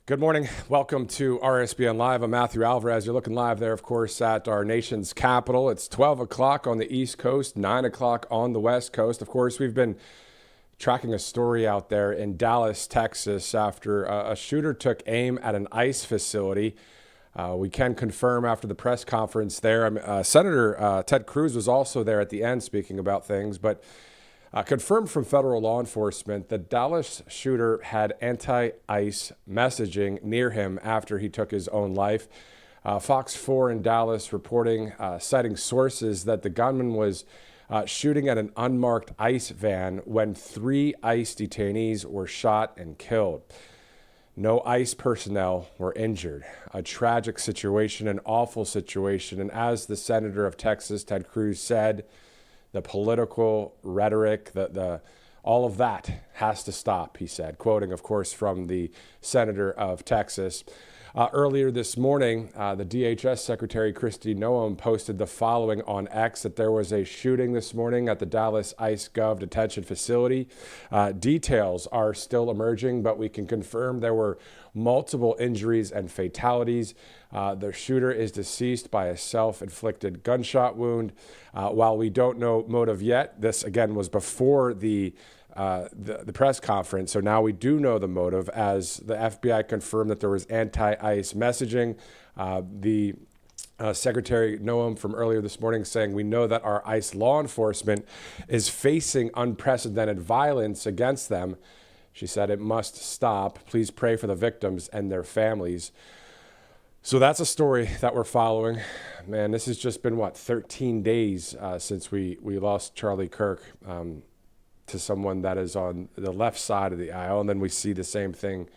Good morning. Welcome to RSBN Live. I'm Matthew Alvarez. You're looking live there, of course, at our nation's capital. It's 12 o'clock on the East Coast, 9 o'clock on the West Coast. Of course, we've been tracking a story out there in Dallas, Texas, after a shooter took aim at an ICE facility. We can confirm after the press conference there. Senator Ted Cruz was also there at the end speaking about things, but confirmed from federal law enforcement that Dallas shooter had anti-ICE messaging near him after he took his own life. Fox 4 in Dallas reporting, citing sources, that the gunman was shooting at an unmarked ICE van when 3 ICE detainees were shot and killed. No ICE personnel were injured. A tragic situation, an awful situation. And as the senator of Texas, Ted Cruz, said, the political rhetoric, all of that has to stop, he said, quoting, of course, from the senator of Texas. Earlier this morning, the DHS Secretary Kristi Noem posted the following on X, that there was a shooting this morning at the Dallas ICE Gov detention facility. Details are still emerging, but we can confirm there were multiple injuries and fatalities. The shooter is deceased by a self-inflicted gunshot wound. While we don't know motive yet, this again was before the press conference, so now we do know the motive, as the FBI confirmed that there was anti-ICE messaging. The Secretary Noem from earlier this morning saying, we know that our ICE law enforcement is facing unprecedented violence against them. She said it must stop. Please pray for the victims and their families. So that's a story that we're following. Man, this has just been, 13 days since we lost Charlie Kirk to someone that is on the left side of the aisle. And then we see the same thing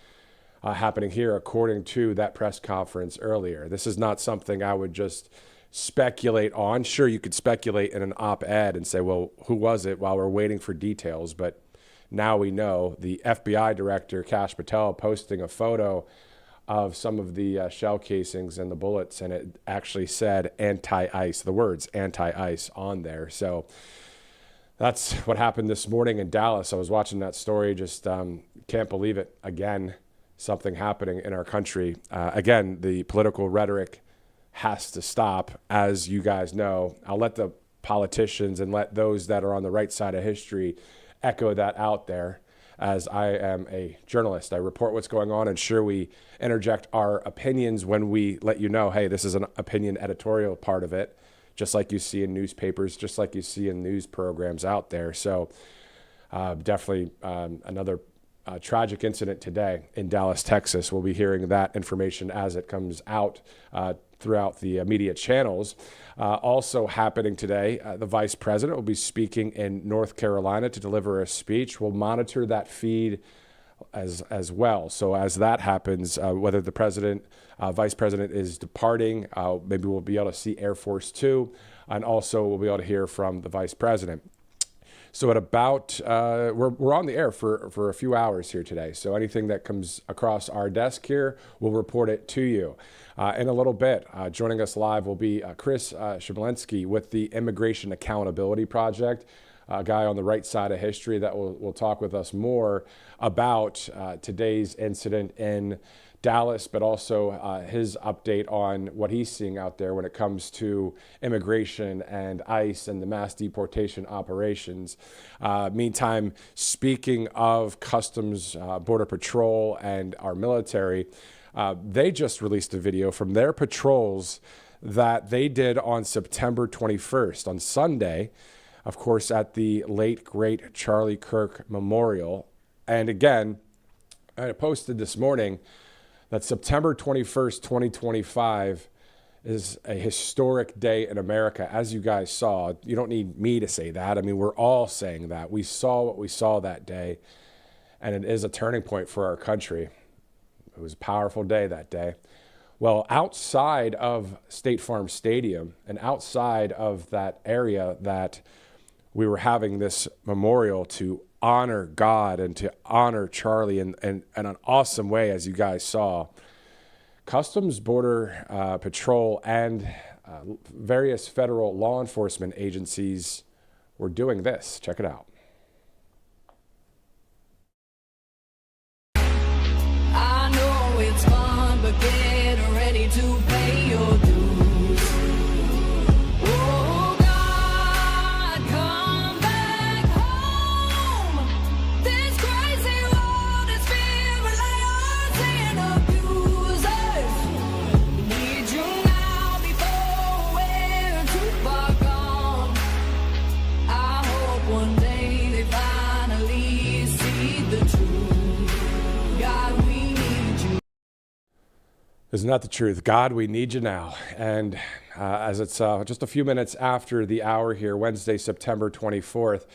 happening here, according to that press conference earlier. This is not something I would just speculate on. Sure, you could speculate in an op-ed and say, well, who was it, while we're waiting for details. But now we know. The FBI director, Kash Patel, posting a photo of some of the shell casings and the bullets, and it actually said anti-ICE, the words anti-ICE on there. So that's what happened this morning in Dallas. I was watching that story, just can't believe it. Again, something happening in our country. Again, the political rhetoric has to stop, as you guys know. I'll let the politicians and let those that are on the right side of history echo that out there, as I am a journalist. I report what's going on, and sure, we interject our opinions when we let you know, hey, this is an opinion editorial part of it, just like you see in newspapers, just like you see in news programs out there. So definitely another tragic incident today in Dallas, Texas. We'll be hearing that information as it comes out throughout the media channels. Also happening today, the vice president will be speaking in North Carolina to deliver a speech. We'll monitor that feed as well. So as that happens, whether the president, vice president is departing, maybe we'll be able to see Air Force Two, and also we'll be able to hear from the vice president. So at about, we're on the air for a few hours here today. So anything that comes across our desk here, we'll report it to you. In a little bit, joining us live will be Chris Shiblinski with the Immigration Accountability Project, a guy on the right side of history that will talk with us more about today's incident in Dallas, but also his update on what he's seeing out there when it comes to immigration and ICE and the mass deportation operations. Meantime, speaking of Customs, Border Patrol, and our military, they just released a video from their patrols that they did on September 21st, on Sunday, of course, at the late, great Charlie Kirk Memorial. And again, I posted this morning that September 21st, 2025 is a historic day in America. As you guys saw, you don't need me to say that. I mean, we're all saying that. We saw what we saw that day, and it is a turning point for our country. It was a powerful day that day. Well, outside of State Farm Stadium and outside of that area that we were having this memorial to honor God and to honor Charlie in an awesome way, as you guys saw, Customs, Border Patrol, and various federal law enforcement agencies were doing this. Check it out. I know it's need to pay your dues. Oh God, come back home. This crazy world is filled with liars and abusers. Need you now before we're too far gone. I hope one day they finally see the truth. God, we need you. Isn't that the truth? God, we need you now. And as it's just a few minutes after the hour here, Wednesday, September 24th,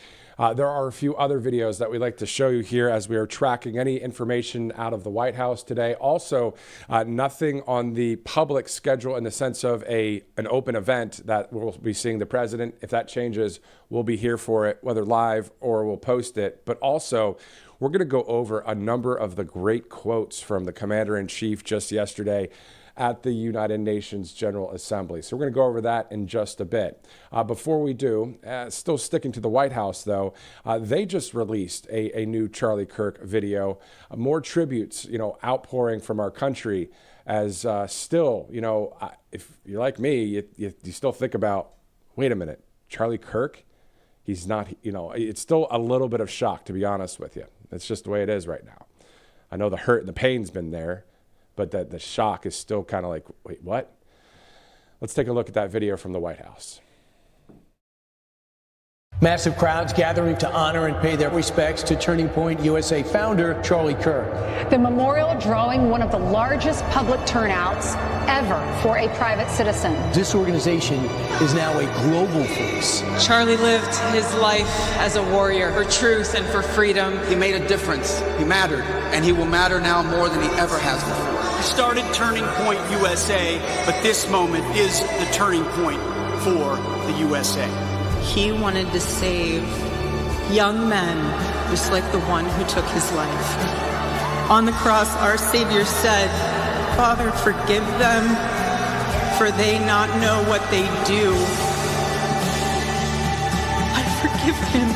there are a few other videos that we'd like to show you here as we are tracking any information out of the White House today. Also, nothing on the public schedule in the sense of an open event that we'll be seeing the president. If that changes, we'll be here for it, whether live or we'll post it. But also, we're going to go over a number of the great quotes from the commander-in-chief just yesterday at the United Nations General Assembly. So we're going to go over that in just a bit. Before we do, still sticking to the White House, though, they just released a new Charlie Kirk video, more tributes, outpouring from our country as still, if you're like me, you still think about, wait a minute, Charlie Kirk? He's not, it's still a little bit of shock, to be honest with you. That's just the way it is right now. I know the hurt and the pain's been there, but the shock is still kind of like, wait, what? Let's take a look at that video from the White House. Massive crowds gathering to honor and pay their respects to Turning Point USA founder Charlie Kirk. The memorial drawing one of the largest public turnouts ever for a private citizen. This organization is now a global force. Charlie lived his life as a warrior for truth and for freedom. He made a difference. He mattered, and he will matter now more than he ever has before. He started Turning Point USA, but this moment is the turning point for the USA. He wanted to save young men just like the one who took his life. On the cross, our Savior said, "Father, forgive them, for they not know what they do." I forgive him.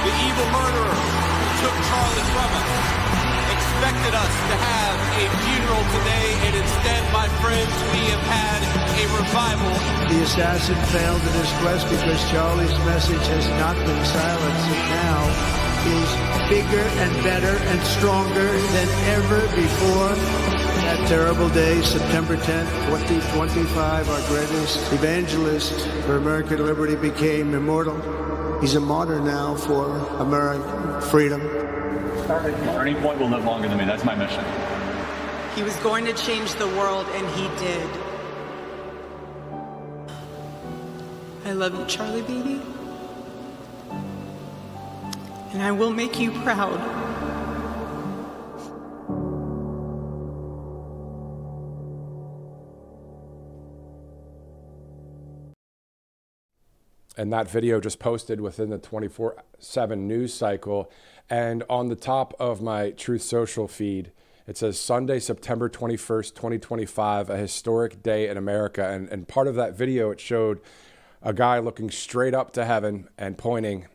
The evil murderer who took Charlie from us expected us to have a funeral today, and instead, my friends, we have had a revival. The assassin failed in his quest because Charlie's message has not been silenced, and now is bigger and better and stronger than ever before. That terrible day, September 10th, 2025, our greatest evangelist for American liberty became immortal. He's a martyr now for American freedom. Turning Point will live longer than me. That's my mission. He was going to change the world, and he did. I love you, Charlie, baby. And I will make you proud. And that video just posted within the 24/7 news cycle. And on the top of my Truth Social feed, it says Sunday, September 21st, 2025, a historic day in America. And part of that video, it showed a guy looking straight up to heaven and pointing,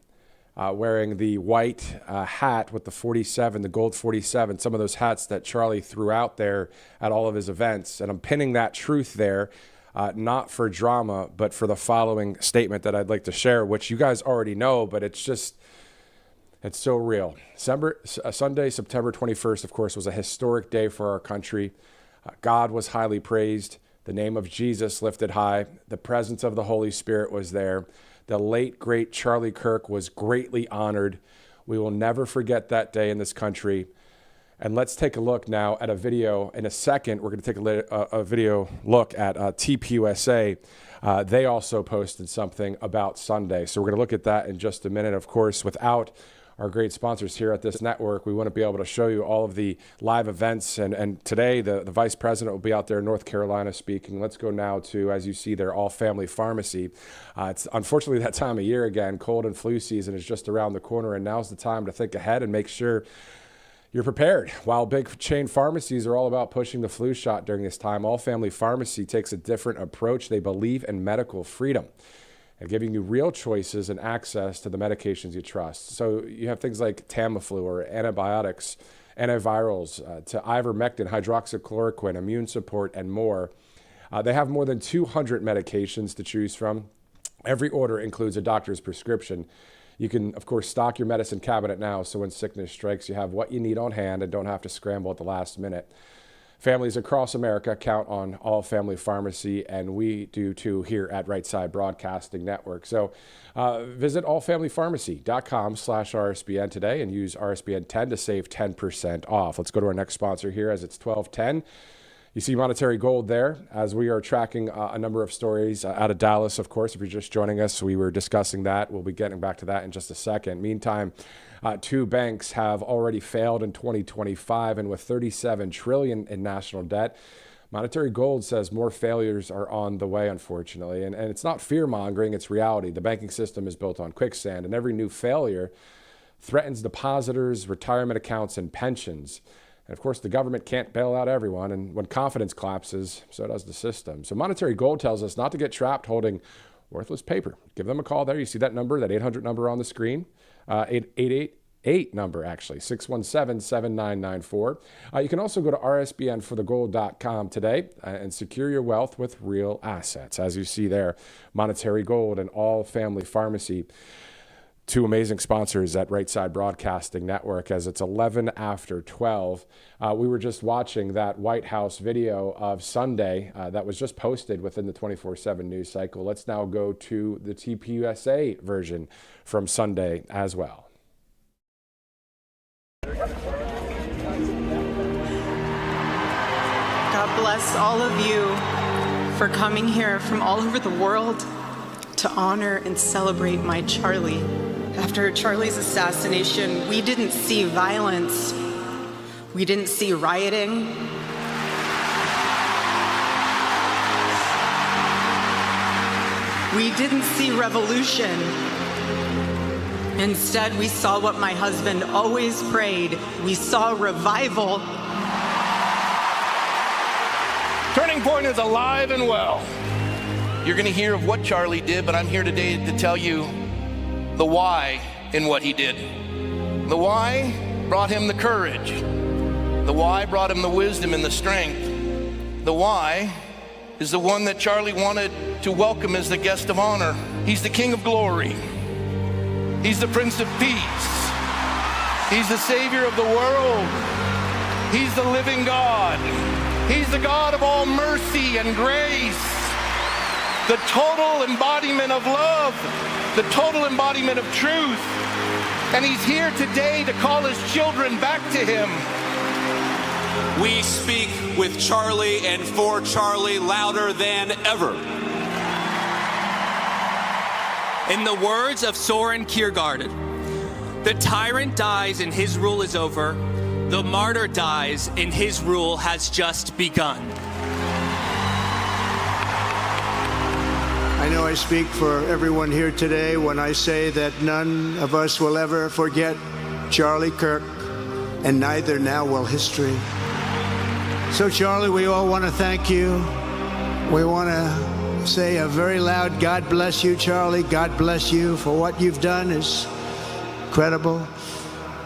wearing the white hat with the 47, the gold 47, some of those hats that Charlie threw out there at all of his events. And I'm pinning that truth there. Not for drama, but for the following statement that I'd like to share, which you guys already know, but it's so real. Sunday, September 21st, of course, was a historic day for our country. God was highly praised. The name of Jesus lifted high. The presence of the Holy Spirit was there. The late, great Charlie Kirk was greatly honored. We will never forget that day in this country. And let's take a look now at a video. In a second, we're going to take a video look at tvOS. They also posted something about Sunday. So we're going to look at that in just a minute. Of course, without our great sponsors here at this network, we wouldn't be able to show you all of the live events. And today, the vice president will be out there in North Carolina speaking. Let's go now to, as you see there, All Family Pharmacy. It's unfortunately that time of year again. Cold and flu season is just around the corner, and now's the time to think ahead and make sure you're prepared. While big chain pharmacies are all about pushing the flu shot during this time, All Family Pharmacy takes a different approach. They believe in medical freedom and giving you real choices and access to the medications you trust. So you have things like Tamiflu or antibiotics antivirals to ivermectin, hydroxychloroquine, immune support, and more. They have more than 200 medications to choose from. Every order includes a doctor's prescription. You can, of course, stock your medicine cabinet now so when sickness strikes, you have what you need on hand and don't have to scramble at the last minute. Families across America count on All Family Pharmacy, and we do too here at Right Side Broadcasting Network. So visit allfamilypharmacy.com/RSBN today and use RSBN 10 to save 10% off. Let's go to our next sponsor here as it's 12:10. You see Monetary Gold there as we are tracking a number of stories out of Dallas, of course. If you're just joining us, we were discussing that. We'll be getting back to that in just a second. Meantime, two banks have already failed in 2025, and with $37 trillion in national debt, Monetary Gold says more failures are on the way, unfortunately. And it's not fear-mongering, it's reality. The banking system is built on quicksand, and every new failure threatens depositors, retirement accounts, and pensions. And of course, the government can't bail out everyone, and when confidence collapses, so does the system. So Monetary Gold tells us not to get trapped holding worthless paper. Give them a call there. You see that number, that 800 number on the screen, 888 number, actually, 617-7994. You can also go to rsbnforthegold.com today and secure your wealth with real assets. As you see there, Monetary Gold and All Family Pharmacy. Two amazing sponsors at Right Side Broadcasting Network as it's 11 after 12. We were just watching that White House video of Sunday that was just posted within the 24/7 news cycle. Let's now go to the TPUSA version from Sunday as well. God bless all of you for coming here from all over the world to honor and celebrate my Charlie. After Charlie's assassination, we didn't see violence. We didn't see rioting. We didn't see revolution. Instead, we saw what my husband always prayed. We saw revival. Turning Point is alive and well. You're going to hear of what Charlie did, but I'm here today to tell you the why in what he did. The why brought him the courage. The why brought him the wisdom and the strength. The why is the one that Charlie wanted to welcome as the guest of honor. He's the King of Glory. He's the Prince of Peace. He's the Savior of the world. He's the living God. He's the God of all mercy and grace. The total embodiment of love. The total embodiment of truth. And he's here today to call his children back to him. We speak with Charlie and for Charlie louder than ever. In the words of Soren Kierkegaard, the tyrant dies and his rule is over. The martyr dies and his rule has just begun. I know I speak for everyone here today when I say that none of us will ever forget Charlie Kirk, and neither now will history. So Charlie, we all want to thank you. We want to say a very loud God bless you, Charlie. God bless you for what you've done is incredible.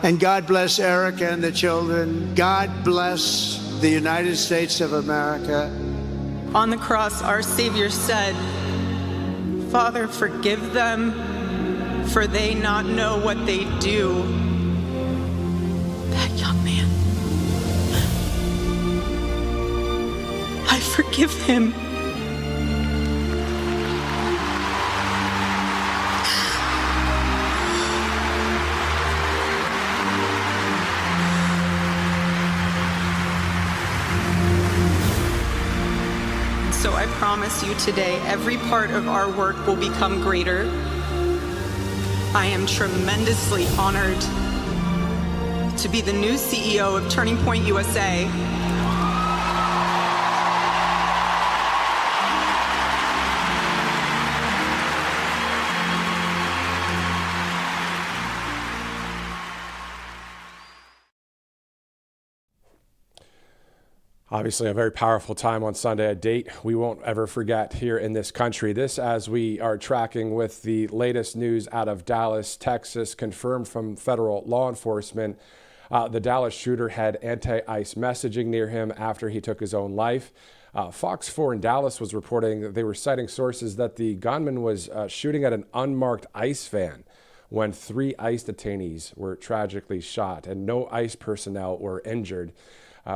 And God bless Eric and the children. God bless the United States of America. On the cross, our Savior said, Father, forgive them, for they not know what they do. That young man, I forgive him. So I promise you today, every part of our work will become greater. I am tremendously honored to be the new CEO of Turning Point USA. Obviously, a very powerful time on Sunday, a date we won't ever forget here in this country. This as we are tracking with the latest news out of Dallas, Texas, confirmed from federal law enforcement. The Dallas shooter had anti-ICE messaging near him after he took his own life. Fox 4 in Dallas was reporting that they were citing sources that the gunman was shooting at an unmarked ICE van when 3 ICE detainees were tragically shot and no ICE personnel were injured.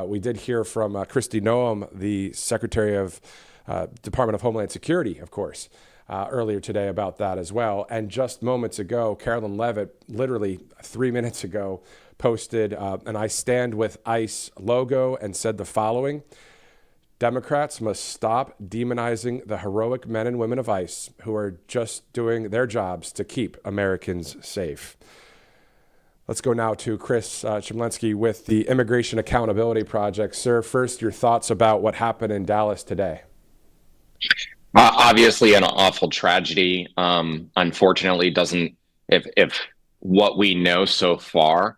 We did hear from Kristi Noem, the Secretary of Department of Homeland Security, of course, earlier today about that as well. And just moments ago, Carolyn Levitt, literally 3 minutes ago, posted an I Stand With ICE logo and said the following: Democrats must stop demonizing the heroic men and women of ICE who are just doing their jobs to keep Americans safe. Let's go now to Chris Chemlinski with the Immigration Accountability Project. Sir, first, your thoughts about what happened in Dallas today. Obviously, an awful tragedy. Unfortunately, doesn't if what we know so far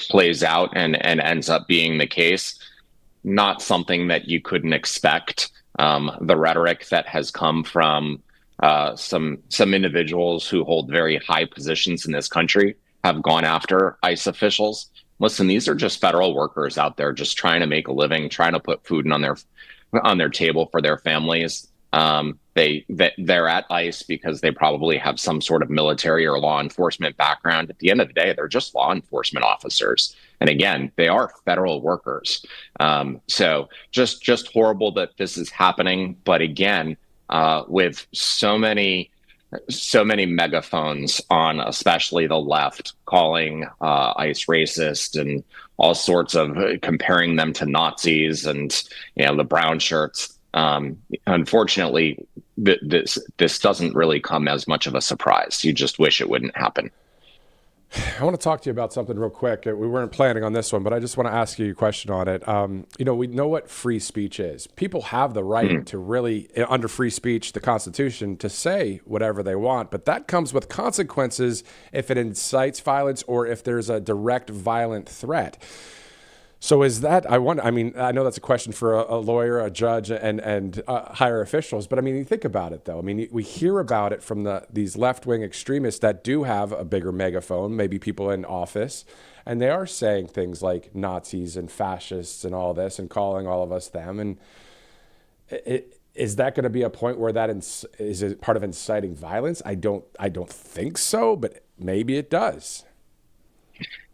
plays out and ends up being the case, not something that you couldn't expect. The rhetoric that has come from some individuals who hold very high positions in this country have gone after ICE officials. Listen, these are just federal workers out there just trying to make a living, trying to put food on their table for their families. They're at ICE because they probably have some sort of military or law enforcement background. At the end of the day, they're just law enforcement officers. And again, they are federal workers. So just horrible that this is happening. But again, with so many megaphones on, especially the left, calling ICE racist and all sorts of comparing them to Nazis and the brown shirts. Unfortunately, this doesn't really come as much of a surprise. You just wish it wouldn't happen. I want to talk to you about something real quick. We weren't planning on this one, but I just want to ask you a question on it. We know what free speech is. People have the right to really, under free speech, the Constitution, to say whatever they want, but that comes with consequences if it incites violence or if there's a direct violent threat. So is that, I know that's a question for a lawyer, a judge, and higher officials, but you think about it, though. We hear about it from these left-wing extremists that do have a bigger megaphone, maybe people in office, and they are saying things like Nazis and fascists and all this and calling all of us them. And is that going to be a point where that is it part of inciting violence? I don't think so, but maybe it does.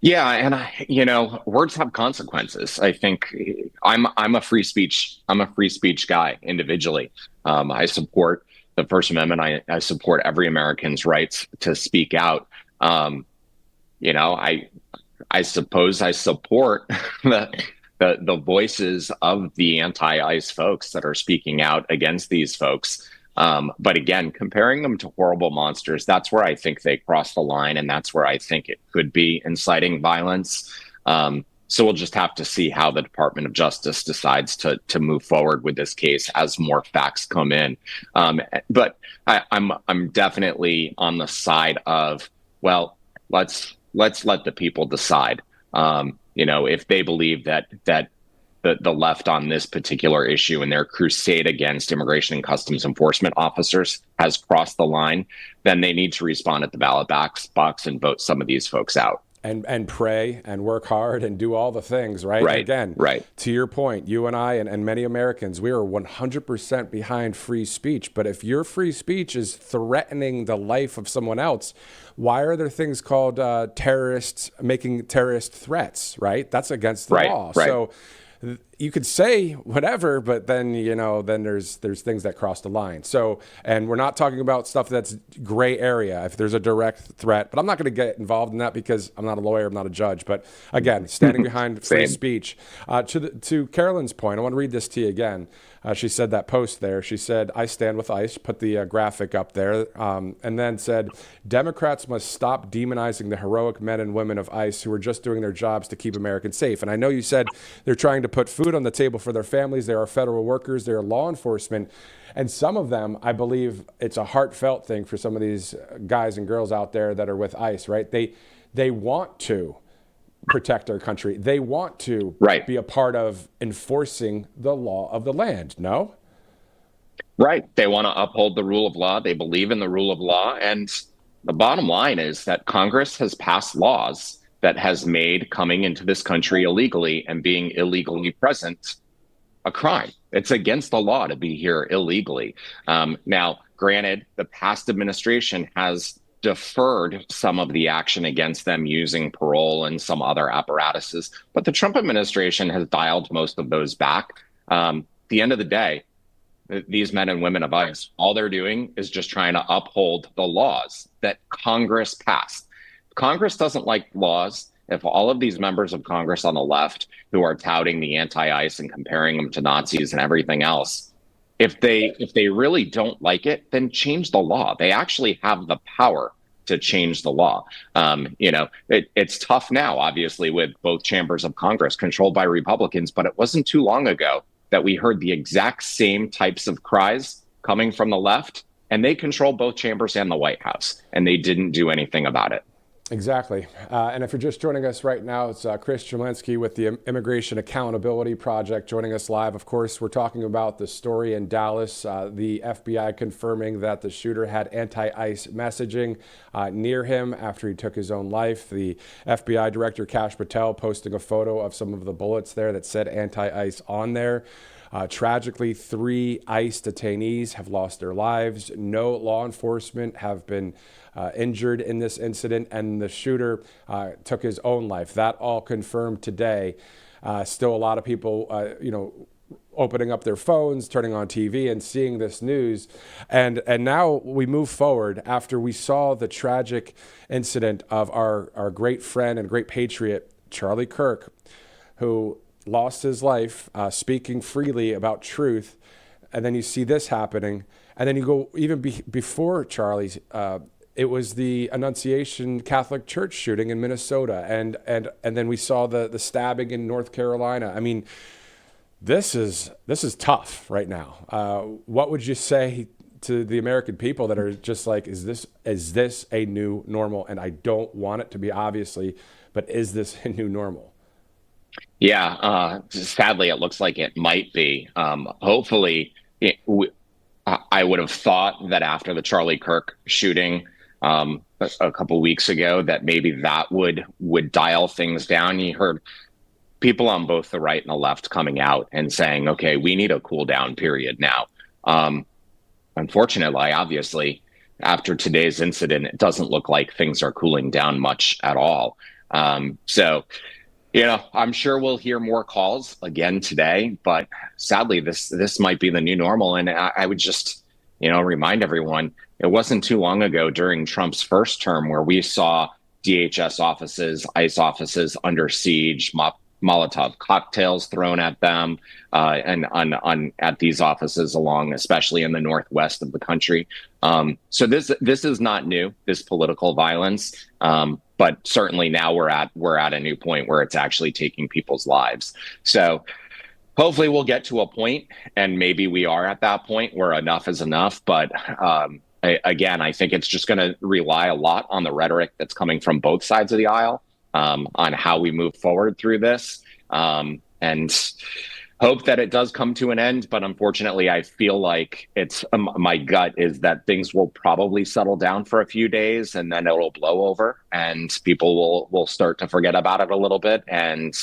Yeah, and words have consequences. I think I'm a free speech guy individually. I support the First Amendment. I support every American's rights to speak out. I suppose I support the voices of the anti-ICE folks that are speaking out against these folks. But again, comparing them to horrible monsters, that's where I think they cross the line, and that's where I think it could be inciting violence. So we'll just have to see how the Department of Justice decides to move forward with this case as more facts come in. But I'm definitely on the side of, well, let's let the people decide. If they believe that the left on this particular issue and their crusade against immigration and customs enforcement officers has crossed the line, then they need to respond at the ballot box and vote some of these folks out. And pray and work hard and do all the things, right? Right. Again, right. To your point, you and I and many Americans, we are 100% behind free speech. But if your free speech is threatening the life of someone else, why are there things called terrorists making terrorist threats, right? That's against the law. Right. So you could say whatever, but then, then there's things that cross the line. So, and we're not talking about stuff that's gray area if there's a direct threat, but I'm not going to get involved in that because I'm not a lawyer, I'm not a judge. But again, standing behind free speech. To Carolyn's point, I want to read this to you again. She said that post there. She said, I stand with ICE, put the graphic up there, and then said, Democrats must stop demonizing the heroic men and women of ICE who are just doing their jobs to keep Americans safe. And I know you said they're trying to put food on the table for their families. They are federal workers. They are law enforcement. And some of them, I believe it's a heartfelt thing for some of these guys and girls out there that are with ICE, right? They want to protect our country. They want to be a part of enforcing the law of the land, no? Right. They want to uphold the rule of law. They believe in the rule of law. And The bottom line is that Congress has passed laws that has made coming into this country illegally and being illegally present a crime. It's against the law to be here illegally. Now, granted, the past administration has deferred some of the action against them using parole and some other apparatuses, but the Trump administration has dialed most of those back. At the end of the day, these men and women of ICE, all they're doing is just trying to uphold the laws that Congress passed. Congress doesn't like laws. If all of these members of Congress on the left who are touting the anti-ICE and comparing them to Nazis and everything else, if they really don't like it, then change the law. They actually have the power to change the law. It's tough now, obviously, with both chambers of Congress controlled by Republicans, but it wasn't too long ago that we heard the exact same types of cries coming from the left, and they control both chambers and the White House, and they didn't do anything about it. Exactly. And if you're just joining us right now, it's Chris Jemlinski with the Immigration Accountability Project joining us live. Of course, we're talking about the story in Dallas, the FBI confirming that the shooter had anti-ICE messaging near him after he took his own life. The FBI Director Kash Patel posting a photo of some of the bullets there that said anti-ICE on there. Tragically, 3 ICE detainees have lost their lives. No law enforcement have been injured in this incident, and the shooter took his own life. That all confirmed today. Still a lot of people, opening up their phones, turning on TV and seeing this news. And now we move forward after we saw the tragic incident of our great friend and great patriot, Charlie Kirk, who lost his life speaking freely about truth. And then you see this happening. And then you go even before Charlie's, it was the Annunciation Catholic Church shooting in Minnesota. And then we saw the stabbing in North Carolina. I mean, this is tough right now. What would you say to the American people that are just like, is this a new normal? And I don't want it to be, obviously, but is this a new normal? Yeah, sadly, it looks like it might be. Hopefully, I would have thought that after the Charlie Kirk shooting a couple weeks ago, that maybe that would dial things down. You heard people on both the right and the left coming out and saying, okay, we need a cool down period now. Unfortunately, obviously, after today's incident, it doesn't look like things are cooling down much at all. So, I'm sure we'll hear more calls again today, but sadly, this might be the new normal. And I would just, remind everyone, it wasn't too long ago during Trump's first term where we saw DHS offices, ICE offices under siege, Molotov cocktails thrown at them, and at these offices along, especially in the northwest of the country. So this is not new, this political violence. But certainly now we're at a new point where it's actually taking people's lives. So hopefully we'll get to a point, and maybe we are at that point where enough is enough. But again, I think it's just going to rely a lot on the rhetoric that's coming from both sides of the aisle on how we move forward through this, and hope that it does come to an end. But unfortunately, I feel like my gut is that things will probably settle down for a few days, and then it'll blow over and people will start to forget about it a little bit. And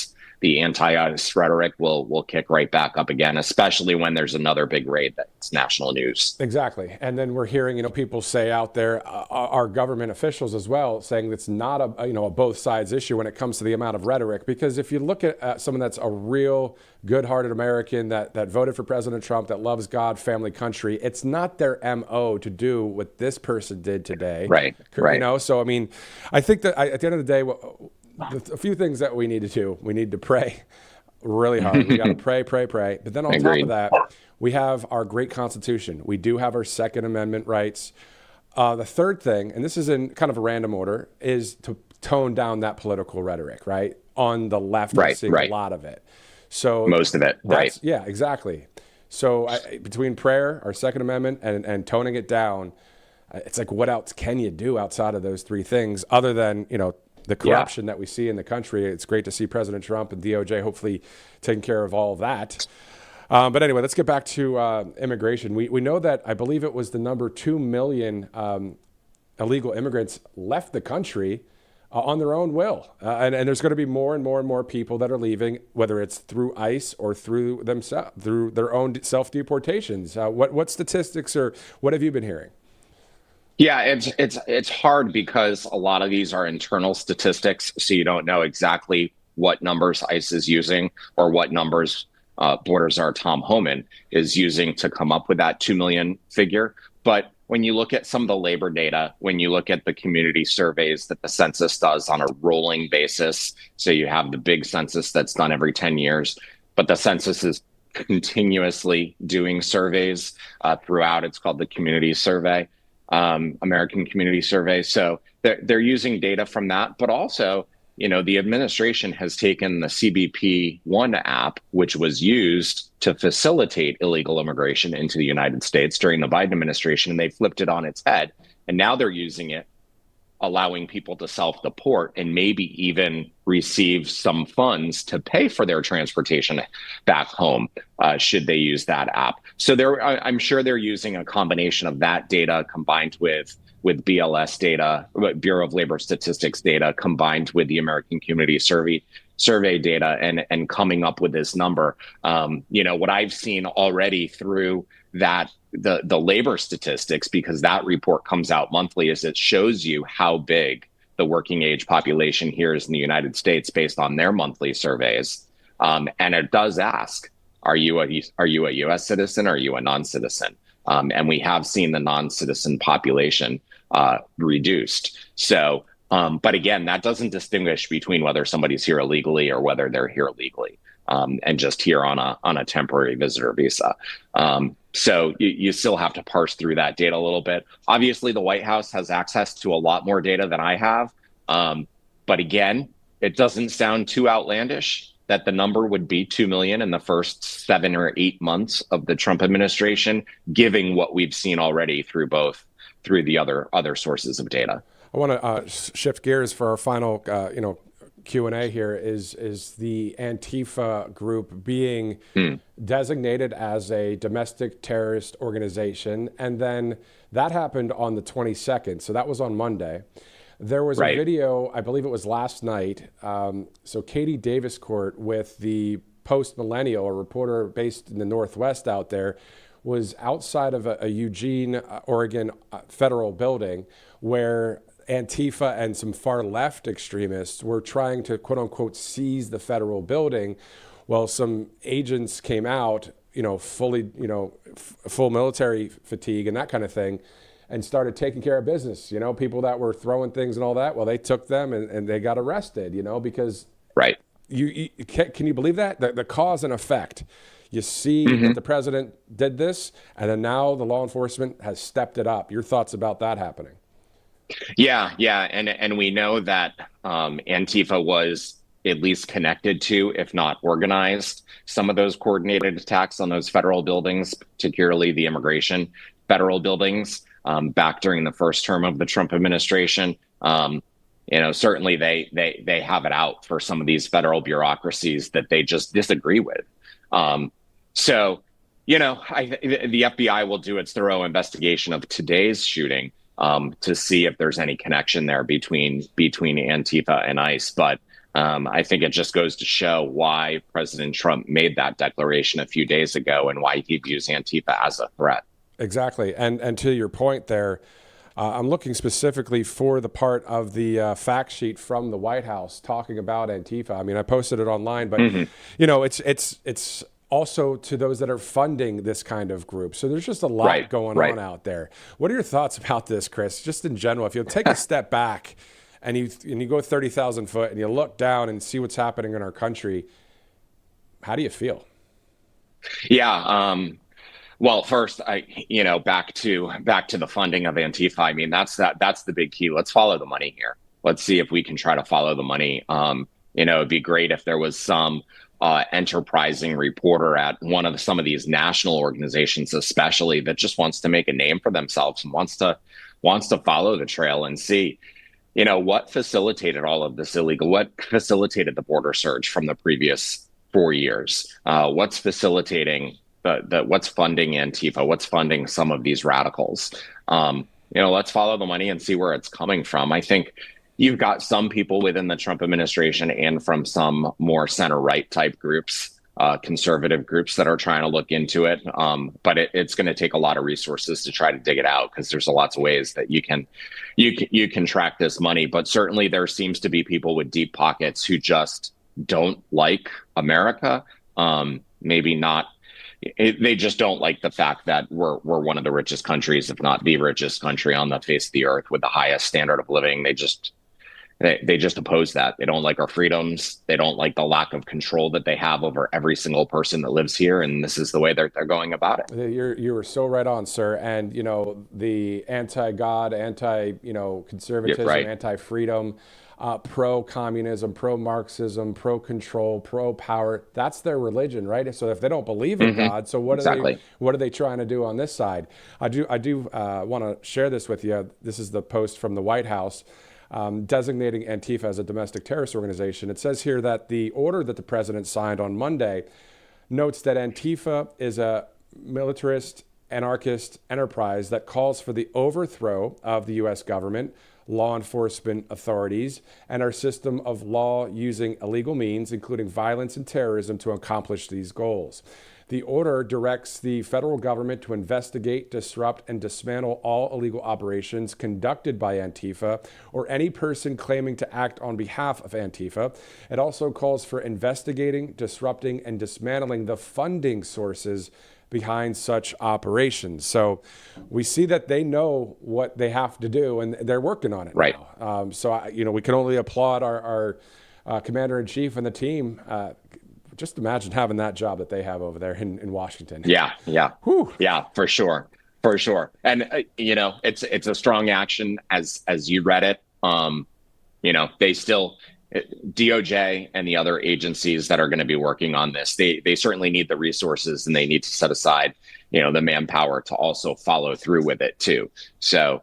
the anti-ICE rhetoric will kick right back up again, especially when there's another big raid that's national news. Exactly. And then we're hearing, people say out there, our government officials as well, saying it's not a both sides issue when it comes to the amount of rhetoric. Because if you look at someone that's a real good-hearted American that voted for President Trump, that loves God, family, country, it's not their MO to do what this person did today. Right. So, I think that at the end of the day, a few things that we need to do. We need to pray really hard. We got to pray. But then on top of that, we have our great Constitution. We do have our Second Amendment rights. The third thing, and this is in kind of a random order, is to tone down that political rhetoric, right? On the left, I'm seeing a lot of it. So most of it, right? Yeah, exactly. So between prayer, our Second Amendment, and toning it down, it's like, what else can you do outside of those three things other than, the corruption that we see in the country? It's great to see President Trump and DOJ hopefully taking care of all of that. But anyway, let's get back to immigration. We know that I believe it was the number 2 million illegal immigrants left the country on their own will. And there's going to be more and more and more people that are leaving, whether it's through ICE or through themselves, through their own self-deportations. What statistics or what have you been hearing? Yeah, it's hard because a lot of these are internal statistics, so you don't know exactly what numbers ICE is using or what numbers Border Czar Tom Homan is using to come up with that 2 million figure. But when you look at some of the labor data, when you look at the community surveys that the census does on a rolling basis, so you have the big census that's done every 10 years, but the census is continuously doing surveys throughout. It's called the Community Survey, American Community Survey. So they're using data from that, but also, the administration has taken the CBP One app, which was used to facilitate illegal immigration into the United States during the Biden administration, and they flipped it on its head. And now they're using it, allowing people to self-deport and maybe even receive some funds to pay for their transportation back home, should they use that app. So I'm sure they're using a combination of that data combined with BLS data, Bureau of Labor Statistics data, combined with the American Community Survey data, and coming up with this number. What I've seen already through that, the labor statistics, because that report comes out monthly, is it shows you how big the working age population here is in the United States based on their monthly surveys. And it does ask, are you a U.S. citizen? Or are you a non-citizen? And we have seen the non-citizen population reduced. So, but again, that doesn't distinguish between whether somebody's here illegally or whether they're here legally, and just here on a temporary visitor visa. So you still have to parse through that data a little bit. Obviously, the White House has access to a lot more data than I have. But again, it doesn't sound too outlandish that the number would be 2 million in the first 7 or 8 months of the Trump administration, given what we've seen already through the other sources of data. I want to shift gears for our final, Q&A here. Is the Antifa group being designated as a domestic terrorist organization? And then that happened on the 22nd, so that was on Monday. There was a video, I believe it was last night. So Katie Daviscourt with the Post Millennial, a reporter based in the Northwest out there, was outside of a Eugene, Oregon federal building where Antifa and some far left extremists were trying to, quote unquote, seize the federal building. Well, some agents came out, fully, full military fatigue and that kind of thing, and started taking care of business. People that were throwing things and all that. Well, they took them and they got arrested, because you can you believe that? The cause and effect. You see that the president did this, and then now the law enforcement has stepped it up. Your thoughts about that happening? Yeah. And we know that Antifa was at least connected to, if not organized, some of those coordinated attacks on those federal buildings, particularly the immigration federal buildings, back during the first term of the Trump administration. Certainly they have it out for some of these federal bureaucracies that they just disagree with. The FBI will do its thorough investigation of today's shooting to see if there's any connection there between Antifa and ICE. But I think it just goes to show why President Trump made that declaration a few days ago and why he views Antifa as a threat. Exactly. And to your point there, I'm looking specifically for the part of the fact sheet from the White House talking about Antifa. I mean, I posted it online, but it's also to those that are funding this kind of group. So there's just a lot going on out there. What are your thoughts about this, Chris? Just in general, if you take a step back and you go 30,000 foot and you look down and see what's happening in our country, how do you feel? Yeah. Well, first, back to the funding of Antifa. I mean, that's the big key. Let's follow the money here. Let's see if we can try to follow the money. It'd be great if there was some enterprising reporter at some of these national organizations, especially, that just wants to make a name for themselves and wants to follow the trail and see, what facilitated all of this illegal, what facilitated the border surge from the previous 4 years, what's facilitating what's funding Antifa, what's funding some of these radicals. let's follow the money and see where it's coming from. I think you've got some people within the Trump administration and from some more center right type groups, conservative groups that are trying to look into it. But it's going to take a lot of resources to try to dig it out, because there's lots of ways that you can track this money. But certainly there seems to be people with deep pockets who just don't like America. Maybe not. They just don't like the fact that we're one of the richest countries, if not the richest country on the face of the earth, with the highest standard of living. They just oppose that. They don't like our freedoms. They don't like the lack of control that they have over every single person that lives here. And this is the way they're going about it. You were so right on, sir. And, the anti-God, conservatism, right. Anti-freedom, pro-communism, pro-Marxism, pro-control, pro-power. That's their religion, right? So if they don't believe in God, so what are they trying to do on this side? I do want to share this with you. This is the post from the White House designating Antifa as a domestic terrorist organization. It says here that the order that the president signed on Monday notes that Antifa is a militarist, anarchist enterprise that calls for the overthrow of the U.S. government, law enforcement authorities, and our system of law using illegal means, including violence and terrorism, to accomplish these goals. The order directs the federal government to investigate, disrupt, and dismantle all illegal operations conducted by Antifa or any person claiming to act on behalf of Antifa. It also calls for investigating, disrupting, and dismantling the funding sources behind such operations. So we see that they know what they have to do, and they're working on it right now. We can only applaud our commander-in-chief and the team. Just imagine having that job that they have over there in Washington. Yeah. Whew. Yeah, for sure. And it's a strong action as you read it. They still, DOJ and the other agencies that are going to be working on this, they certainly need the resources, and they need to set aside, the manpower to also follow through with it too. So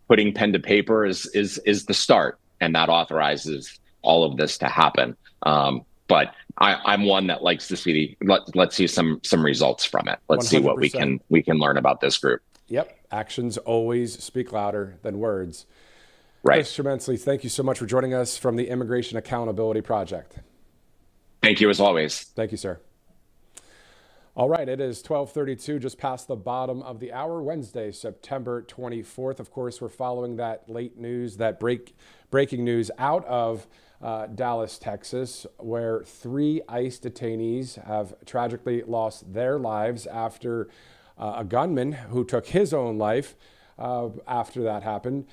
putting pen to paper is the start, and that authorizes all of this to happen. But I'm one that likes to see let's see some results from it. Let's 100%. See what we can learn about this group. Yep, actions always speak louder than words. Right. Chris Tremensley, thank you so much for joining us from the Immigration Accountability Project. Thank you as always. Thank you, sir. All right, it is 12:32, just past the bottom of the hour, Wednesday, September 24th. Of course, we're following that late news, that breaking news out of Dallas, Texas, where 3 ICE detainees have tragically lost their lives after a gunman who took his own life after that happened,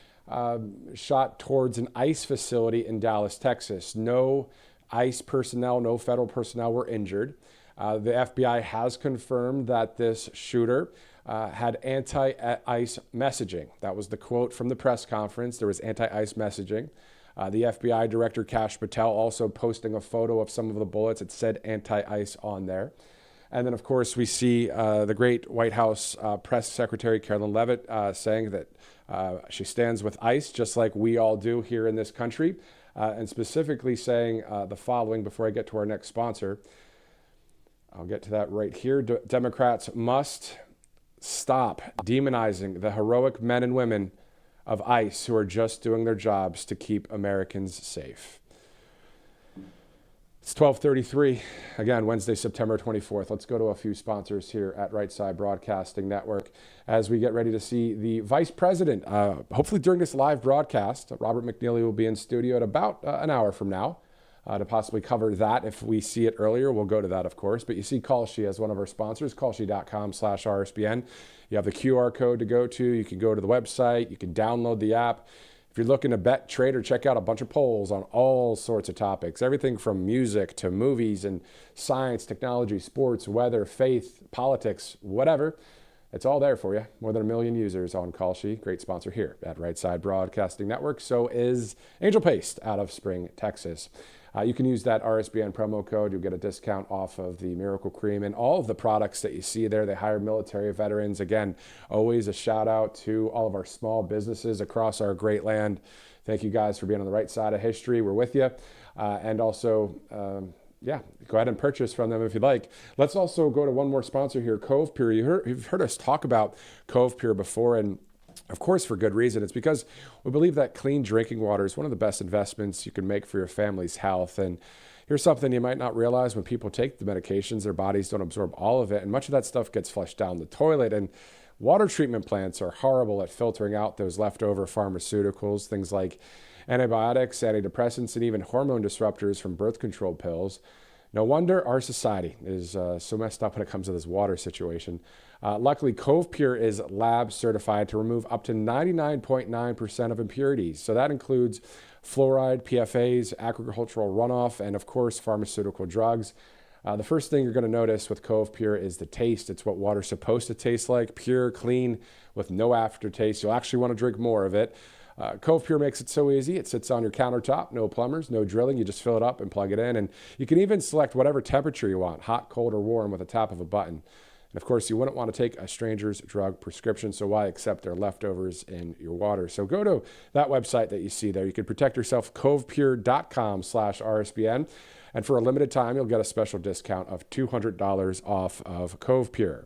shot towards an ICE facility in Dallas, Texas. No ICE personnel, no federal personnel were injured. The FBI has confirmed that this shooter had anti-ICE messaging. That was the quote from the press conference. There was anti-ICE messaging. The FBI Director Kash Patel also posting a photo of some of the bullets. It said anti-ICE on there. And then, of course, we see the great White House Press Secretary Carolyn Leavitt saying that she stands with ICE, just like we all do here in this country, and specifically saying the following before I get to our next sponsor. I'll get to that right here. Democrats must stop demonizing the heroic men and women of ICE who are just doing their jobs to keep Americans safe. It's 12:33, again, Wednesday, September 24th. Let's go to a few sponsors here at Right Side Broadcasting Network as we get ready to see the Vice President. Hopefully during this live broadcast, Robert McNeely will be in studio at about an hour from now to possibly cover that. If we see it earlier, we'll go to that, of course. But you see Kalshi as one of our sponsors, kalshi.com/RSBN. You have the QR code to go to. You can go to the website. You can download the app. If you're looking to bet, trade, or check out a bunch of polls on all sorts of topics, everything from music to movies and science, technology, sports, weather, faith, politics, whatever, it's all there for you. More than 1 million users on Kalshi. Great sponsor here at Right Side Broadcasting Network. So is Angel Paste out of Spring, Texas. You can use that RSBN promo code. You'll get a discount off of the Miracle Cream and all of the products that you see there. They hire military veterans. Again, always a shout out to all of our small businesses across our great land. Thank you guys for being on the right side of history. We're with you. And also, go ahead and purchase from them if you'd like. Let's also go to one more sponsor here, Cove Pure. You've heard us talk about Cove Pure before, and Of course, for good reason. It's because we believe that clean drinking water is one of the best investments you can make for your family's health. And here's something you might not realize: when people take the medications, their bodies don't absorb all of it, and much of that stuff gets flushed down the toilet. And water treatment plants are horrible at filtering out those leftover pharmaceuticals, things like antibiotics, antidepressants, and even hormone disruptors from birth control pills. No wonder our society is so messed up when it comes to this water situation. Luckily, Cove Pure is lab certified to remove up to 99.9% of impurities. So that includes fluoride, PFAs, agricultural runoff, and of course, pharmaceutical drugs. The first thing you're going to notice with Cove Pure is the taste. It's what water's supposed to taste like: pure, clean, with no aftertaste. You'll actually want to drink more of it. Cove Pure makes it so easy. It sits on your countertop, no plumbers, no drilling. You just fill it up and plug it in. And you can even select whatever temperature you want: hot, cold, or warm, with a tap of a button. And of course, you wouldn't want to take a stranger's drug prescription, so why accept their leftovers in your water? So go to that website that you see there. You can protect yourself, covepure.com/RSBN. And for a limited time, you'll get a special discount of $200 off of Cove Pure.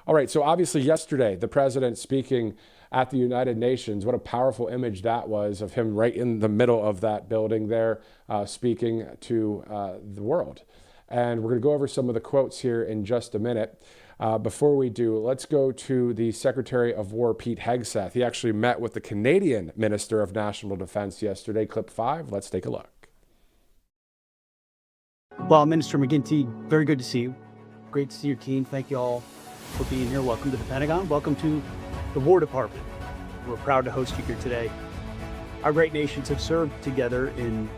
All right, so obviously yesterday, the president speaking at the United Nations, what a powerful image that was, of him right in the middle of that building there, speaking to the world. And we're going to go over some of the quotes here in just a minute. Before we do, let's go to the Secretary of War, Pete Hegseth. He actually met with the Canadian Minister of National Defense yesterday. Clip 5, let's take a look. Well, Minister McGinty, very good to see you. Great to see your team. Thank you all for being here. Welcome to the Pentagon. Welcome to the War Department. We're proud to host you here today. Our great nations have served together in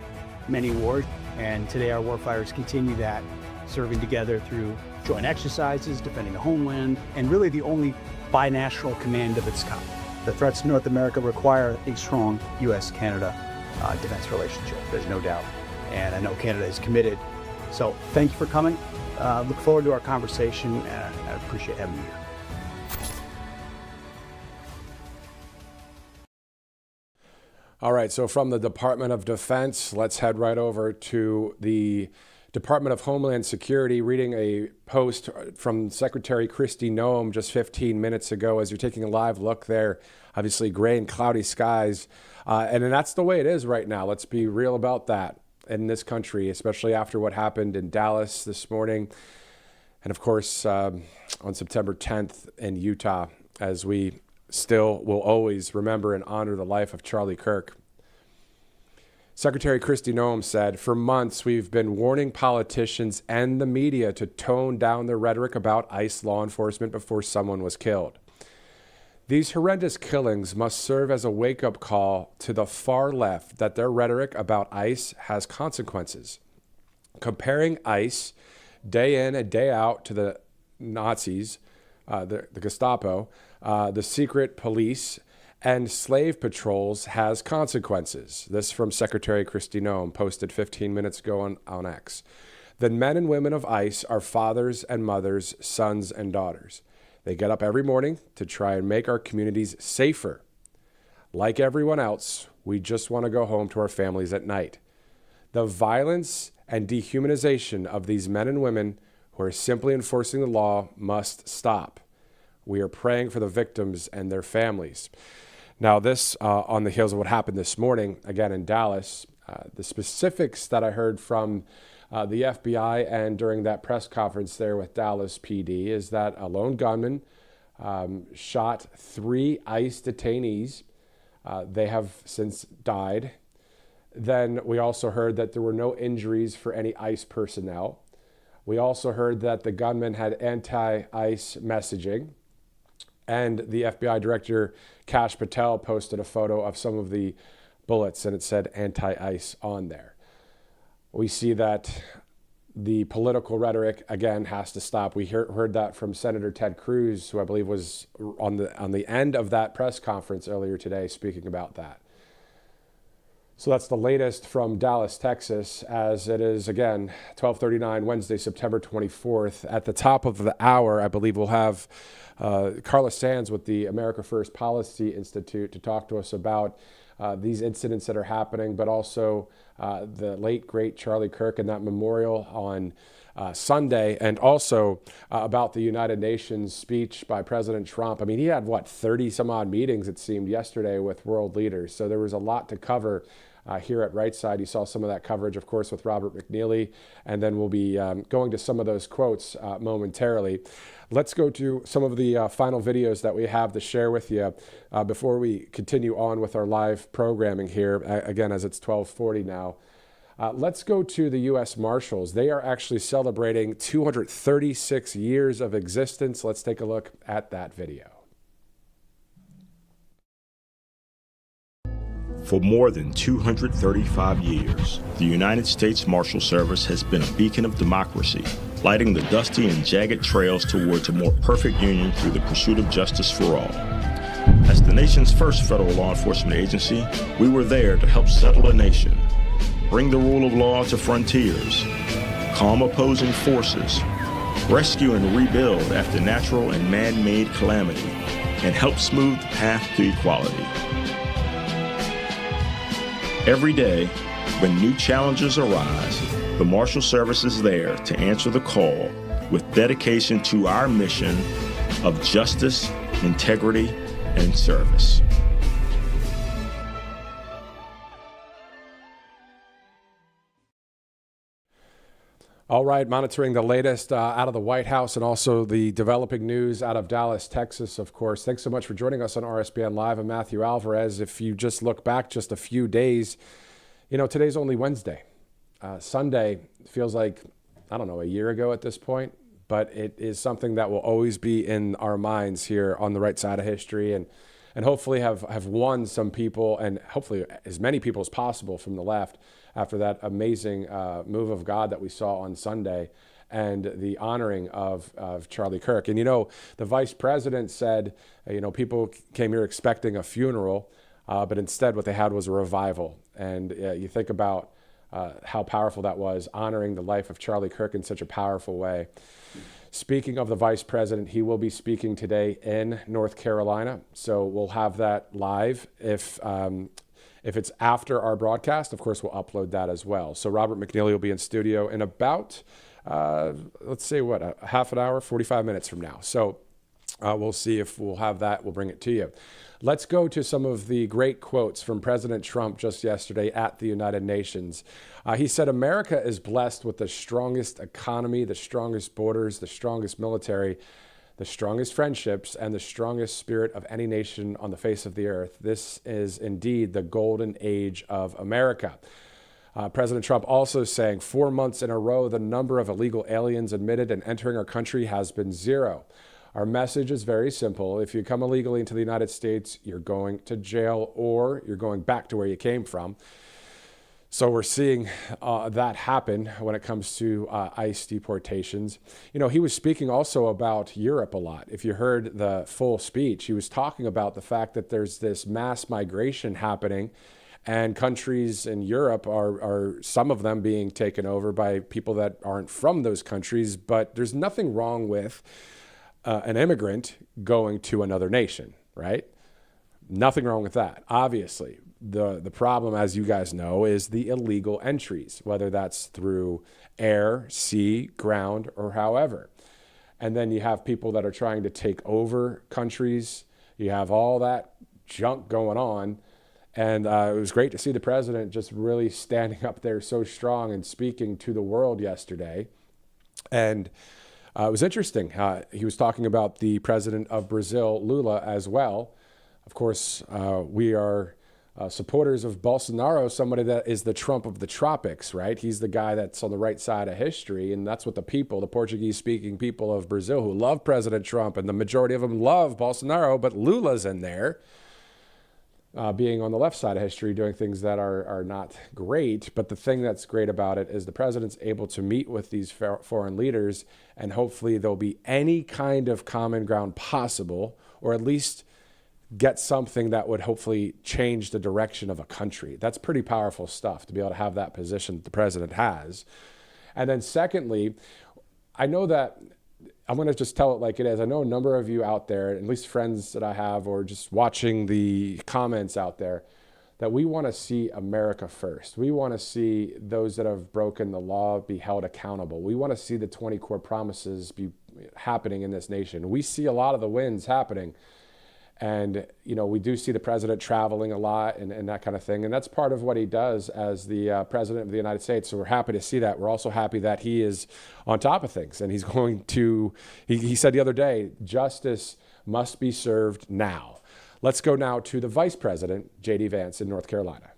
many wars, and today our warfighters continue that, serving together through joint exercises, defending the homeland, and really the only binational command of its kind. The threats to North America require a strong U.S.-Canada defense relationship, there's no doubt. And I know Canada is committed. So thank you for coming. Look forward to our conversation, and I appreciate having you here. All right, so from the Department of Defense, let's head right over to the Department of Homeland Security, reading a post from Secretary Kristi Noem just 15 minutes ago. As you're taking a live look there, obviously gray and cloudy skies. And that's the way it is right now. Let's be real about that in this country, especially after what happened in Dallas this morning. And of course, on September 10th in Utah, as we still will always remember and honor the life of Charlie Kirk. Secretary Kristi Noem said, "For months, we've been warning politicians and the media to tone down their rhetoric about ICE law enforcement before someone was killed. These horrendous killings must serve as a wake-up call to the far left that their rhetoric about ICE has consequences. Comparing ICE day in and day out to the Nazis, the Gestapo, the secret police, and slave patrols has consequences." This from Secretary Kristi Noem, posted 15 minutes ago on X. "The men and women of ICE are fathers and mothers, sons and daughters. They get up every morning to try and make our communities safer. Like everyone else, we just want to go home to our families at night. The violence and dehumanization of these men and women who are simply enforcing the law must stop. We are praying for the victims and their families." Now, this on the heels of what happened this morning, again in Dallas. The specifics that I heard from the FBI and during that press conference there with Dallas PD is that a lone gunman shot 3 ICE detainees. They have since died. Then we also heard that there were no injuries for any ICE personnel. We also heard that the gunman had anti-ICE messaging. And the FBI Director Kash Patel posted a photo of some of the bullets, and it said anti-ICE on there. We see that the political rhetoric, again, has to stop. We heard that from Senator Ted Cruz, who I believe was on the end of that press conference earlier today, speaking about that. So that's the latest from Dallas, Texas, as it is, again, 12:39, Wednesday, September 24th. At the top of the hour, I believe we'll have Carla Sands with the America First Policy Institute to talk to us about these incidents that are happening, but also the late, great Charlie Kirk and that memorial on Sunday, and also about the United Nations speech by President Trump. I mean, he had, 30 some odd meetings, it seemed, yesterday with world leaders. So there was a lot to cover here at Right Side. You saw some of that coverage, of course, with Robert McNeely, and then we'll be going to some of those quotes momentarily. Let's go to some of the final videos that we have to share with you before we continue on with our live programming here, again, as it's 12:40 now. Let's go to the U.S. Marshals. They are actually celebrating 236 years of existence. Let's take a look at that video. For more than 235 years, the United States Marshal Service has been a beacon of democracy, lighting the dusty and jagged trails towards a more perfect union through the pursuit of justice for all. As the nation's first federal law enforcement agency, we were there to help settle a nation, bring the rule of law to frontiers, calm opposing forces, rescue and rebuild after natural and man-made calamity, and help smooth the path to equality. Every day, when new challenges arise, the Marshal Service is there to answer the call with dedication to our mission of justice, integrity, and service. All right, monitoring the latest out of the White House and also the developing news out of Dallas, Texas, of course. Thanks so much for joining us on RSBN Live. I'm Matthew Alvarez. If you just look back just a few days, today's only Wednesday. Sunday feels like, a year ago at this point, but it is something that will always be in our minds here on the right side of history, and hopefully have won some people, and hopefully as many people as possible from the left after that amazing move of God that we saw on Sunday and the honoring of Charlie Kirk. And, the vice president said, people came here expecting a funeral, but instead what they had was a revival. And you think about how powerful that was, honoring the life of Charlie Kirk in such a powerful way. Speaking of the vice president, he will be speaking today in North Carolina. So we'll have that live. If it's after our broadcast, of course, we'll upload that as well. So Robert McNeely will be in studio in about, a half an hour, 45 minutes from now. So we'll see if we'll have that. We'll bring it to you. Let's go to some of the great quotes from President Trump just yesterday at the United Nations. He said, "America is blessed with the strongest economy, the strongest borders, the strongest military, the strongest friendships, and the strongest spirit of any nation on the face of the earth. This is indeed the golden age of America." President Trump also saying, 4 months in a row, the number of illegal aliens admitted and entering our country has been 0. Our message is very simple. If you come illegally into the United States, you're going to jail or you're going back to where you came from. So we're seeing that happen when it comes to ICE deportations. He was speaking also about Europe a lot. If you heard the full speech, he was talking about the fact that there's this mass migration happening, and countries in Europe are some of them being taken over by people that aren't from those countries. But there's nothing wrong with an immigrant going to another nation, right? Nothing wrong with that, obviously. The problem, as you guys know, is the illegal entries, whether that's through air, sea, ground, or however. And then you have people that are trying to take over countries. You have all that junk going on. And it was great to see the president just really standing up there so strong and speaking to the world yesterday. And it was interesting. He was talking about the president of Brazil, Lula, as well. Of course, we are supporters of Bolsonaro, somebody that is the Trump of the tropics, right? He's the guy that's on the right side of history, and that's what the people, the Portuguese-speaking people of Brazil who love President Trump, and the majority of them love Bolsonaro, but Lula's in there, being on the left side of history, doing things that are not great. But the thing that's great about it is the president's able to meet with these foreign leaders, and hopefully there'll be any kind of common ground possible, or at least get something that would hopefully change the direction of a country. That's pretty powerful stuff to be able to have that position that the president has. And then secondly, I know that I'm going to just tell it like it is. I know a number of you out there, at least friends that I have, or just watching the comments out there, that we want to see America first. We want to see those that have broken the law be held accountable. We want to see the 20 core promises be happening in this nation. We see a lot of the wins happening. And, we do see the president traveling a lot and that kind of thing. And that's part of what he does as the president of the United States. So we're happy to see that. We're also happy that he is on top of things. And he's going to, he said the other day, justice must be served now. Let's go now to the vice president, J.D. Vance in North Carolina.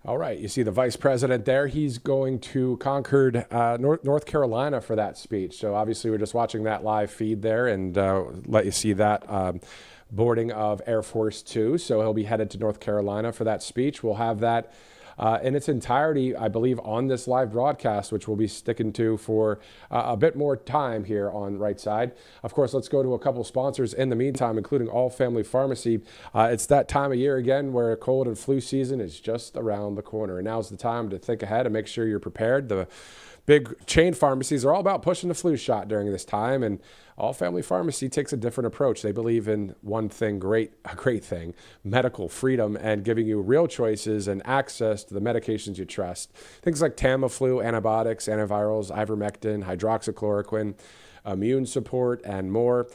All right, you see the vice president there. He's going to Concord, North Carolina for that speech. So obviously we're just watching that live feed there and let you see that boarding of Air Force Two. So he'll be headed to North Carolina for that speech. We'll have that in its entirety, I believe, on this live broadcast, which we'll be sticking to for a bit more time here on Right Side. Of course, let's go to a couple sponsors in the meantime, including All Family Pharmacy. It's that time of year again where cold and flu season is just around the corner. And now's the time to think ahead and make sure you're prepared. The big chain pharmacies are all about pushing the flu shot during this time, and All Family Pharmacy takes a different approach. They believe in one thing, a great thing, medical freedom, and giving you real choices and access to the medications you trust. Things like Tamiflu, antibiotics, antivirals, ivermectin, hydroxychloroquine, immune support, and more.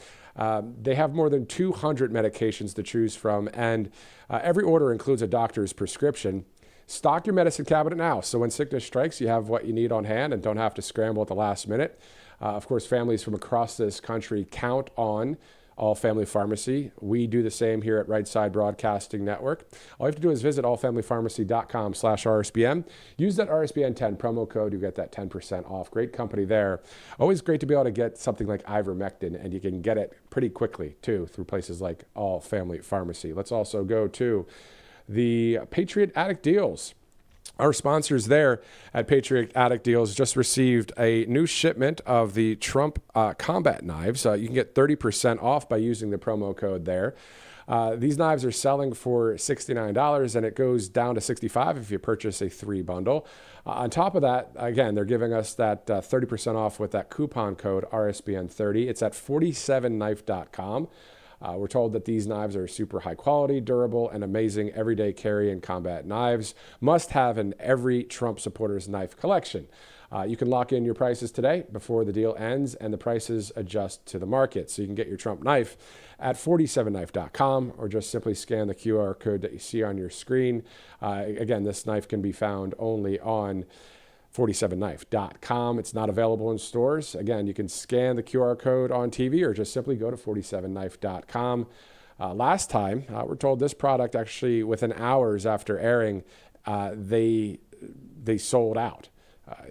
They have more than 200 medications to choose from, and every order includes a doctor's prescription. Stock your medicine cabinet now, so when sickness strikes, you have what you need on hand and don't have to scramble at the last minute. Of course, families from across this country count on All Family Pharmacy. We do the same here at Right Side Broadcasting Network. All you have to do is visit allfamilypharmacy.com/RSBN. Use that RSBN 10 promo code. You get that 10% off. Great company there. Always great to be able to get something like ivermectin, and you can get it pretty quickly, too, through places like All Family Pharmacy. Let's also go to the Patriot Addict Deals. Our sponsors there at Patriot Addict Deals just received a new shipment of the Trump combat knives. You can get 30% off by using the promo code there. These knives are selling for $69, and it goes down to $65 if you purchase a 3 bundle. On top of that, again, they're giving us that 30% off with that coupon code RSBN30. It's at 47knife.com. We're told that these knives are super high quality, durable, and amazing everyday carry and combat knives. Must have in every Trump supporter's knife collection. You can lock in your prices today before the deal ends, and the prices adjust to the market. So you can get your Trump knife at 47knife.com or just simply scan the QR code that you see on your screen. Again, this knife can be found only on 47knife.com. It's not available in stores. Again, you can scan the QR code on TV or just simply go to 47knife.com. Last time, we're told this product actually within hours after airing, they sold out.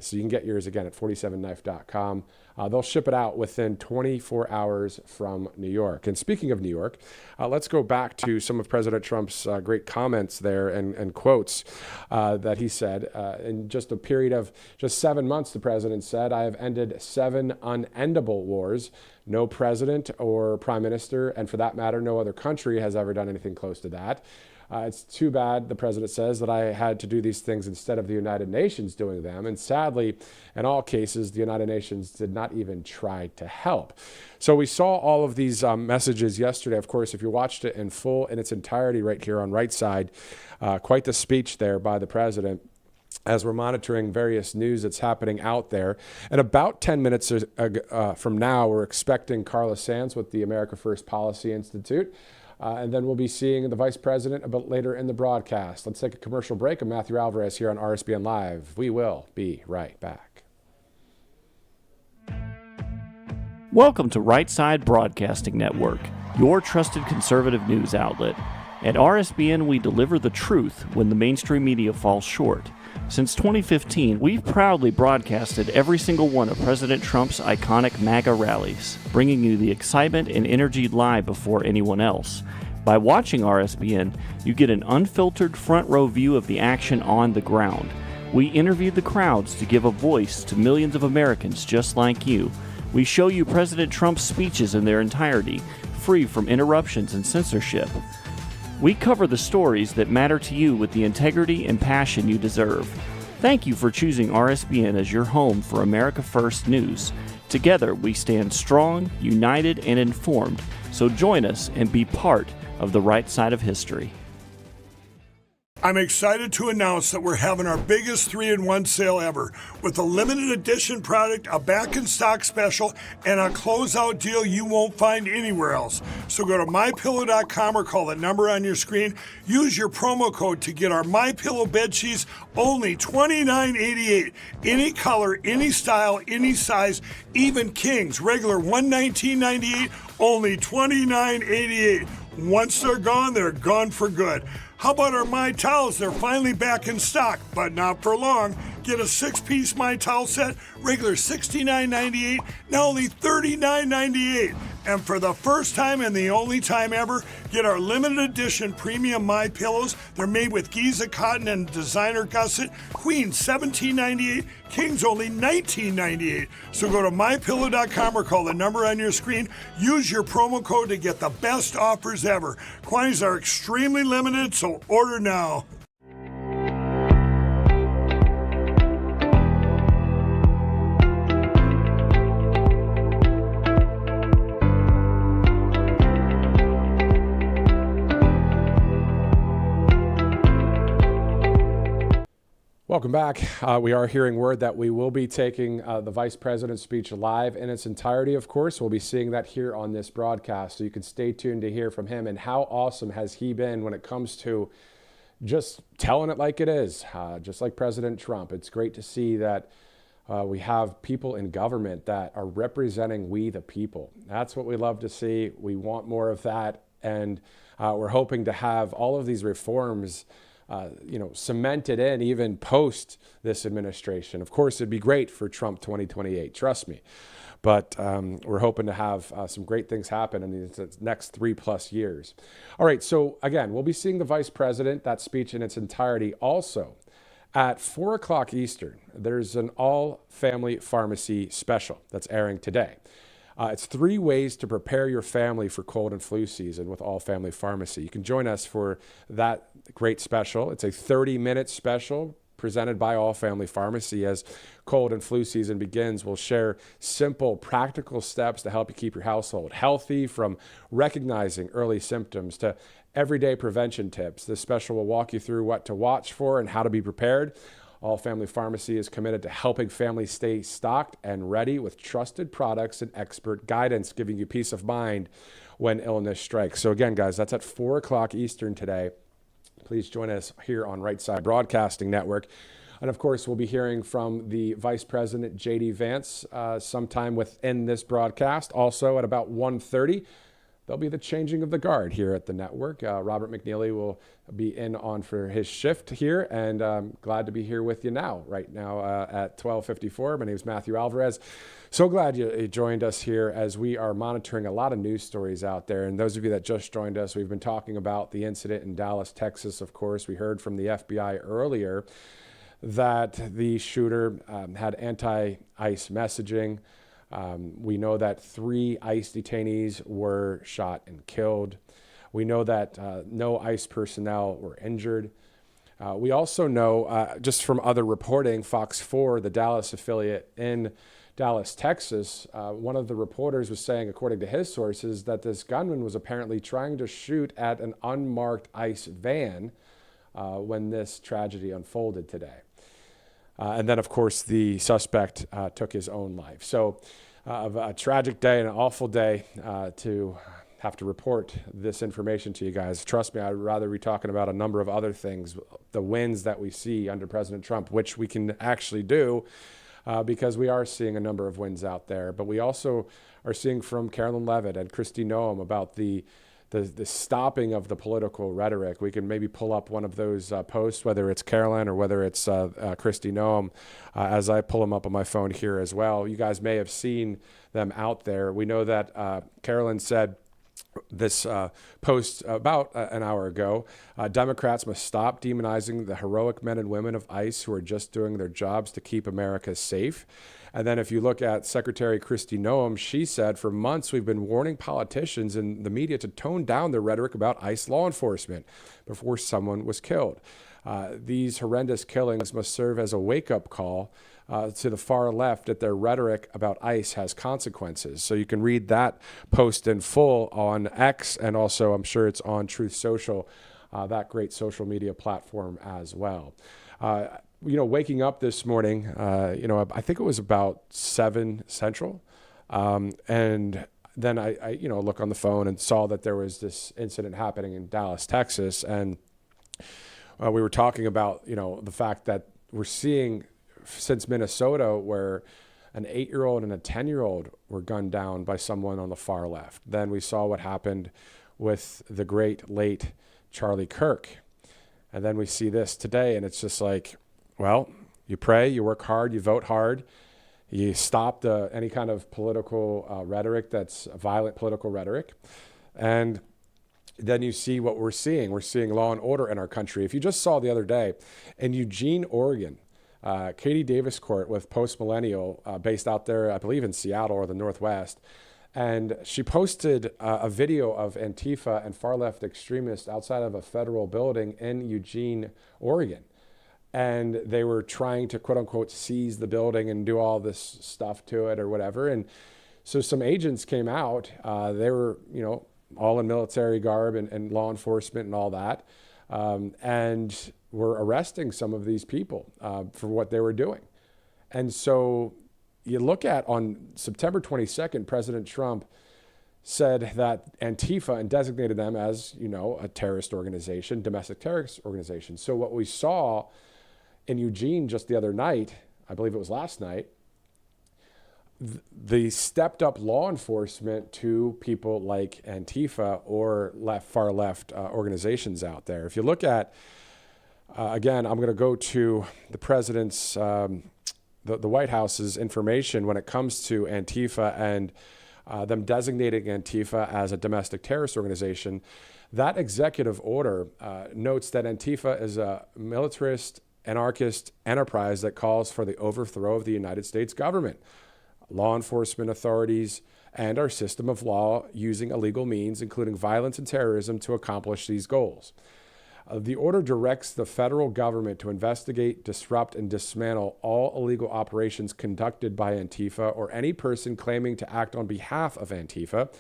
So you can get yours again at 47knife.com. They'll ship it out within 24 hours from New York. And speaking of New York, let's go back to some of President Trump's great comments there and quotes that he said. In just a period of just 7 months, the president said, "I have ended 7 unendable wars. No president or prime minister, and for that matter, no other country has ever done anything close to that. It's too bad," the president says, "that I had to do these things instead of the United Nations doing them. And sadly, in all cases, the United Nations did not even try to help." So we saw all of these messages yesterday. Of course, if you watched it in full, in its entirety right here on Right Side, quite the speech there by the president. as we're monitoring various news that's happening out there. And about 10 minutes from now, we're expecting Carla Sands with the America First Policy Institute. And then we'll be seeing the Vice President a bit later in the broadcast. Let's take a commercial break. I'm Matthew Alvarez here on RSBN Live. We will be right back. Welcome to Right Side Broadcasting Network, your trusted conservative news outlet. At RSBN, we deliver the truth when the mainstream media falls short. Since 2015, we've proudly broadcasted every single one of President Trump's iconic MAGA rallies, bringing you the excitement and energy live before anyone else. By watching RSBN, you get an unfiltered front row view of the action on the ground. We interview the crowds to give a voice to millions of Americans just like you. We show you President Trump's speeches in their entirety, free from interruptions and censorship. We cover the stories that matter to you with the integrity and passion you deserve. Thank you for choosing RSBN as your home for America First News. Together, we stand strong, united, and informed. So join us and be part of the right side of history. I'm excited to announce that we're having our biggest 3-in-1 sale ever with a limited edition product, a back-in-stock special, and a closeout deal you won't find anywhere else. So go to MyPillow.com or call the number on your screen. Use your promo code to get our MyPillow bed sheets only $29.88. Any color, any style, any size, even kings. Regular $119.98, only $29.88. Once they're gone for good. How about our My Towels? They're finally back in stock, but not for long. Get a 6-piece My Towel set, regular $69.98, now only $39.98. And for the first time and the only time ever, get our limited edition premium My Pillows. They're made with Giza cotton and designer gusset. Queen $17.98, Kings only $19.98. So go to MyPillow.com or call the number on your screen. Use your promo code to get the best offers ever. Quantities are extremely limited, so order now. Welcome back. We are hearing word that we will be taking the Vice President's speech live in its entirety, of course. We'll be seeing that here on this broadcast, so you can stay tuned to hear from him. And how awesome has he been when it comes to just telling it like it is, just like President Trump. It's great to see that we have people in government that are representing we the people. That's what we love to see. We want more of that. And we're hoping to have all of these reforms cemented in even post this administration. Of course, it'd be great for Trump 2028, trust me. But we're hoping to have some great things happen in these next 3+ years. All right, so again, we'll be seeing the Vice President, that speech in its entirety. Also, at 4 o'clock Eastern, there's an all-family pharmacy special that's airing today. It's 3 ways to prepare your family for cold and flu season with All Family Pharmacy. You can join us for that great special. It's a 30-minute special presented by All Family Pharmacy. As cold and flu season begins, we'll share simple, practical steps to help you keep your household healthy, from recognizing early symptoms to everyday prevention tips. This special will walk you through what to watch for and how to be prepared. All Family Pharmacy is committed to helping families stay stocked and ready with trusted products and expert guidance, giving you peace of mind when illness strikes. So again, guys, that's at 4 o'clock Eastern today. Please join us here on Right Side Broadcasting Network. And of course, we'll be hearing from the Vice President, J.D. Vance, sometime within this broadcast. Also at about 1:30, there'll be the changing of the guard here at the network. Robert McNeely will be in on for his shift here, and I'm glad to be here with you right now at 12:54. My name is Matthew Alvarez. So glad you joined us here as we are monitoring a lot of news stories out there. And those of you that just joined us, we've been talking about the incident in Dallas, Texas. Of course, we heard from the FBI earlier that the shooter had anti-ICE messaging. We know that 3 ICE detainees were shot and killed. We know that no ICE personnel were injured. We also know, just from other reporting, Fox 4, the Dallas affiliate in Dallas, Texas, one of the reporters was saying, according to his sources, that this gunman was apparently trying to shoot at an unmarked ICE van when this tragedy unfolded today. And then, of course, the suspect took his own life. So a tragic day and an awful day to have to report this information to you guys. Trust me, I'd rather be talking about a number of other things, the wins that we see under President Trump, which we can actually do because we are seeing a number of wins out there. But we also are seeing from Carolyn Levitt and Kristi Noem about the stopping of the political rhetoric. We can maybe pull up one of those posts, whether it's Carolyn or whether it's Kristi Noem, as I pull them up on my phone here as well. You guys may have seen them out there. We know that Carolyn said this post about an hour ago, Democrats must stop demonizing the heroic men and women of ICE who are just doing their jobs to keep America safe. And then if you look at Secretary Kristi Noem, she said, for months we've been warning politicians and the media to tone down their rhetoric about ICE law enforcement before someone was killed. These horrendous killings must serve as a wake-up call to the far left that their rhetoric about ICE has consequences. So you can read that post in full on X, and also I'm sure it's on Truth Social, that great social media platform as well. Waking up this morning, I think it was about 7 Central, and then I look on the phone and saw that there was this incident happening in Dallas, Texas, and we were talking about, the fact that we're seeing since Minnesota where an 8-year-old and a 10-year-old were gunned down by someone on the far left. Then we saw what happened with the great late Charlie Kirk. And then we see this today, and it's just like, well, you pray, you work hard, you vote hard, you stop any kind of political rhetoric that's violent political rhetoric. And then you see what we're seeing. We're seeing law and order in our country. If you just saw the other day in Eugene, Oregon, Katie Davis Court with Post Millennial, based out there, I believe in Seattle or the Northwest. And she posted a video of Antifa and far left extremists outside of a federal building in Eugene, Oregon. And they were trying to, quote unquote, seize the building and do all this stuff to it or whatever. And so some agents came out. They were, all in military garb and law enforcement and all that. And were arresting some of these people for what they were doing. And so you look at on September 22nd, President Trump said that Antifa, and designated them as, a terrorist organization, domestic terrorist organization. So what we saw in Eugene just the other night, I believe it was last night, the stepped up law enforcement to people like Antifa or far left organizations out there. If you look at, again, I'm going to go to the president's, the White House's information when it comes to Antifa and them designating Antifa as a domestic terrorist organization. That executive order notes that Antifa is a militarist, anarchist enterprise that calls for the overthrow of the United States government, law enforcement authorities, and our system of law using illegal means, including violence and terrorism, to accomplish these goals. The order directs the federal government to investigate, disrupt, and dismantle all illegal operations conducted by Antifa or any person claiming to act on behalf of Antifa.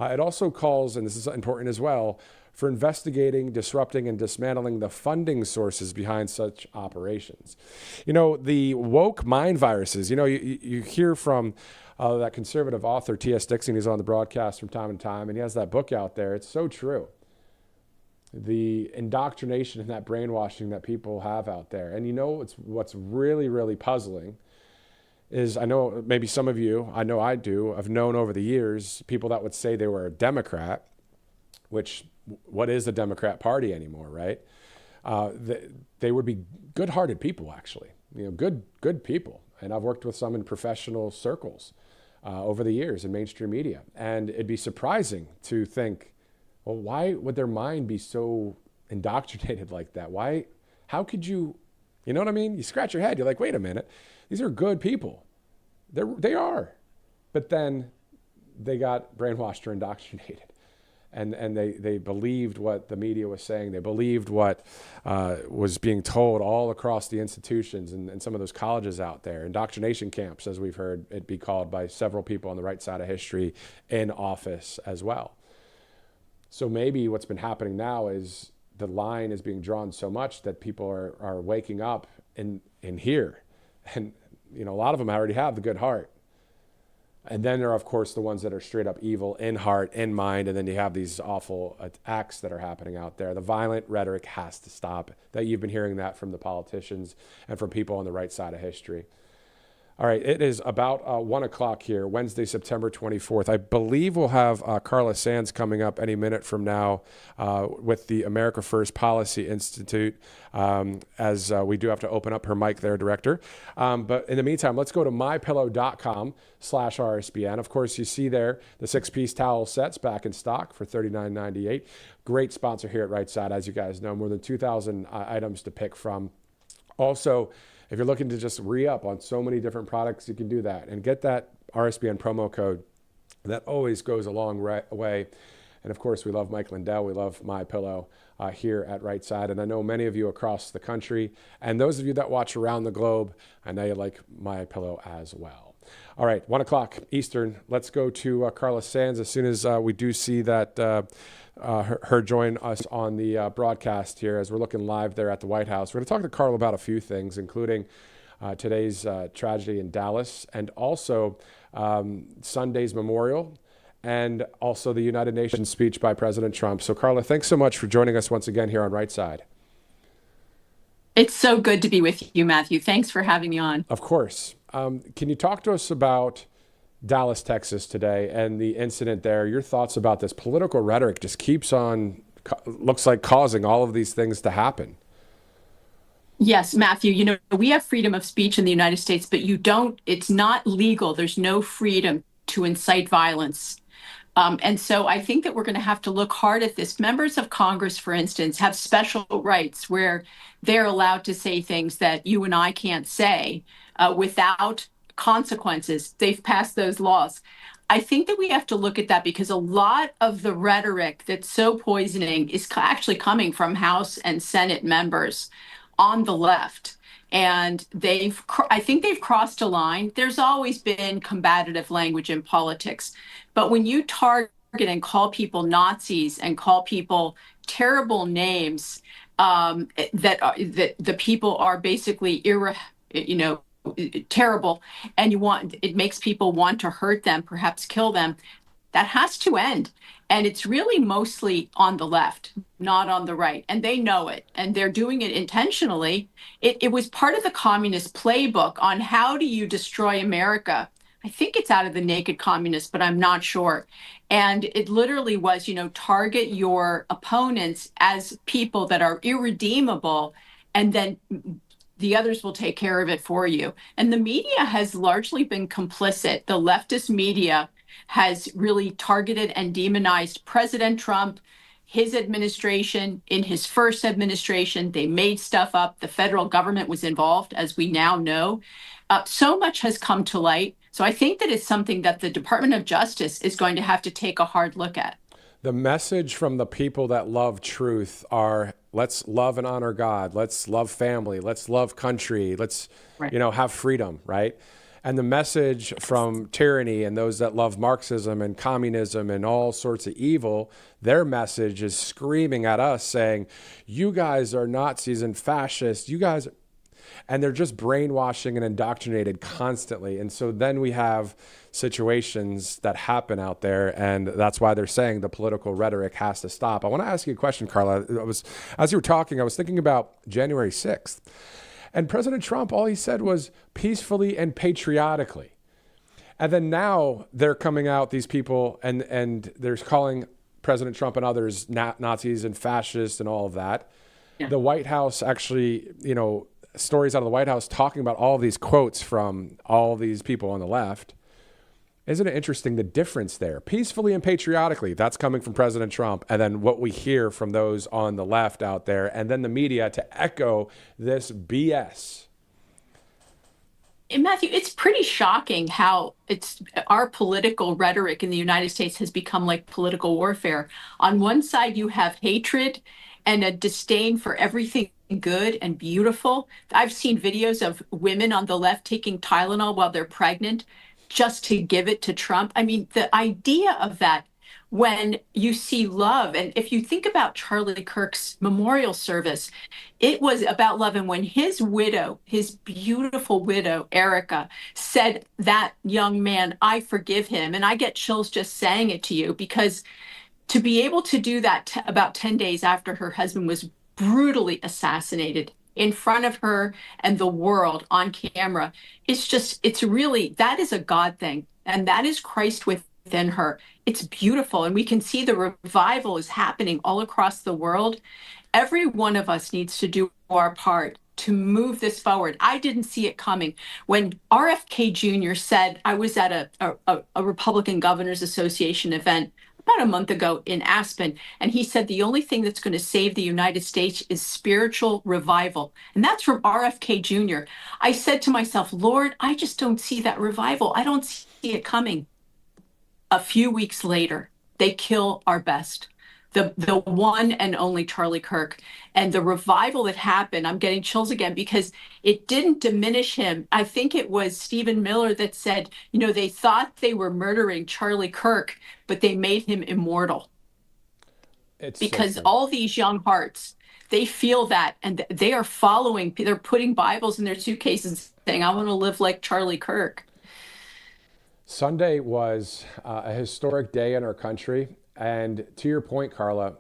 It also calls, and this is important as well, for investigating, disrupting, and dismantling the funding sources behind such operations. The woke mind viruses, you hear from that conservative author, T.S. Dixon, who's on the broadcast from time to time, and he has that book out there. It's so true. The indoctrination and that brainwashing that people have out there. And what's really, really puzzling is, I know maybe some of you, I know I do, I've known over the years, people that would say they were a Democrat, which, what is the Democrat Party anymore, right? They would be good-hearted people, actually, good people. And I've worked with some in professional circles over the years in mainstream media. And it'd be surprising to think, well, why would their mind be so indoctrinated like that? How could you know what I mean? You scratch your head. You're like, wait a minute. These are good people. They are. But then they got brainwashed or indoctrinated. And they believed what the media was saying. They believed what was being told all across the institutions and some of those colleges out there. Indoctrination camps, as we've heard it be called by several people on the right side of history in office as well. So maybe what's been happening now is the line is being drawn so much that people are waking up in here And, a lot of them already have the good heart. And then there are, of course, the ones that are straight up evil in heart, in mind. And then you have these awful acts that are happening out there. The violent rhetoric has to stop. That you've been hearing that from the politicians and from people on the right side of history. All right, it is about 1 o'clock here, Wednesday, September 24th. I believe we'll have Carla Sands coming up any minute from now with the America First Policy Institute, as we do have to open up her mic there, Director. But in the meantime, let's go to mypillow.com/RSBN. Of course, you see there the 6-piece towel sets back in stock for $39.98. Great sponsor here at Right Side, as you guys know, more than 2,000 items to pick from. Also, if you're looking to just re-up on so many different products, you can do that and get that RSBN promo code. That always goes a long way. And of course, we love Mike Lindell. We love MyPillow here at Right Side. And I know many of you across the country, and those of you that watch around the globe, I know you like MyPillow as well. All right, 1 o'clock Eastern. Let's go to Carla Sands as soon as we do see that her join us on the broadcast here as we're looking live there at the White House. We're going to talk to Carla about a few things, including today's tragedy in Dallas and also Sunday's memorial and also the United Nations speech by President Trump. So, Carla, thanks so much for joining us once again here on Right Side. It's so good to be with you, Matthew. Thanks for having me on. Of course. Can you talk to us about Dallas, Texas today and the incident there? Your thoughts about this political rhetoric just keeps on, looks like causing all of these things to happen. Yes, Matthew, we have freedom of speech in the United States, but it's not legal. There's no freedom to incite violence. And so I think that we're going to have to look hard at this. Members of Congress, for instance, have special rights where they're allowed to say things that you and I can't say without consequences. They've passed those laws. I think that we have to look at that because a lot of the rhetoric that's so poisoning is actually coming from House and Senate members on the left. And I think they've crossed a line. There's always been combative language in politics. But when you target and call people Nazis and call people terrible names, that the people are basically terrible, and it makes people want to hurt them, perhaps kill them, that has to end. And it's really mostly on the left, not on the right. And they know it, and they're doing it intentionally. It was part of the communist playbook on how do you destroy America. I think it's out of the Naked Communists, but I'm not sure. And it literally was, target your opponents as people that are irredeemable, and then the others will take care of it for you. And the media has largely been complicit. The leftist media has really targeted and demonized President Trump, his administration. In his first administration, they made stuff up. The federal government was involved, as we now know. So much has come to light. So I think that it's something that the Department of Justice is going to have to take a hard look at. The message from the people that love truth are, let's love and honor God. Let's love family. Let's love country. Let's, have freedom, right? And the message from tyranny and those that love Marxism and communism and all sorts of evil, their message is screaming at us saying, you guys are Nazis and fascists. You guys, and they're just brainwashing and indoctrinated constantly. And so then we have situations that happen out there, and that's why they're saying the political rhetoric has to stop. I want to ask you a question, Carla. As you were talking, I was thinking about January 6th. And President Trump, all he said was peacefully and patriotically. And then now they're coming out, these people, and they're calling President Trump and others Nazis and fascists and all of that. Yeah. The White House actually, stories out of the White House talking about all of these quotes from all these people on the left. Isn't it interesting, the difference there? Peacefully and patriotically, that's coming from President Trump. And then what we hear from those on the left out there, and then the media to echo this BS. And Matthew, it's pretty shocking how our political rhetoric in the United States has become like political warfare. On one side, you have hatred and a disdain for everything good and beautiful. I've seen videos of women on the left taking Tylenol while they're pregnant just to give it to Trump. I mean, the idea of that, when you see love. And if you think about Charlie Kirk's memorial service, it was about love. And when his widow, his beautiful widow, Erica, said, "That young man, I forgive him." And I get chills just saying it to you, because to be able to do that about 10 days after her husband was brutally assassinated in front of her and the world on camera, it's really, that is a God thing. And that is Christ within her. It's beautiful. And we can see the revival is happening all across the world. Every one of us needs to do our part to move this forward. I didn't see it coming. When RFK Jr. said, I was at a Republican Governors Association event about a month ago in Aspen, and he said the only thing that's going to save the United States is spiritual revival. And that's from RFK Jr. I said to myself, Lord, I just don't see that revival. I don't see it coming. A few weeks later, they kill our best, the one and only Charlie Kirk. And the revival that happened, I'm getting chills again, because it didn't diminish him. I think it was Stephen Miller that said, they thought they were murdering Charlie Kirk, but they made him immortal. Because all these young hearts, they feel that, and they are following, they're putting Bibles in their suitcases saying, I want to live like Charlie Kirk. Sunday was a historic day in our country. And to your point, Carla,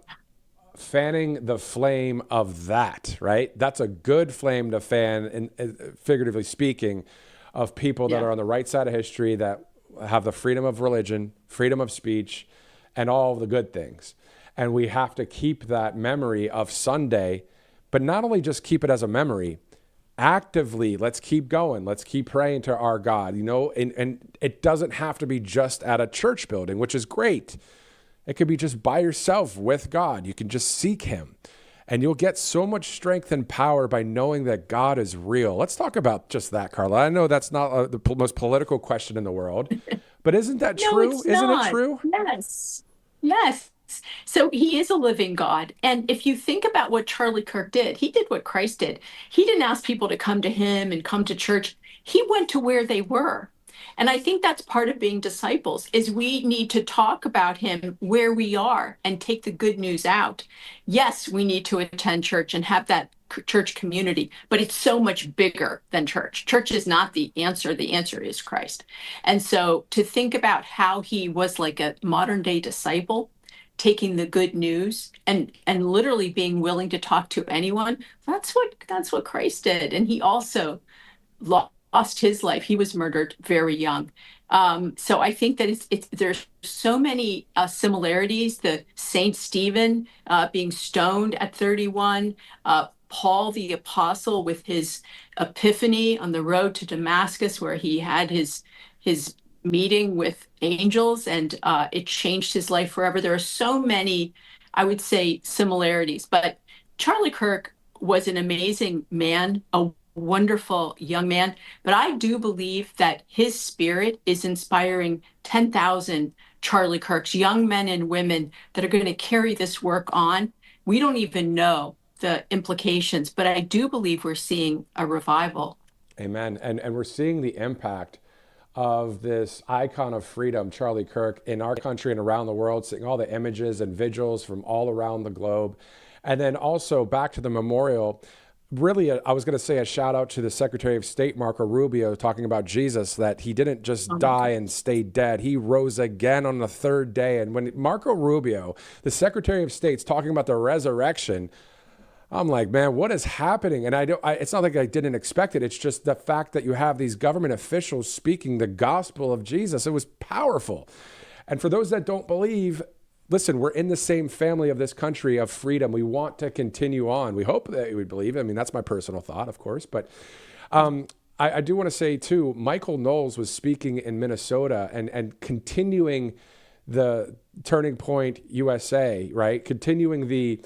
fanning the flame of that, right? That's a good flame to fan, figuratively speaking, of people that are on the right side of history, that have the freedom of religion, freedom of speech, and all the good things. And we have to keep that memory of Sunday, but not only just keep it as a memory, actively, let's keep going. Let's keep praying to our God, and it doesn't have to be just at a church building, which is great. It could be just by yourself with God. You can just seek him, and you'll get so much strength and power by knowing that God is real. Let's talk about just that, Carla. I know that's not the most political question in the world, but isn't that true? Isn't it true? Yes. Yes. So he is a living God. And if you think about what Charlie Kirk did, he did what Christ did. He didn't ask people to come to him and come to church. He went to where they were. And I think that's part of being disciples, is we need to talk about him where we are and take the good news out. Yes, we need to attend church and have that church community, but it's so much bigger than church. Church is not the answer. The answer is Christ. And so to think about how he was like a modern day disciple, taking the good news and literally being willing to talk to anyone, that's what Christ did. And he also lost his life. He was murdered very young. So I think that there's so many similarities. The Saint Stephen being stoned at 31, Paul the Apostle with his epiphany on the road to Damascus, where he had his meeting with angels, and it changed his life forever. There are so many, I would say, similarities. But Charlie Kirk was an amazing man, a wonderful young man. But I do believe that his spirit is inspiring 10,000 Charlie Kirks, young men and women that are going to carry this work on. We don't even know the implications, but I do believe we're seeing a revival. Amen. And we're seeing the impact of this icon of freedom, Charlie Kirk, in our country and around the world, seeing all the images and vigils from all around the globe. And then also back to the memorial, really, I was going to say a shout out to the Secretary of State, Marco Rubio, talking about Jesus, that he didn't just die and stay dead. He rose again on the third day. And when Marco Rubio, the Secretary of State's talking about the resurrection, I'm like, man, what is happening? And it's not like I didn't expect it. It's just the fact that you have these government officials speaking the gospel of Jesus. It was powerful. And for those that don't believe, listen, we're in the same family of this country of freedom. We want to continue on. We hope that you would believe. I mean, that's my personal thought, of course. But I do want to say, too, Michael Knowles was speaking in Minnesota and continuing the Turning Point USA, right? Continuing the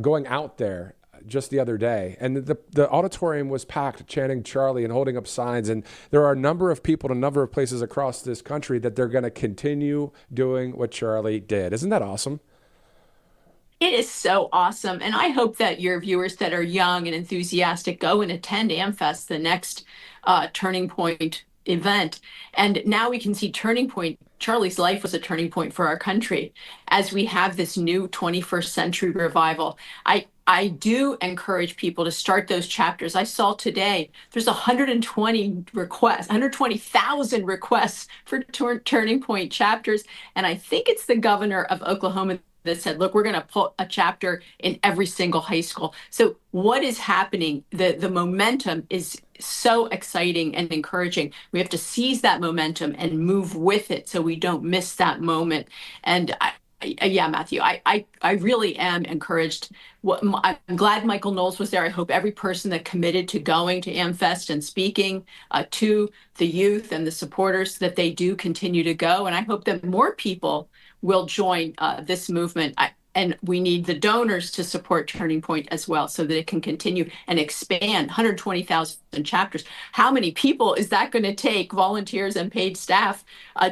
going out there just the other day. And the auditorium was packed, chanting Charlie and holding up signs. And there are a number of people in a number of places across this country that they're going to continue doing what Charlie did. Isn't that awesome? It is so awesome. And I hope that your viewers that are young and enthusiastic go and attend AmFest, the next Turning Point event. And now we can see turning point. Charlie's life was a turning point for our country as we have this new 21st century revival. I do encourage people to start those chapters. I saw today there's 120,000 requests for turning point chapters. And I think it's the governor of Oklahoma that said, look, we're going to put a chapter in every single high school. So what is happening? The momentum is so exciting and encouraging. We have to seize that momentum and move with it so we don't miss that moment. And yeah, Matthew, I really am encouraged. I'm glad Michael Knowles was there. I hope every person that committed to going to AmFest and speaking to the youth and the supporters, that they do continue to go. And I hope that more people will join this movement. And we need the donors to support Turning Point as well so that it can continue and expand. 120,000 chapters. How many people is that going to take, volunteers and paid staff,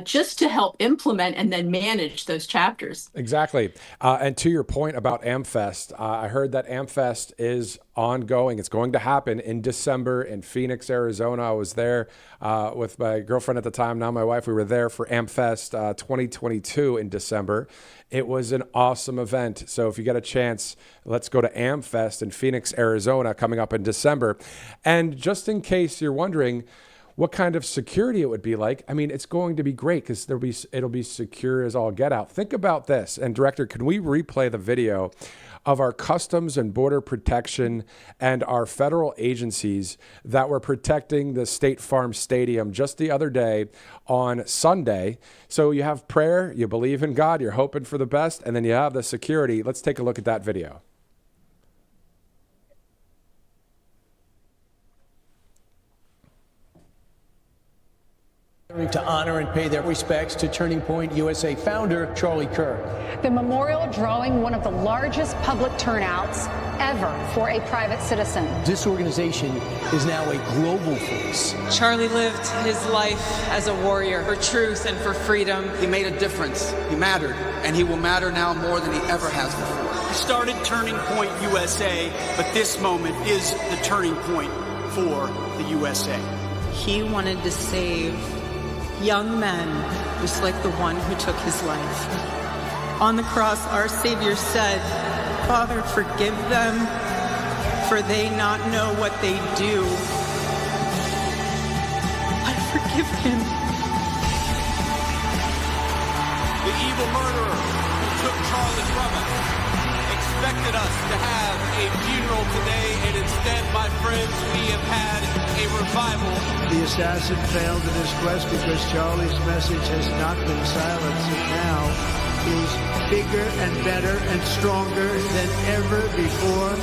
just to help implement and then manage those chapters? Exactly. And to your point about AmFest, I heard that AmFest is ongoing. It's going to happen in December in Phoenix, Arizona. I was there with my girlfriend at the time, now my wife. We were there for AmFest 2022 in December. It was an awesome event. So if you get a chance, let's go to AmFest in Phoenix, Arizona, coming up in December. And just in case you're wondering what kind of security it would be like, I mean, it's going to be great because it'll be secure as all get out. Think about this. And Director, can we replay the video of our Customs and Border Protection and our federal agencies that were protecting the State Farm Stadium just the other day on Sunday? So you have prayer, you believe in God, you're hoping for the best, and then you have the security. Let's take a look at that video. To honor and pay their respects to Turning Point USA founder Charlie Kirk. The memorial drawing one of the largest public turnouts ever for a private citizen. This organization is now a global force. Charlie lived his life as a warrior for truth and for freedom. He made a difference. He mattered, and he will matter now more than he ever has before. He started Turning Point USA, but this moment is the turning point for the USA. He wanted to save young men, just like the one who took his life. On the cross, our Savior said, Father, forgive them, for they not know what they do. I forgive him. The evil murderer who took Charlie from us expected us to have a funeral today, and instead, my friends, we have had a revival. The assassin failed in his quest because Charlie's message has not been silenced, and now is bigger and better and stronger than ever before.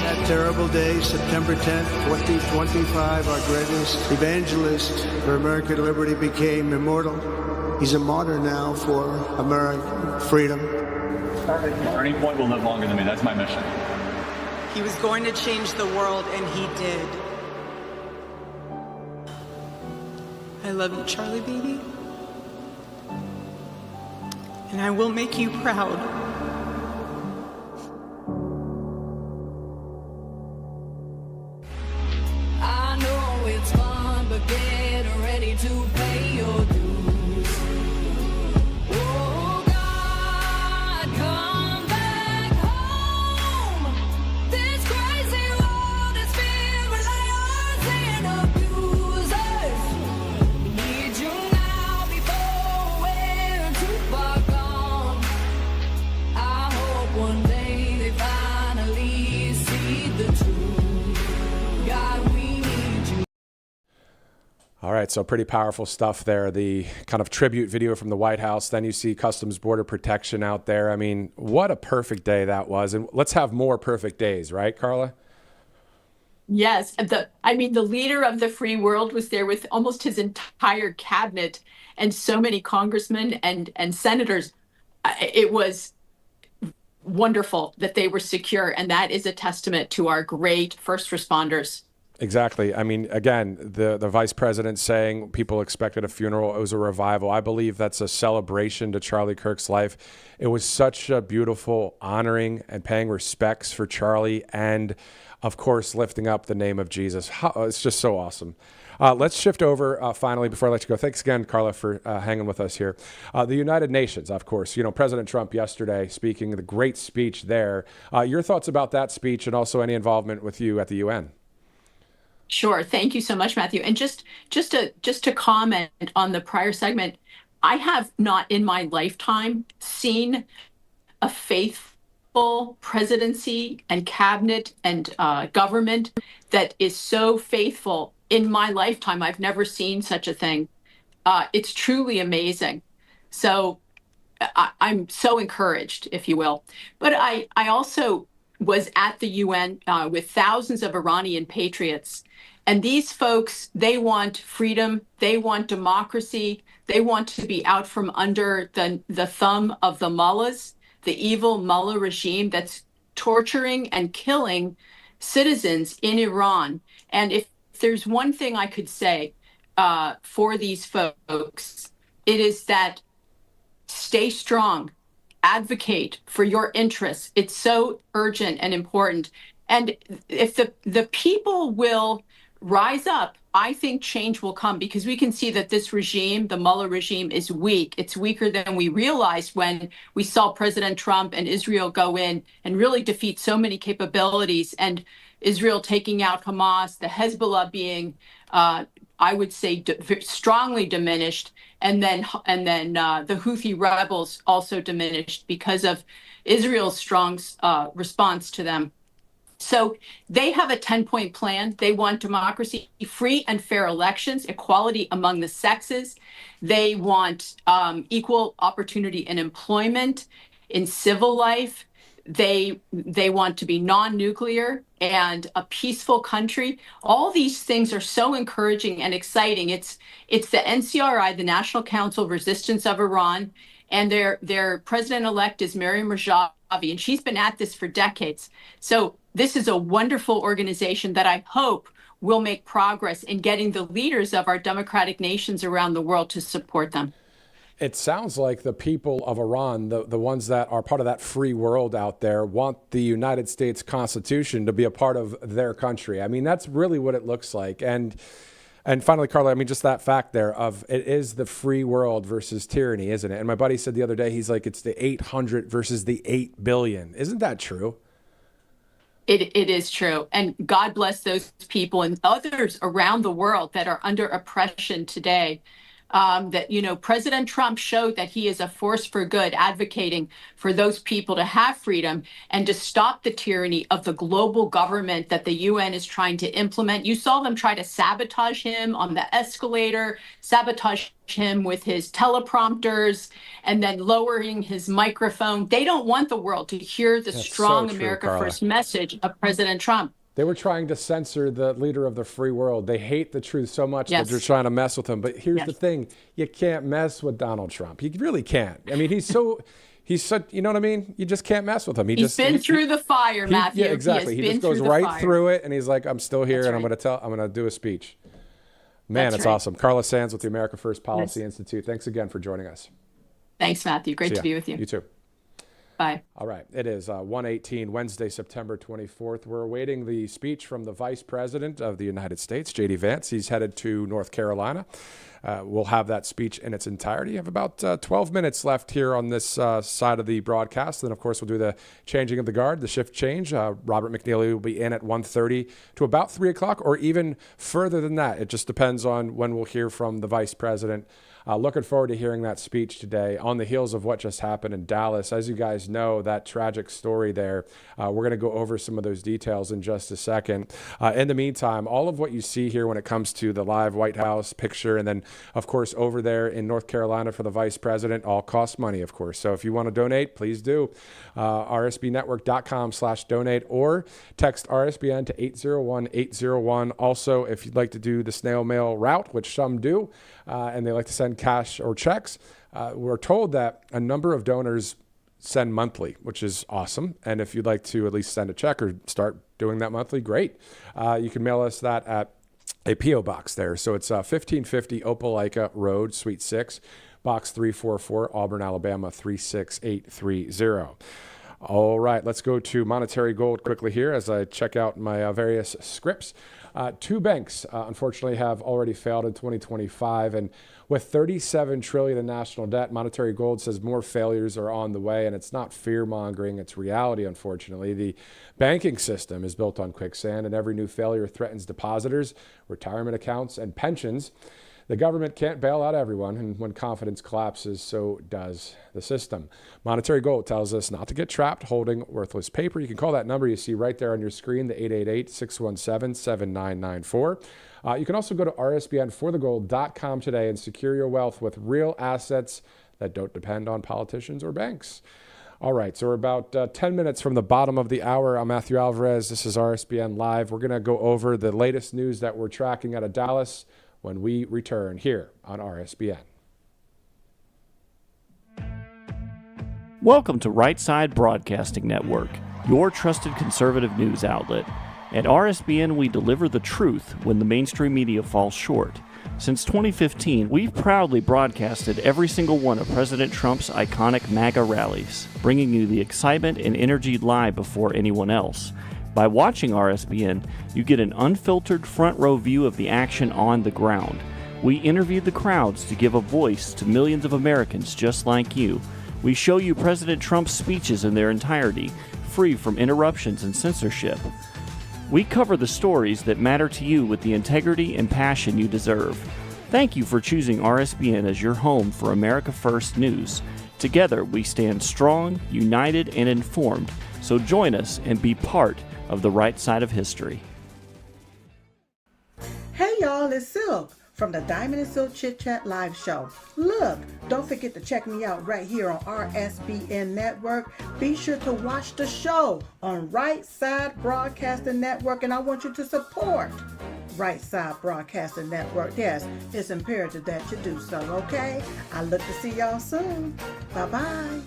That terrible day, September 10th, 2025, our greatest evangelist for American liberty became immortal. He's a martyr now for American freedom. Turning Point will live longer than me. That's my mission. He was going to change the world, and he did. I love you, Charlie, baby. And I will make you proud. I know it's fun, but get ready to pay your dues. Oh God, come back home. This crazy world is filled with liars and abusers. We need you now before we're too far gone. I hope one day they finally see the truth. God, we need you. All right, so pretty powerful stuff there. The kind of tribute video from the White House. Then you see Customs Border Protection out there. I mean, what a perfect day that was. And let's have more perfect days, right, Carla? Yes, the leader of the free world was there with almost his entire cabinet and so many congressmen and senators. It was wonderful that they were secure, and that is a testament to our great first responders. Exactly. I mean, again, the vice president saying people expected a funeral. It was a revival. I believe that's a celebration to Charlie Kirk's life. It was such a beautiful honoring and paying respects for Charlie and of course, lifting up the name of Jesus. It's just so awesome. Let's shift over finally before I let you go. Thanks again, Carla, for hanging with us here. The United Nations, of course. President Trump yesterday speaking, the great speech there. Your thoughts about that speech and also any involvement with you at the UN? Sure. Thank you so much, Matthew. And just to comment on the prior segment, I have not in my lifetime seen a faithful presidency and cabinet and government that is so faithful in my lifetime. I've never seen such a thing. It's truly amazing. So I'm so encouraged, if you will. But I also was at the UN with thousands of Iranian patriots. And these folks, they want freedom, they want democracy, they want to be out from under the thumb of the mullahs, the evil mullah regime that's torturing and killing citizens in Iran. And if there's one thing I could say for these folks, it is that stay strong, advocate for your interests. It's so urgent and important. And if the people will rise up, I think change will come, because we can see that this regime, the mullah regime, is weak. It's weaker than we realized when we saw President Trump and Israel go in and really defeat so many capabilities, and Israel taking out Hamas, the Hezbollah being, I would say, strongly diminished, and then the Houthi rebels also diminished because of Israel's strong response to them. So they have a 10-point plan. They want democracy, free and fair elections, equality among the sexes. They want equal opportunity in employment, in civil life. They want to be non-nuclear and a peaceful country. All these things are so encouraging and exciting. It's the NCRI, the National Council of Resistance of Iran, and their president-elect is Maryam Rajavi, and she's been at this for decades. So this is a wonderful organization that I hope will make progress in getting the leaders of our democratic nations around the world to support them. It sounds like the people of Iran, the ones that are part of that free world out there, want the United States Constitution to be a part of their country. I mean, that's really what it looks like. And finally, Carla, I mean, just that fact there of it is the free world versus tyranny, isn't it? And my buddy said the other day, he's like, it's the 800 versus the 8 billion. Isn't that true? It is true. And God bless those people and others around the world that are under oppression today. President Trump showed that he is a force for good, advocating for those people to have freedom and to stop the tyranny of the global government that the UN is trying to implement. You saw them try to sabotage him on the escalator, sabotage him with his teleprompters, and then lowering his microphone. They don't want the world to hear the strong America First message of President Trump. They were trying to censor the leader of the free world. They hate the truth so much that they're trying to mess with him. But here's the thing. You can't mess with Donald Trump. You really can't. I mean, he's such, you know what I mean? You just can't mess with him. He's been through the fire, Matthew. Yeah, exactly. He just goes right through it, and he's like, I'm still here, and I'm going to do a speech. Man, it's awesome. Carla Sands with the America First Policy Institute. Thanks again for joining us. Thanks, Matthew. Great to be with you. You too. Bye. All right. It is 1:18, Wednesday, September 24th. We're awaiting the speech from the Vice President of the United States, J.D. Vance. He's headed to North Carolina. We'll have that speech in its entirety. I have about 12 minutes left here on this side of the broadcast. Then, of course, we'll do the changing of the guard, the shift change. Robert McNeely will be in at 1:30 to about 3 o'clock or even further than that. It just depends on when we'll hear from the Vice President. Looking forward to hearing that speech today on the heels of what just happened in Dallas. As you guys know, that tragic story there, we're going to go over some of those details in just a second. In the meantime, all of what you see here when it comes to the live White House picture, and then, of course, over there in North Carolina for the Vice President, all costs money, of course. So if you want to donate, please do. rsbnetwork.com/donate or text RSBN to 801-801. Also, if you'd like to do the snail mail route, which some do, and they like to send cash or checks, we're told that a number of donors send monthly, which is awesome. And if you'd like to at least send a check or start doing that monthly, great. You can mail us that at a P.O. box there. So it's 1550 Opelika Road, Suite 6, Box 344, Auburn, Alabama 36830. All right, let's go to monetary gold quickly here as I check out my various scripts. Two banks, unfortunately, have already failed in 2025, and with $37 trillion in national debt, monetary gold says more failures are on the way, and it's not fear-mongering, it's reality, unfortunately. The banking system is built on quicksand, and every new failure threatens depositors, retirement accounts, and pensions. The government can't bail out everyone, and when confidence collapses, so does the system. Monetary gold tells us not to get trapped holding worthless paper. You can call that number you see right there on your screen, the 888-617-7994. You can also go to rsbnforthegold.com today and secure your wealth with real assets that don't depend on politicians or banks. All right, so we're about 10 minutes from the bottom of the hour. I'm Matthew Alvarez. This is RSBN Live. We're going to go over the latest news that we're tracking out of Dallas when we return here on RSBN. Welcome to Right Side Broadcasting Network, your trusted conservative news outlet. At RSBN, we deliver the truth when the mainstream media falls short. Since 2015, we've proudly broadcasted every single one of President Trump's iconic MAGA rallies, bringing you the excitement and energy live before anyone else. By watching RSBN, you get an unfiltered front row view of the action on the ground. We interview the crowds to give a voice to millions of Americans just like you. We show you President Trump's speeches in their entirety, free from interruptions and censorship. We cover the stories that matter to you with the integrity and passion you deserve. Thank you for choosing RSBN as your home for America First News. Together, we stand strong, united, and informed. So join us and be part of the right side of history. Hey y'all, it's Silk from the Diamond and Silk Chit Chat live show. Look, don't forget to check me out right here on RSBN Network. Be sure to watch the show on Right Side Broadcasting Network, and I want you to support Right Side Broadcasting Network. Yes, it's imperative that you do so, okay? I look to see y'all soon. Bye-bye.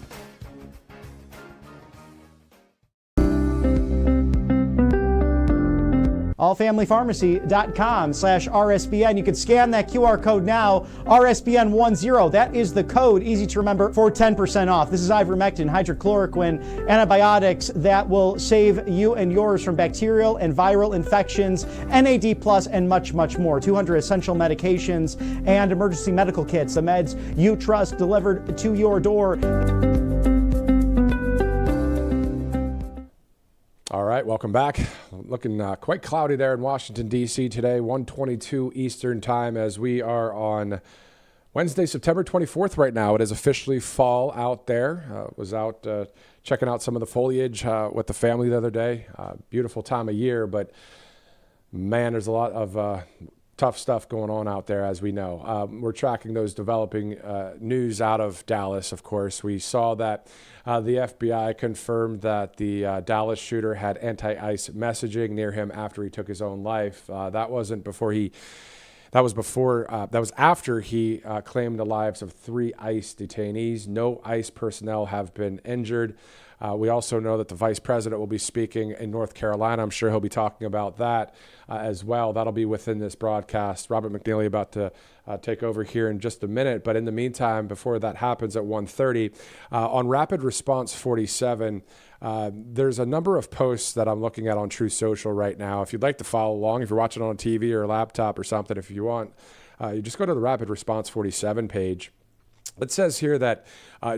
allfamilypharmacy.com/RSBN. You can scan that QR code now, RSBN10. That is the code, easy to remember, for 10% off. This is ivermectin, hydrochloroquine, antibiotics that will save you and yours from bacterial and viral infections, NAD+, and much, much more. 200 essential medications and emergency medical kits, the meds you trust delivered to your door. All right, welcome back. Looking quite cloudy there in Washington, D.C. today, 1:22 Eastern Time, as we are on Wednesday, September 24th right now. It is officially fall out there. Was out checking out some of the foliage with the family the other day. Beautiful time of year, but man, there's a lot of tough stuff going on out there, as we know. We're tracking those developing news out of Dallas, of course. We saw that the FBI confirmed that the Dallas shooter had anti-ICE messaging near him after he took his own life. That was after he claimed the lives of 3 ICE detainees. No ICE personnel have been injured. We also know that the vice president will be speaking in North Carolina. I'm sure he'll be talking about that as well. That'll be within this broadcast. Robert McNeely about to take over here in just a minute. But in the meantime, before that happens at 1:30, on Rapid Response 47, there's a number of posts that I'm looking at on True Social right now. If you'd like to follow along, if you're watching on a TV or a laptop or something, if you want, you just go to the Rapid Response 47 page. It says here that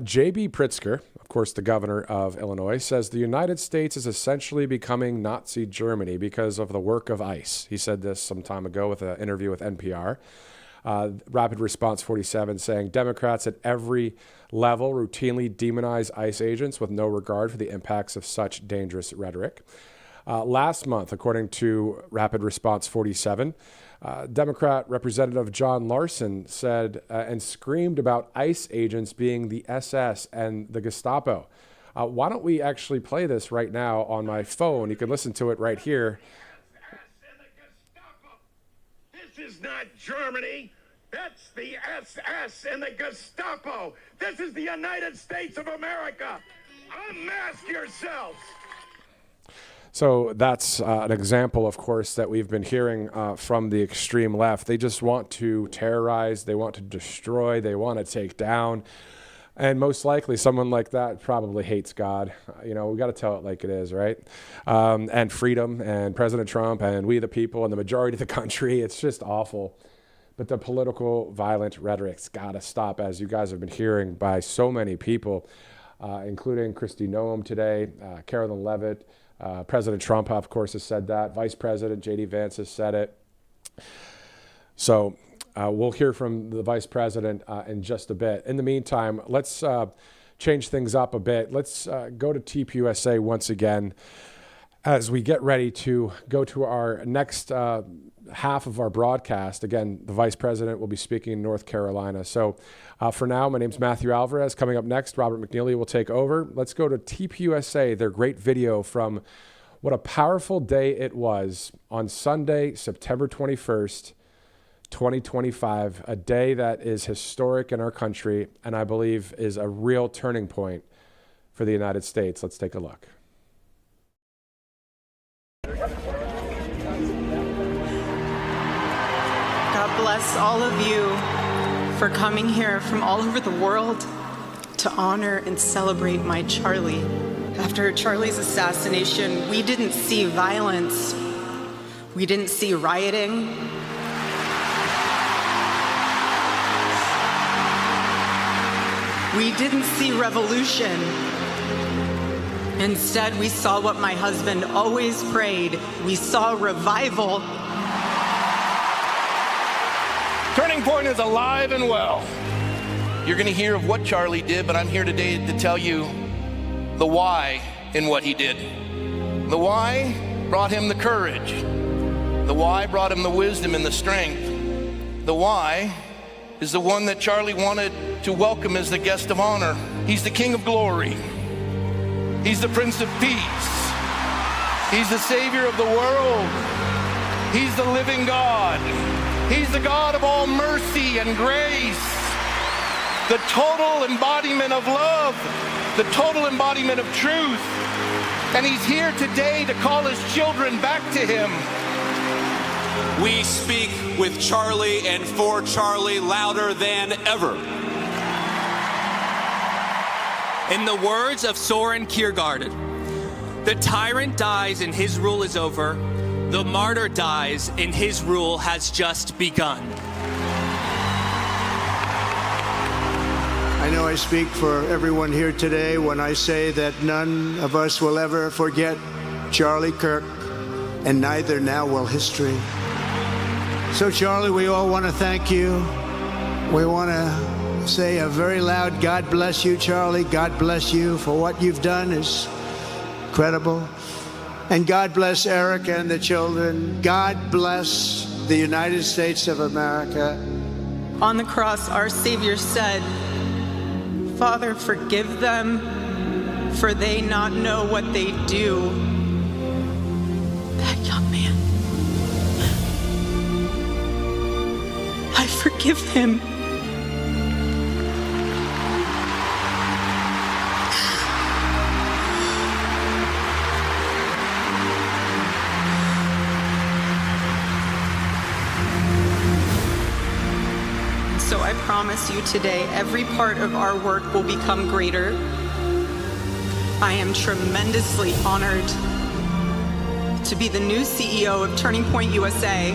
J.B. Pritzker, of course, the governor of Illinois, says the United States is essentially becoming Nazi Germany because of the work of ICE. He said this some time ago with an interview with NPR. Rapid Response 47 saying Democrats at every level routinely demonize ICE agents with no regard for the impacts of such dangerous rhetoric. Last month, according to Rapid Response 47, Democrat Representative John Larson said and screamed about ICE agents being the SS and the Gestapo. Why don't we actually play this right now on my phone? You can listen to it right here. This is not Germany. That's the SS and the Gestapo. This is the United States of America. Unmask yourselves. So that's an example, of course, that we've been hearing from the extreme left. They just want to terrorize. They want to destroy. They want to take down. And most likely someone like that probably hates God. We got to tell it like it is, right? And freedom and President Trump and we the people and the majority of the country. It's just awful. But the political violent rhetoric's got to stop, as you guys have been hearing by so many people, including Kristi Noem today, Carolyn Levitt. President Trump, of course, has said that. Vice President J.D. Vance has said it. So we'll hear from the vice president in just a bit. In the meantime, let's change things up a bit. Let's go to tvOS once again as we get ready to go to our next half of our broadcast. Again, the vice president will be speaking in North Carolina. So for now, my name's Matthew Alvarez. Coming up next, Robert McNeely will take over. Let's go to tvOS, their great video from what a powerful day it was on Sunday, September 21st, 2025, a day that is historic in our country and I believe is a real turning point for the United States. Let's take a look. God bless all of you for coming here from all over the world to honor and celebrate my Charlie. After Charlie's assassination, we didn't see violence. We didn't see rioting. We didn't see revolution. Instead, we saw what my husband always prayed. We saw revival. Turning Point is alive and well. You're going to hear of what Charlie did, but I'm here today to tell you the why in what he did. The why brought him the courage. The why brought him the wisdom and the strength. The why is the one that Charlie wanted to welcome as the guest of honor. He's the King of Glory. He's the Prince of Peace. He's the Savior of the world. He's the living God. He's the God of all mercy and grace. The total embodiment of love. The total embodiment of truth. And he's here today to call his children back to him. We speak with Charlie and for Charlie louder than ever. In the words of Soren Kierkegaard, the tyrant dies and his rule is over. The martyr dies and his rule has just begun. I know I speak for everyone here today when I say that none of us will ever forget Charlie Kirk, and neither now will history. So, Charlie, we all want to thank you. We want to say a very loud God bless you, Charlie. God bless you for what you've done is incredible. And God bless Eric and the children. God bless the United States of America. On the cross, our Savior said, Father, forgive them, for they not know what they do. That young man, I forgive him. So I promise you today, every part of our work will become greater. I am tremendously honored to be the new CEO of Turning Point USA.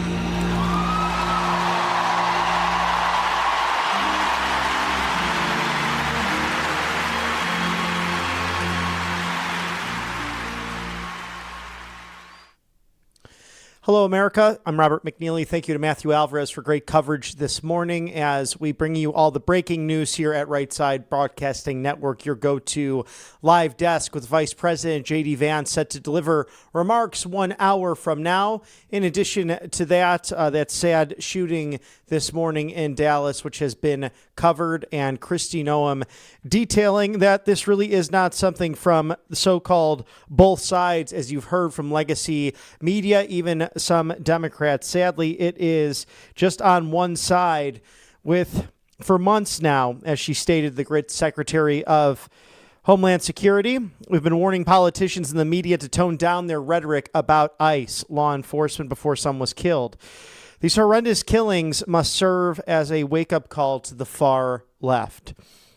Hello, America. I'm Robert McNeely. Thank you to Matthew Alvarez for great coverage this morning as we bring you all the breaking news here at Right Side Broadcasting Network, your go-to live desk with Vice President J.D. Vance set to deliver remarks 1 hour from now. In addition to that, that sad shooting this morning in Dallas, which has been covered, and Kristi Noem detailing that this really is not something from the so-called both sides, as you've heard from legacy media, even some Democrats. Sadly, it is just on one side for months now, as she stated, the great Secretary of Homeland Security. We've been warning politicians and the media to tone down their rhetoric about ICE, law enforcement, before someone was killed. These horrendous killings must serve as a wake-up call to the far left.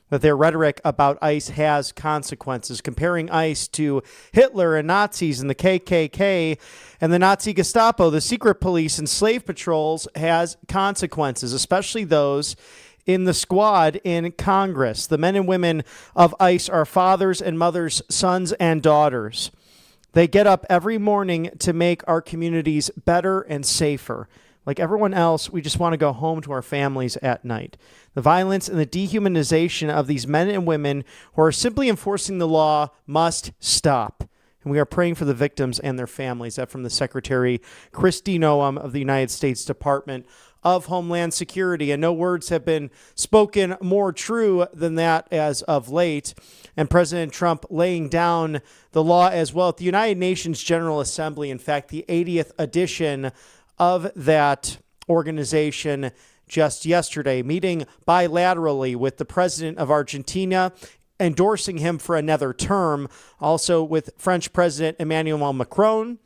that their rhetoric about ICE has consequences, comparing ICE to Hitler and Nazis and the KKK and the Nazi Gestapo, the secret police and slave patrols has consequences, especially those in the squad in Congress. The men and women of ICE are fathers and mothers, sons and daughters. They get up every morning to make our communities better and safer. Like everyone else, we just want to go home to our families at night. The violence and the dehumanization of these men and women who are simply enforcing the law must stop. And we are praying for the victims and their families. That from the Secretary Kristi Noem of the United States Department of Homeland Security. And no words have been spoken more true than that as of late. And President Trump laying down the law as well at the United Nations General Assembly. In fact, the 80th edition of that organization just yesterday, meeting bilaterally with the president of Argentina, endorsing him for another term, also with French President Emmanuel Macron,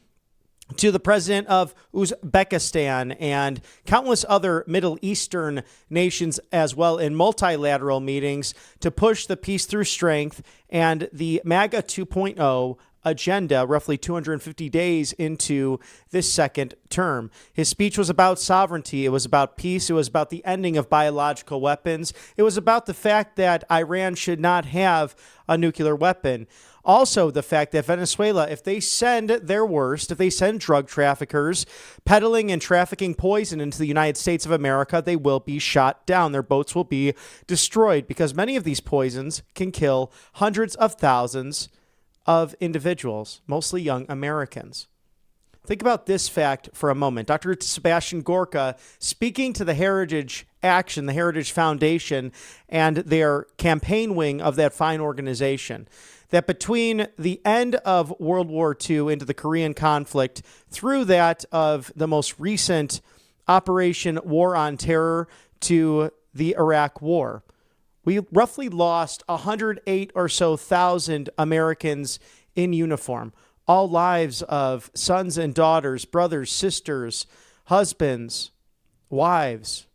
to the president of Uzbekistan and countless other Middle Eastern nations as well in multilateral meetings to push the peace through strength and the MAGA 2.0 agenda roughly 250 days into this second term. His speech was about sovereignty. It was about peace. It was about the ending of biological weapons. It was about the fact that Iran should not have a nuclear weapon. Also, the fact that Venezuela, if they send their worst, if they send drug traffickers peddling and trafficking poison into the United States of America, they will be shot down. Their boats will be destroyed because many of these poisons can kill hundreds of thousands of individuals, mostly young Americans. Think about this fact for a moment. Dr. Sebastian Gorka speaking to the Heritage Action, the Heritage Foundation, and their campaign wing of that fine organization, that between the end of World War II into the Korean conflict through that of the most recent Operation War on Terror to the Iraq War, we roughly lost 108 or so thousand Americans in uniform, all lives of sons and daughters, brothers, sisters, husbands, wives,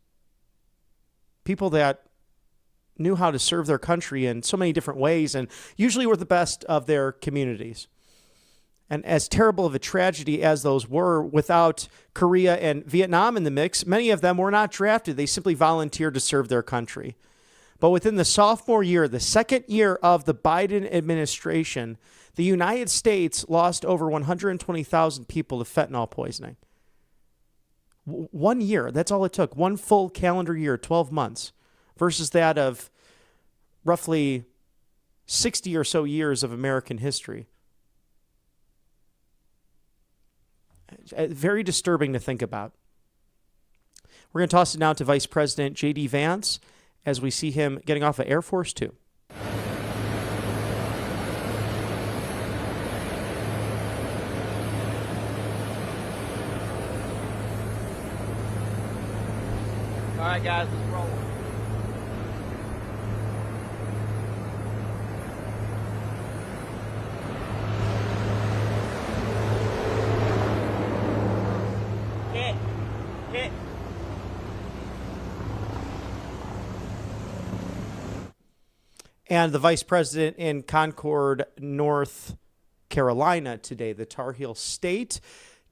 people that knew how to serve their country in so many different ways and usually were the best of their communities. And as terrible of a tragedy as those were, without Korea and Vietnam in the mix, many of them were not drafted. They simply volunteered to serve their country. But within the sophomore year, the second year of the Biden administration, the United States lost over 120,000 people to fentanyl poisoning. 1 year, that's all it took. One full calendar year, 12 months, versus that of roughly 60 or so years of American history. Very disturbing to think about. We're going to toss it now to Vice President J.D. Vance as we see him getting off of Air Force Two. All right, guys, let's roll. Hit. And the vice president in Concord, North Carolina today, the Tar Heel State,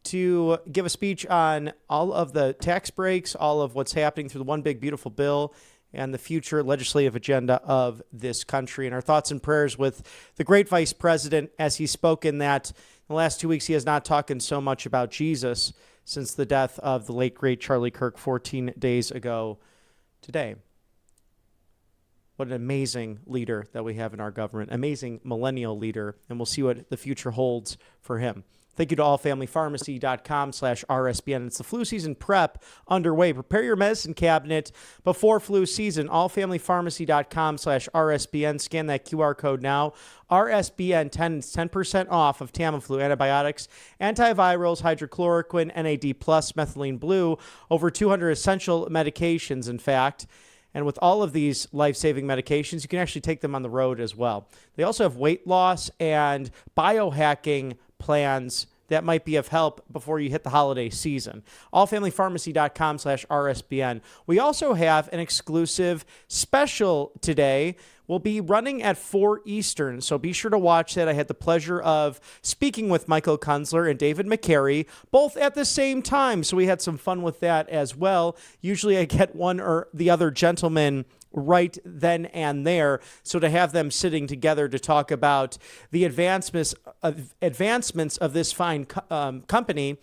to give a speech on all of the tax breaks, all of what's happening through the One Big Beautiful Bill and the future legislative agenda of this country. And our thoughts and prayers with the great vice president as he spoke in that in the last 2 weeks he has not talked so much about Jesus since the death of the late, great Charlie Kirk 14 days ago today. What an amazing leader that we have in our government, amazing millennial leader, and we'll see what the future holds for him. Thank you to allfamilypharmacy.com/RSBN. It's the flu season prep underway. Prepare your medicine cabinet before flu season. Allfamilypharmacy.com/RSBN. Scan that QR code now. RSBN 10 is 10% off of Tamiflu antibiotics, antivirals, hydrochloroquine, NAD+, methylene blue, over 200 essential medications, in fact. And with all of these life-saving medications, you can actually take them on the road as well. They also have weight loss and biohacking plans that might be of help before you hit the holiday season. allfamilypharmacy.com/RSBN. We also have an exclusive special today. We'll be running at 4 Eastern, so be sure to watch that. I had the pleasure of speaking with Michael Kunzler and David McCary, both at the same time, so we had some fun with that as well. Usually I get one or the other gentleman right then and there, so to have them sitting together to talk about the advancements of this fine company,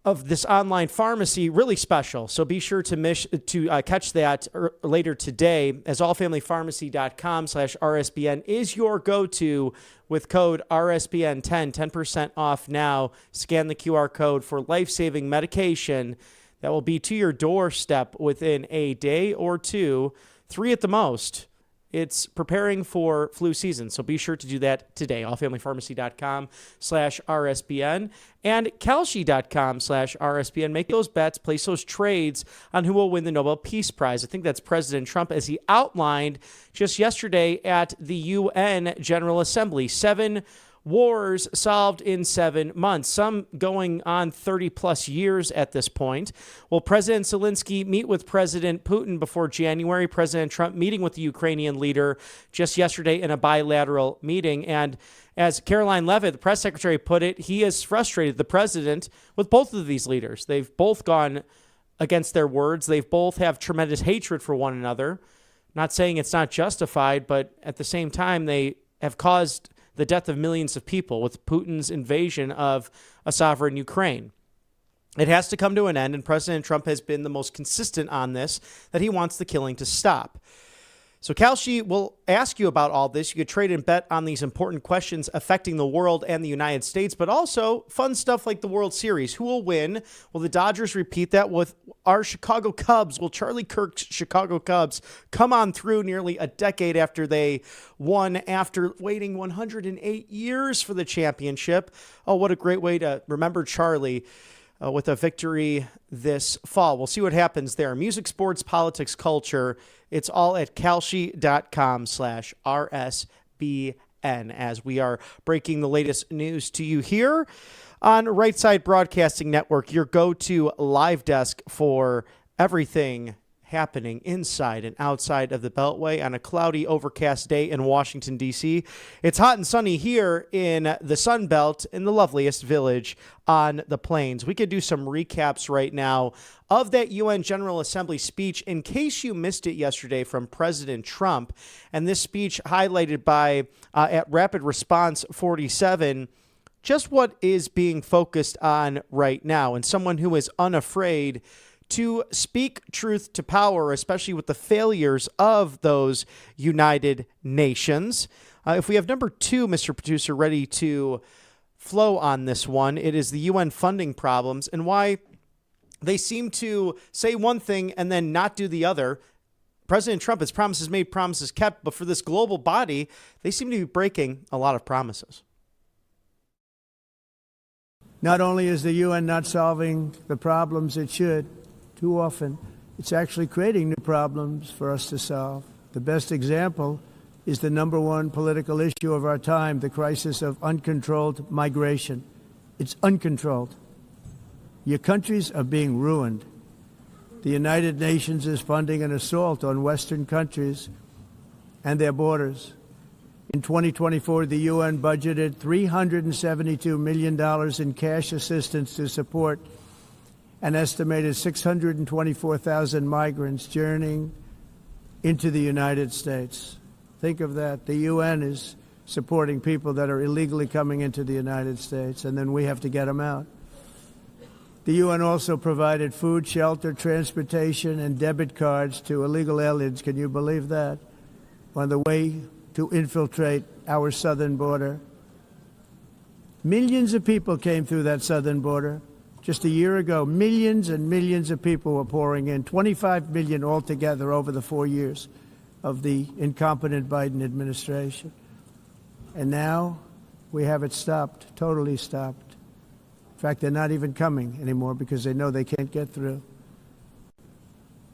of this online pharmacy, really special. So be sure to catch that later today, as allfamilypharmacy.com/RSBN is your go-to with code RSBN10, 10% off now. Scan the QR code for life-saving medication that will be to your doorstep within a day or two, 3 at the most. It's preparing for flu season, so be sure to do that today. allfamilypharmacy.com/RSBN and Kalshi.com/RSBN. Make those bets, place those trades on who will win the Nobel Peace Prize. I think that's President Trump, as he outlined just yesterday at the UN General Assembly. 7 wars solved in 7 months, some going on 30-plus years at this point. Will President Zelensky meet with President Putin before January? President Trump meeting with the Ukrainian leader just yesterday in a bilateral meeting. And as Caroline Leavitt, the press secretary, put it, he has frustrated the president with both of these leaders. They've both gone against their words. They both have tremendous hatred for one another. Not saying it's not justified, but at the same time, they have caused the death of millions of people with Putin's invasion of a sovereign Ukraine. It has to come to an end, and President Trump has been the most consistent on this, that he wants the killing to stop. So Kalshi will ask you about all this. You could trade and bet on these important questions affecting the world and the United States, but also fun stuff like the World Series. Who will win? Will the Dodgers repeat that with our Chicago Cubs? Will Charlie Kirk's Chicago Cubs come on through nearly a decade after they won, after waiting 108 years for the championship? Oh, what a great way to remember Charlie. With a victory this fall. We'll see what happens there. Music, sports, politics, culture. It's all at Kalshi.com/RSBN as we are breaking the latest news to you here on Right Side Broadcasting Network, your go-to live desk for everything happening inside and outside of the Beltway on a cloudy, overcast day in Washington, D.C. It's hot and sunny here in the Sun Belt, in the loveliest village on the plains. We could do some recaps right now of that UN General Assembly speech in case you missed it yesterday from President Trump. And this speech highlighted by, at Rapid Response 47, just what is being focused on right now, and someone who is unafraid to speak truth to power, especially with the failures of those United Nations. If we have number 2, Mr. Producer, ready to flow on this one, it is the UN funding problems and why they seem to say one thing and then not do the other. President Trump has promises made, promises kept, but for this global body, they seem to be breaking a lot of promises. Not only is the UN not solving the problems it should, too often, it's actually creating new problems for us to solve. The best example is the number one political issue of our time, the crisis of uncontrolled migration. It's uncontrolled. Your countries are being ruined. The United Nations is funding an assault on Western countries and their borders. In 2024, the UN budgeted $372 million in cash assistance to support an estimated 624,000 migrants journeying into the United States. Think of that. The UN is supporting people that are illegally coming into the United States, and then we have to get them out. The UN also provided food, shelter, transportation, and debit cards to illegal aliens. Can you believe that? On the way to infiltrate our southern border. Millions of people came through that southern border. Just a year ago, millions and millions of people were pouring in, 25 million altogether over the 4 years of the incompetent Biden administration. And now we have it stopped, totally stopped. In fact, they're not even coming anymore because they know they can't get through.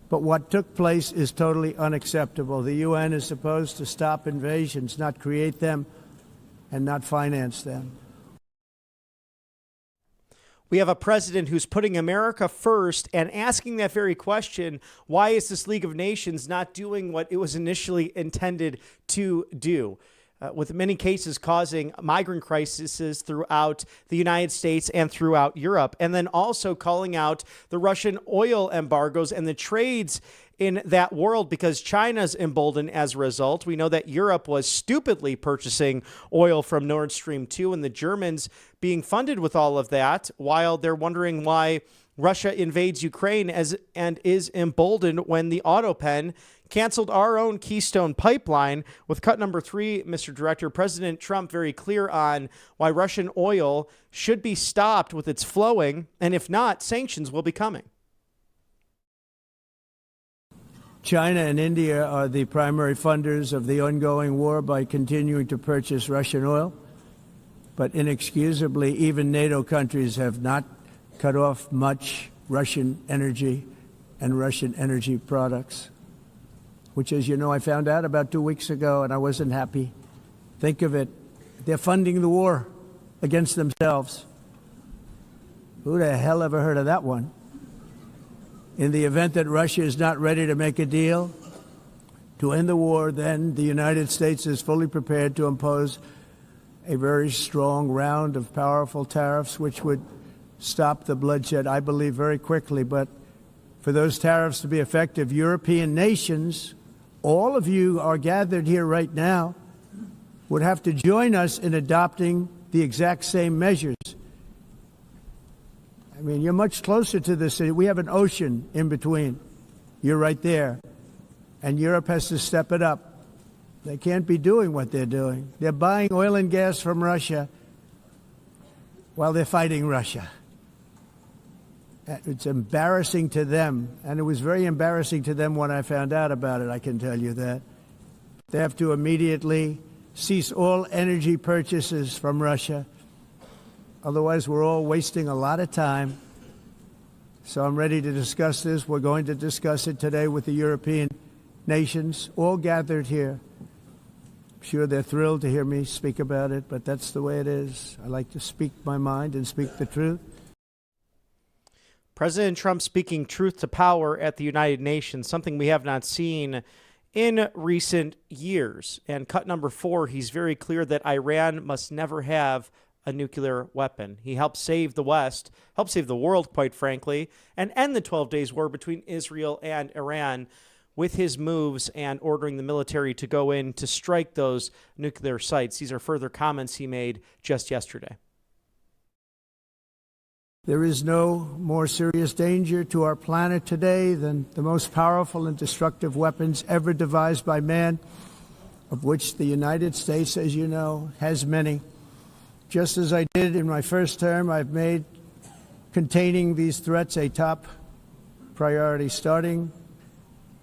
But what took place is totally unacceptable. The UN is supposed to stop invasions, not create them and not finance them. We have a president who's putting America first and asking that very question, why is this League of Nations not doing what it was initially intended to do? With many cases causing migrant crises throughout the United States and throughout Europe, and then also calling out the Russian oil embargoes and the trades in that world because China's emboldened as a result. We know that Europe was stupidly purchasing oil from Nord Stream 2 and the Germans being funded with all of that while they're wondering why Russia invades Ukraine and is emboldened when the Autopen canceled our own Keystone pipeline. With cut number 3, Mr. Director, President Trump very clear on why Russian oil should be stopped with its flowing, and if not, sanctions will be coming. China and India are the primary funders of the ongoing war by continuing to purchase Russian oil. But inexcusably, even NATO countries have not cut off much Russian energy and Russian energy products, which, as you know, I found out about 2 weeks ago, and I wasn't happy. Think of it. They're funding the war against themselves. Who the hell ever heard of that one? In the event that Russia is not ready to make a deal to end the war, then the United States is fully prepared to impose a very strong round of powerful tariffs, which would stop the bloodshed, I believe, very quickly. But for those tariffs to be effective, European nations, all of you are gathered here right now, would have to join us in adopting the exact same measures. I mean, you're much closer to the city. We have an ocean in between. You're right there. And Europe has to step it up. They can't be doing what they're doing. They're buying oil and gas from Russia while they're fighting Russia. It's embarrassing to them, and it was very embarrassing to them when I found out about it, I can tell you that. They have to immediately cease all energy purchases from Russia. Otherwise, we're all wasting a lot of time. So I'm ready to discuss this. We're going to discuss it today with the European nations, all gathered here. I'm sure they're thrilled to hear me speak about it, but that's the way it is. I like to speak my mind and speak the truth. President Trump speaking truth to power at the United Nations, something we have not seen in recent years. And cut number 4, he's very clear that Iran must never have a nuclear weapon. He helped save the West, helped save the world, quite frankly, and end the 12 days war between Israel and Iran with his moves and ordering the military to go in to strike those nuclear sites. These are further comments he made just yesterday. There is no more serious danger to our planet today than the most powerful and destructive weapons ever devised by man, of which the United States, as you know, has many. Just as I did in my first term, I've made containing these threats a top priority, starting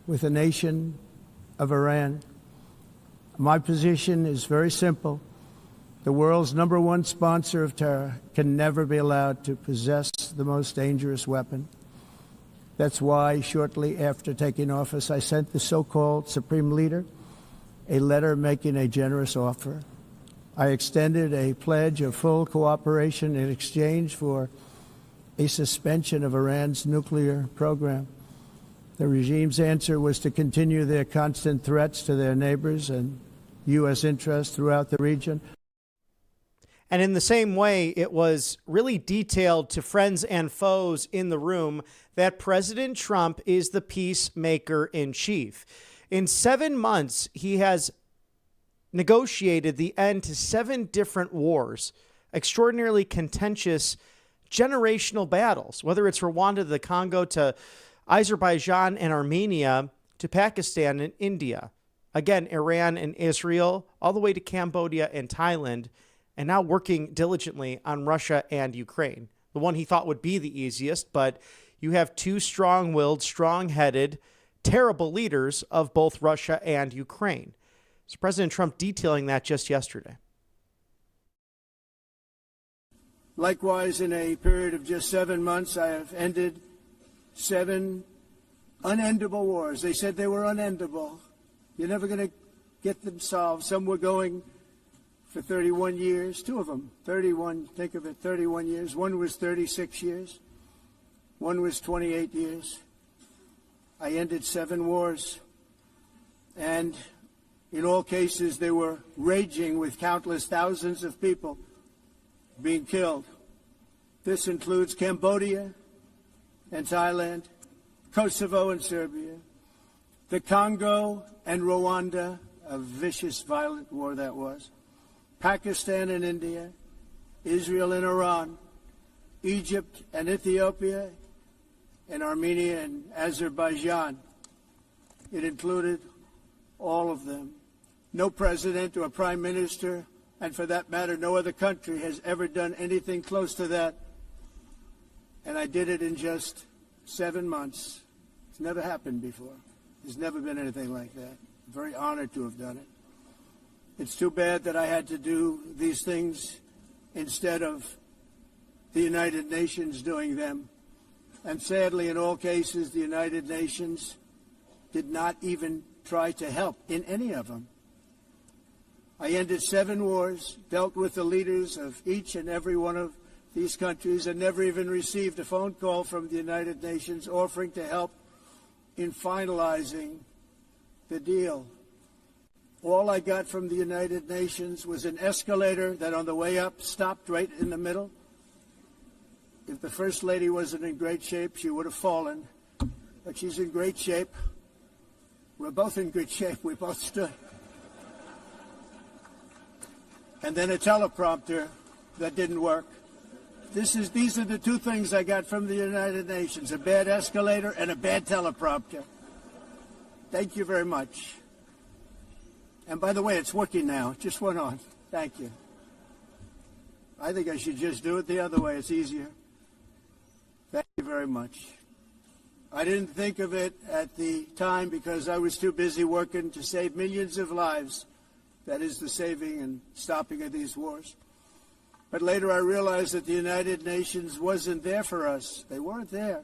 with the nation of Iran. My position is very simple. The world's #1 sponsor of terror can never be allowed to possess the most dangerous weapon. That's why shortly after taking office, I sent the so-called Supreme Leader a letter making a generous offer. I extended a pledge of full cooperation in exchange for a suspension of Iran's nuclear program. The regime's answer was to continue their constant threats to their neighbors and U.S. interests throughout the region. And in the same way, it was really detailed to friends and foes in the room that President Trump is the peacemaker in chief. In 7 months, he has negotiated the end to 7 different wars, extraordinarily contentious generational battles, whether it's Rwanda to the Congo to Azerbaijan and Armenia to Pakistan and India. Again, Iran and Israel, all the way to Cambodia and Thailand, and now working diligently on Russia and Ukraine, the one he thought would be the easiest. But you have 2 strong-willed, strong-headed, terrible leaders of both Russia and Ukraine. So President Trump detailing that just yesterday. Likewise, in a period of just 7 months, I have ended 7 unendable wars. They said they were unendable. You're never going to get them solved. Some were going for 31 years, two of them, 31, think of it, 31 years. One was 36 years. One was 28 years. I ended 7 wars. And in all cases, they were raging with countless thousands of people being killed. This includes Cambodia and Thailand, Kosovo and Serbia, the Congo and Rwanda, a vicious, violent war that was, Pakistan and India, Israel and Iran, Egypt and Ethiopia, and Armenia and Azerbaijan. It included all of them. No president or prime minister, and for that matter, no other country has ever done anything close to that. And I did it in just 7 months. It's never happened before. There's never been anything like that. I'm very honored to have done it. It's too bad that I had to do these things instead of the United Nations doing them. And sadly, in all cases, the United Nations did not even try to help in any of them. I ended 7 wars, dealt with the leaders of each and every one of these countries, and never even received a phone call from the United Nations offering to help in finalizing the deal. All I got from the United Nations was an escalator that on the way up stopped right in the middle. If the First Lady wasn't in great shape, she would have fallen. But she's in great shape. We're both in good shape. We both stood. And then a teleprompter that didn't work. These are the 2 things I got from the United Nations, a bad escalator and a bad teleprompter. Thank you very much. And by the way, it's working now. It just went on. Thank you. I think I should just do it the other way. It's easier. Thank you very much. I didn't think of it at the time because I was too busy working to save millions of lives. That is the saving and stopping of these wars. But later I realized that the United Nations wasn't there for us. They weren't there.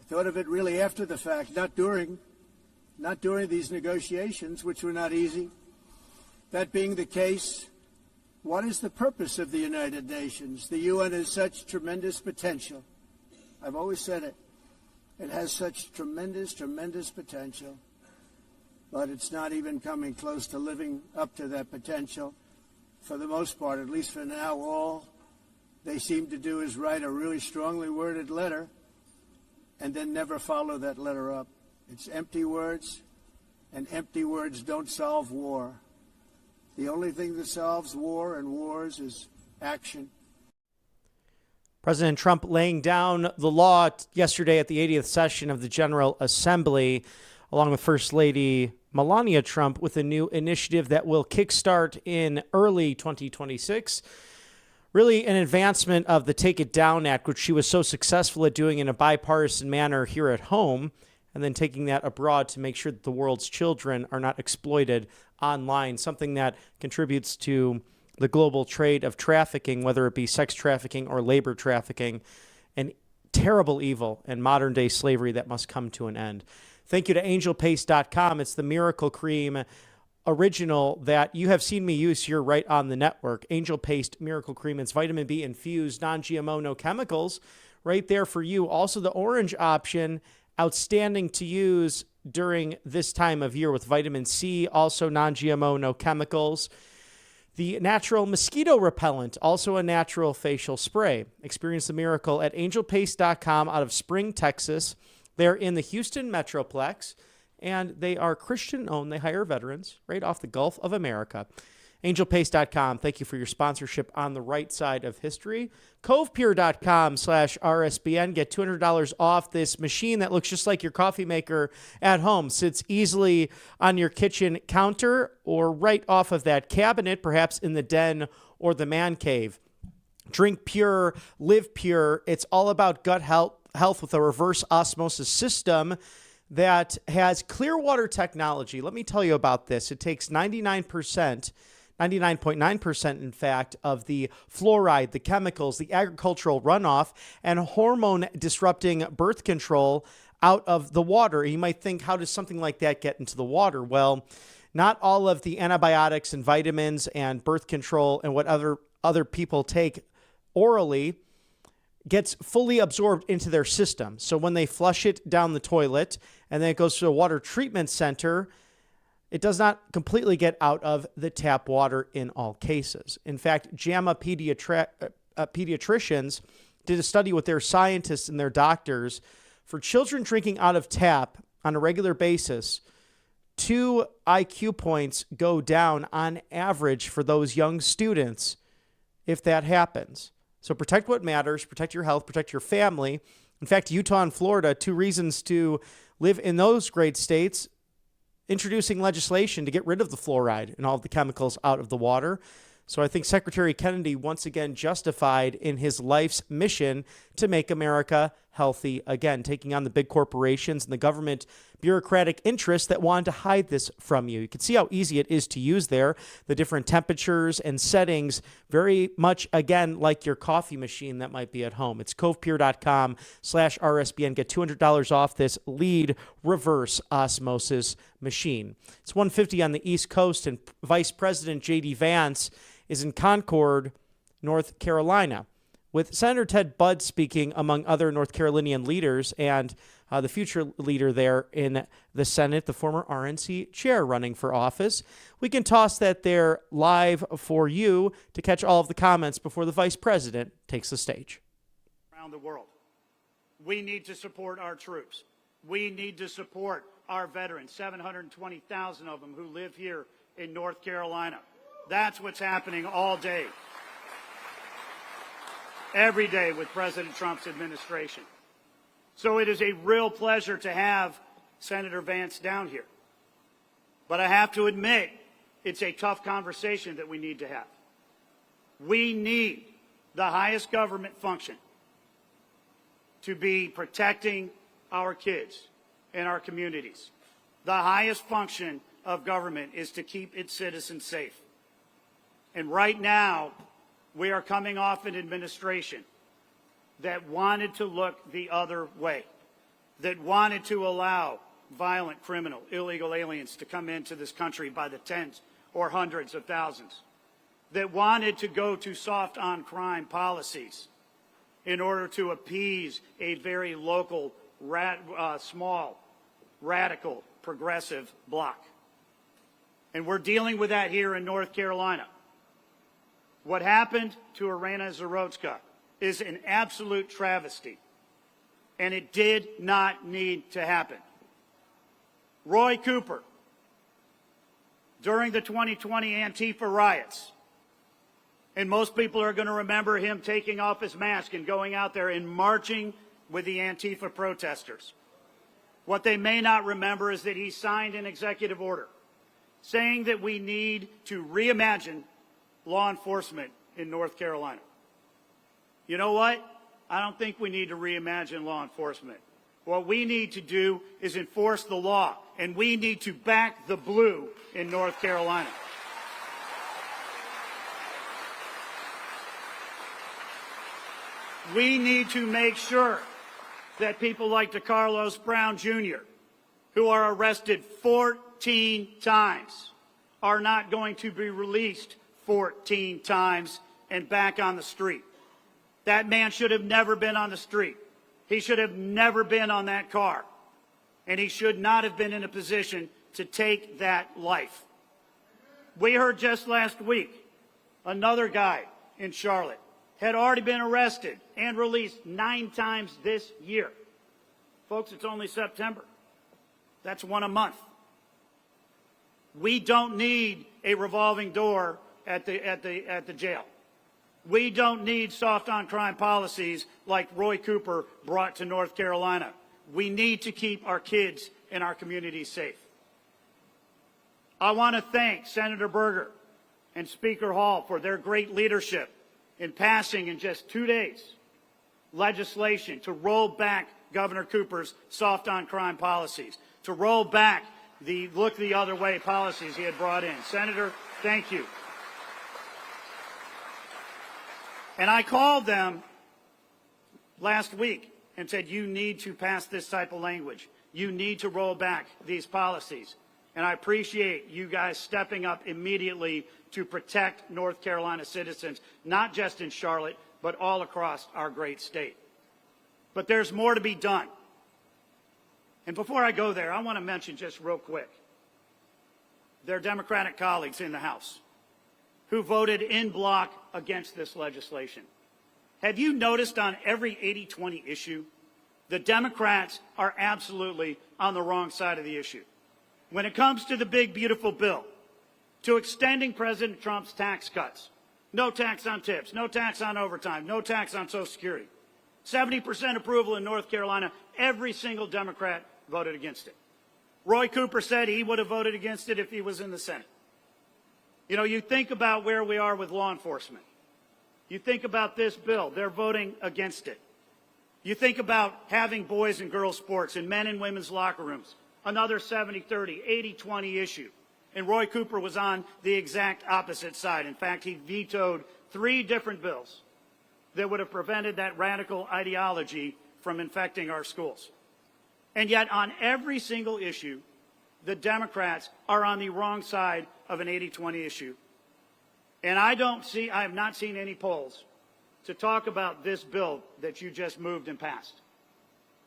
I thought of it really after the fact, not during these negotiations, which were not easy. That being the case, what is the purpose of the United Nations? The UN has such tremendous potential. I've always said it. It has such tremendous, tremendous potential. But it's not even coming close to living up to that potential. For the most part, at least for now, all they seem to do is write a really strongly worded letter and then never follow that letter up. It's empty words, and empty words don't solve war. The only thing that solves war and wars is action. President Trump laying down the law yesterday at the 80th session of the General Assembly, along with First Lady Melania Trump, with a new initiative that will kickstart in early 2026. Really an advancement of the Take It Down Act, which she was so successful at doing in a bipartisan manner here at home, and then taking that abroad to make sure that the world's children are not exploited online, something that contributes to the global trade of trafficking, whether it be sex trafficking or labor trafficking, an terrible evil and modern-day slavery that must come to an end. Thank you to angelpaste.com. It's the Miracle Cream original that you have seen me use here right on the network. Angel Paste Miracle Cream. It's vitamin B infused, non-GMO, no chemicals, right there for you. Also, the orange option, outstanding to use during this time of year with vitamin C, also non-GMO, no chemicals. The natural mosquito repellent, also a natural facial spray. Experience the miracle at angelpaste.com out of Spring, Texas. They're in the Houston Metroplex, and they are Christian-owned. They hire veterans right off the Gulf of America. Angelpaste.com, thank you for your sponsorship on the right side of history. Covepure.com/RSBN. Get $200 off this machine that looks just like your coffee maker at home. Sits easily on your kitchen counter or right off of that cabinet, perhaps in the den or the man cave. Drink pure, live pure. It's all about gut health with a reverse osmosis system that has clear water technology. Let me tell you about this. It takes 99.9% in fact, of the fluoride, the chemicals, the agricultural runoff, and hormone-disrupting birth control out of the water. You might think, how does something like that get into the water? Well, not all of the antibiotics and vitamins and birth control and what other people take orally gets fully absorbed into their system. So when they flush it down the toilet and then it goes to a water treatment center, it does not completely get out of the tap water in all cases. In fact, JAMA pediatricians did a study with their scientists and their doctors. For children drinking out of tap on a regular basis, 2 IQ points go down on average for those young students if that happens. So protect what matters, protect your health, protect your family. In fact, Utah and Florida, 2 reasons to live in those great states, introducing legislation to get rid of the fluoride and all of the chemicals out of the water. So I think Secretary Kennedy once again justified in his life's mission to make America healthy again, taking on the big corporations and the government bureaucratic interests that wanted to hide this from you. You can see how easy it is to use there, the different temperatures and settings, very much, again, like your coffee machine that might be at home. It's covepure.com/RSBN. Get $200 off this lead reverse osmosis machine. It's 150 on the East Coast, and Vice President J.D. Vance is in Concord, North Carolina, with Senator Ted Budd speaking among other North Carolinian leaders, and the future leader there in the Senate, the former RNC chair running for office. We can toss that there live for you to catch all of the comments before the vice president takes the stage. Around the world, we need to support our troops. We need to support our veterans, 720,000 of them who live here in North Carolina. That's what's happening all day, every day with President Trump's administration. So it is a real pleasure to have Senator Vance down here. But I have to admit, it's a tough conversation that we need to have. We need the highest government function to be protecting our kids and our communities. The highest function of government is to keep its citizens safe. And right now, we are coming off an administration that wanted to look the other way, that wanted to allow violent, criminal, illegal aliens to come into this country by the tens or hundreds of thousands, that wanted to go to soft on crime policies in order to appease a very local, small, radical, progressive bloc. And we're dealing with that here in North Carolina. What happened to Irina Zarotska is an absolute travesty, and it did not need to happen. Roy Cooper, during the 2020 Antifa riots, and most people are going to remember him taking off his mask and going out there and marching with the Antifa protesters. What they may not remember is that he signed an executive order saying that we need to reimagine law enforcement in North Carolina. You know what? I don't think we need to reimagine law enforcement. What we need to do is enforce the law, and we need to back the blue in North Carolina. We need to make sure that people like DeCarlos Brown Jr., who are arrested 14 times, are not going to be released 14 times and back on the street. That man should have never been on the street. He should have never been on that car. And he should not have been in a position to take that life. We heard just last week another guy in Charlotte had already been arrested and released 9 times this year. Folks, it's only September. That's 1 a month. We don't need a revolving door at the jail. We don't need soft on crime policies like Roy Cooper brought to North Carolina. We need to keep our kids and our communities safe. I want to thank Senator Berger and Speaker Hall for their great leadership in passing in just 2 days legislation to roll back Governor Cooper's soft on crime policies, to roll back the look the other way policies he had brought in. Senator, thank you. And I called them last week and said, you need to pass this type of language. You need to roll back these policies. And I appreciate you guys stepping up immediately to protect North Carolina citizens, not just in Charlotte, but all across our great state. But there's more to be done. And before I go there, I want to mention just real quick their Democratic colleagues in the House who voted in bloc against this legislation. Have you noticed on every 80-20 issue, the Democrats are absolutely on the wrong side of the issue? When it comes to the big, beautiful bill, to extending President Trump's tax cuts, no tax on tips, no tax on overtime, no tax on Social Security, 70% approval in North Carolina, every single Democrat voted against it. Roy Cooper said he would have voted against it if he was in the Senate. You know, you think about where we are with law enforcement. You think about this bill, they're voting against it. You think about having boys and girls sports in men and women's locker rooms, another 70-30, 80-20 issue. And Roy Cooper was on the exact opposite side. In fact, he vetoed 3 different bills that would have prevented that radical ideology from infecting our schools. And yet, on every single issue, the Democrats are on the wrong side of an 80-20 issue. And I have not seen any polls to talk about this bill that you just moved and passed.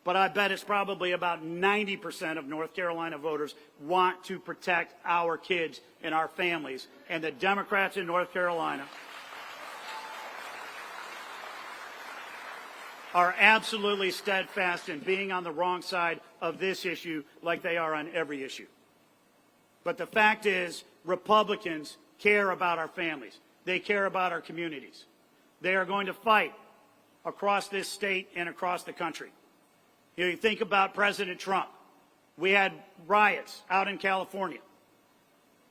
But I bet it's probably about 90% of North Carolina voters want to protect our kids and our families. And the Democrats in North Carolina are absolutely steadfast in being on the wrong side of this issue like they are on every issue. But the fact is, Republicans care about our families. They care about our communities. They are going to fight across this state and across the country. You think about President Trump. We had riots out in California.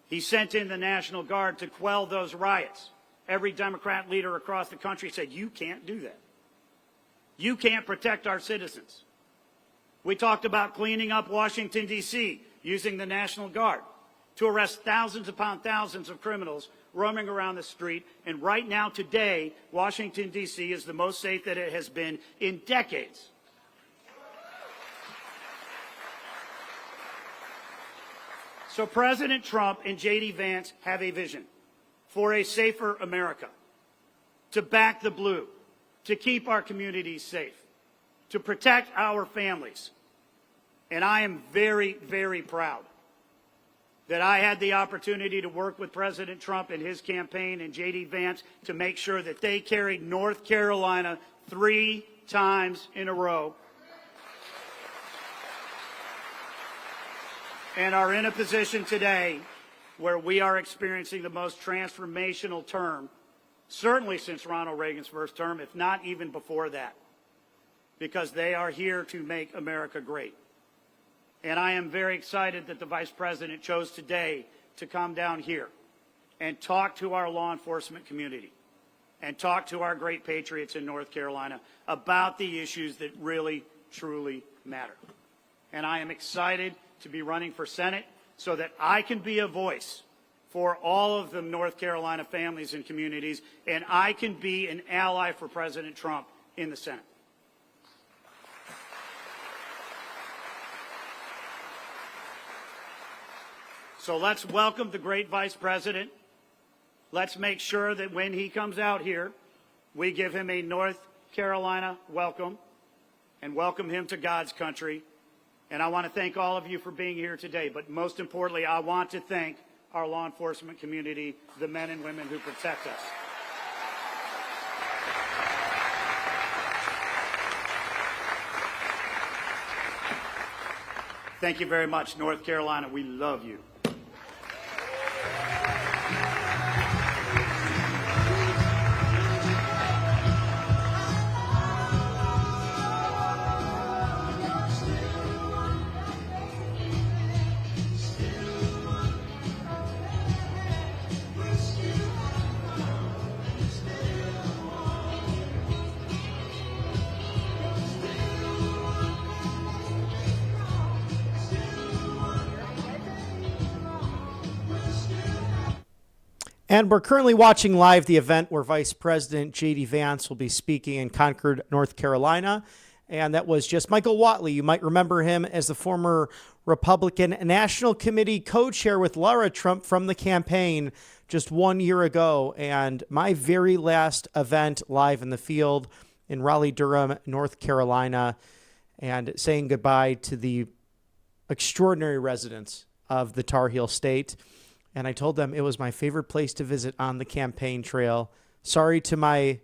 He sent in the National Guard to quell those riots. Every Democrat leader across the country said, you can't do that. You can't protect our citizens. We talked about cleaning up Washington, D.C., using the National Guard to arrest thousands upon thousands of criminals roaming around the street. And right now, today, Washington, D.C. is the most safe that it has been in decades. So President Trump and J.D. Vance have a vision for a safer America, to back the blue, to keep our communities safe, to protect our families. And I am very, very proud that I had the opportunity to work with President Trump and his campaign and J.D. Vance to make sure that they carried North Carolina 3 times in a row and are in a position today where we are experiencing the most transformational term, certainly since Ronald Reagan's first term, if not even before that, because they are here to make America great. And I am very excited that the Vice President chose today to come down here and talk to our law enforcement community and talk to our great patriots in North Carolina about the issues that really, truly matter. And I am excited to be running for Senate so that I can be a voice for all of the North Carolina families and communities, and I can be an ally for President Trump in the Senate. So let's welcome the great Vice President. Let's make sure that when he comes out here, we give him a North Carolina welcome and welcome him to God's country. And I want to thank all of you for being here today. But most importantly, I want to thank our law enforcement community, the men and women who protect us. Thank you very much, North Carolina. We love you. And we're currently watching live the event where Vice President J.D. Vance will be speaking in Concord, North Carolina. And that was just Michael Whatley. You might remember him as the former Republican National Committee co-chair with Lara Trump from the campaign just 1 year ago. And my very last event live in the field in Raleigh-Durham, North Carolina, and saying goodbye to the extraordinary residents of the Tar Heel State. And I told them it was my favorite place to visit on the campaign trail. Sorry to my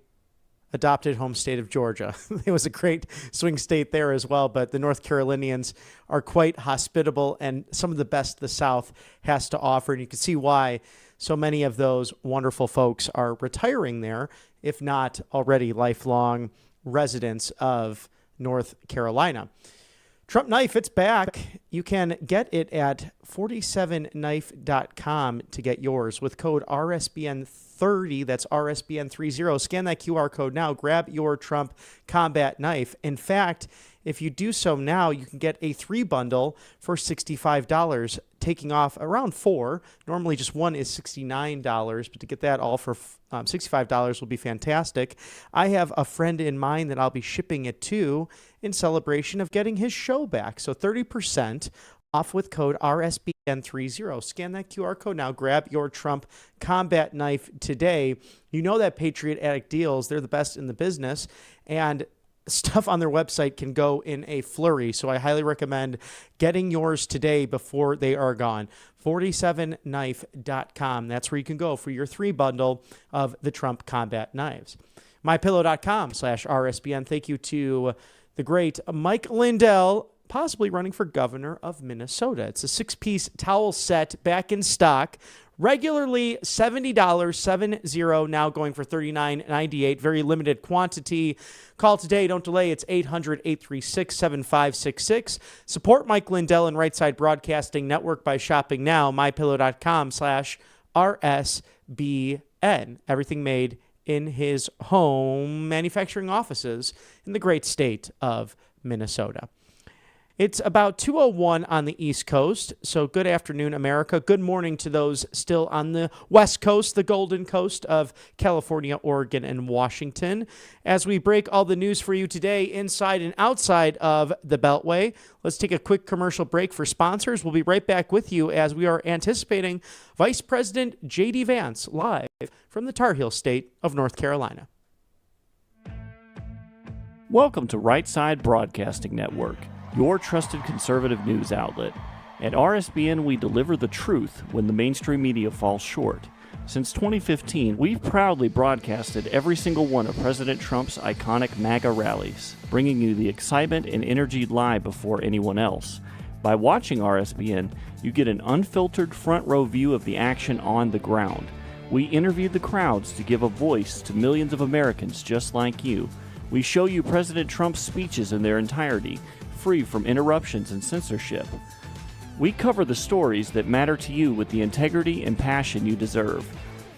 adopted home state of Georgia. It was a great swing state there as well, but the North Carolinians are quite hospitable and some of the best the South has to offer. And you can see why so many of those wonderful folks are retiring there, if not already lifelong residents of North Carolina. Trump Knife, it's back. You can get it at 47knife.com to get yours with code RSBN30. That's RSBN30. Scan that QR code now. Grab your Trump combat knife. In fact, if you do so now, you can get a 3 bundle for $65, taking off around 4. Normally just one is $69, but to get that all for $65 will be fantastic. I have a friend in mind that I'll be shipping it to in celebration of getting his show back. So 30% off with code RSBN30. Scan that QR code now. Grab your Trump combat knife today. You know that Patriot Addict deals, they're the best in the business, and stuff on their website can go in a flurry. So I highly recommend getting yours today before they are gone. 47knife.com. That's where you can go for your 3 bundle of the Trump combat knives. MyPillow.com/RSBN. Thank you to the great Mike Lindell, possibly running for governor of Minnesota. It's a 6-piece towel set back in stock. Regularly $70, 70, now going for $39.98. Very limited quantity. Call today. Don't delay. It's 800-836-7566. Support Mike Lindell and Right Side Broadcasting Network by shopping now. MyPillow.com/RSBN. Everything made in his home manufacturing offices in the great state of Minnesota. It's about 2:01 on the East Coast, so good afternoon, America. Good morning to those still on the West Coast, the Golden Coast of California, Oregon, and Washington. As we break all the news for you today inside and outside of the Beltway, let's take a quick commercial break for sponsors. We'll be right back with you as we are anticipating Vice President J.D. Vance live from the Tar Heel State of North Carolina. Welcome to Right Side Broadcasting Network, your trusted conservative news outlet. At RSBN, we deliver the truth when the mainstream media falls short. Since 2015, we've proudly broadcasted every single one of President Trump's iconic MAGA rallies, bringing you the excitement and energy live before anyone else. By watching RSBN, you get an unfiltered front row view of the action on the ground. We interview the crowds to give a voice to millions of Americans just like you. We show you President Trump's speeches in their entirety, free from interruptions and censorship. We cover the stories that matter to you with the integrity and passion you deserve.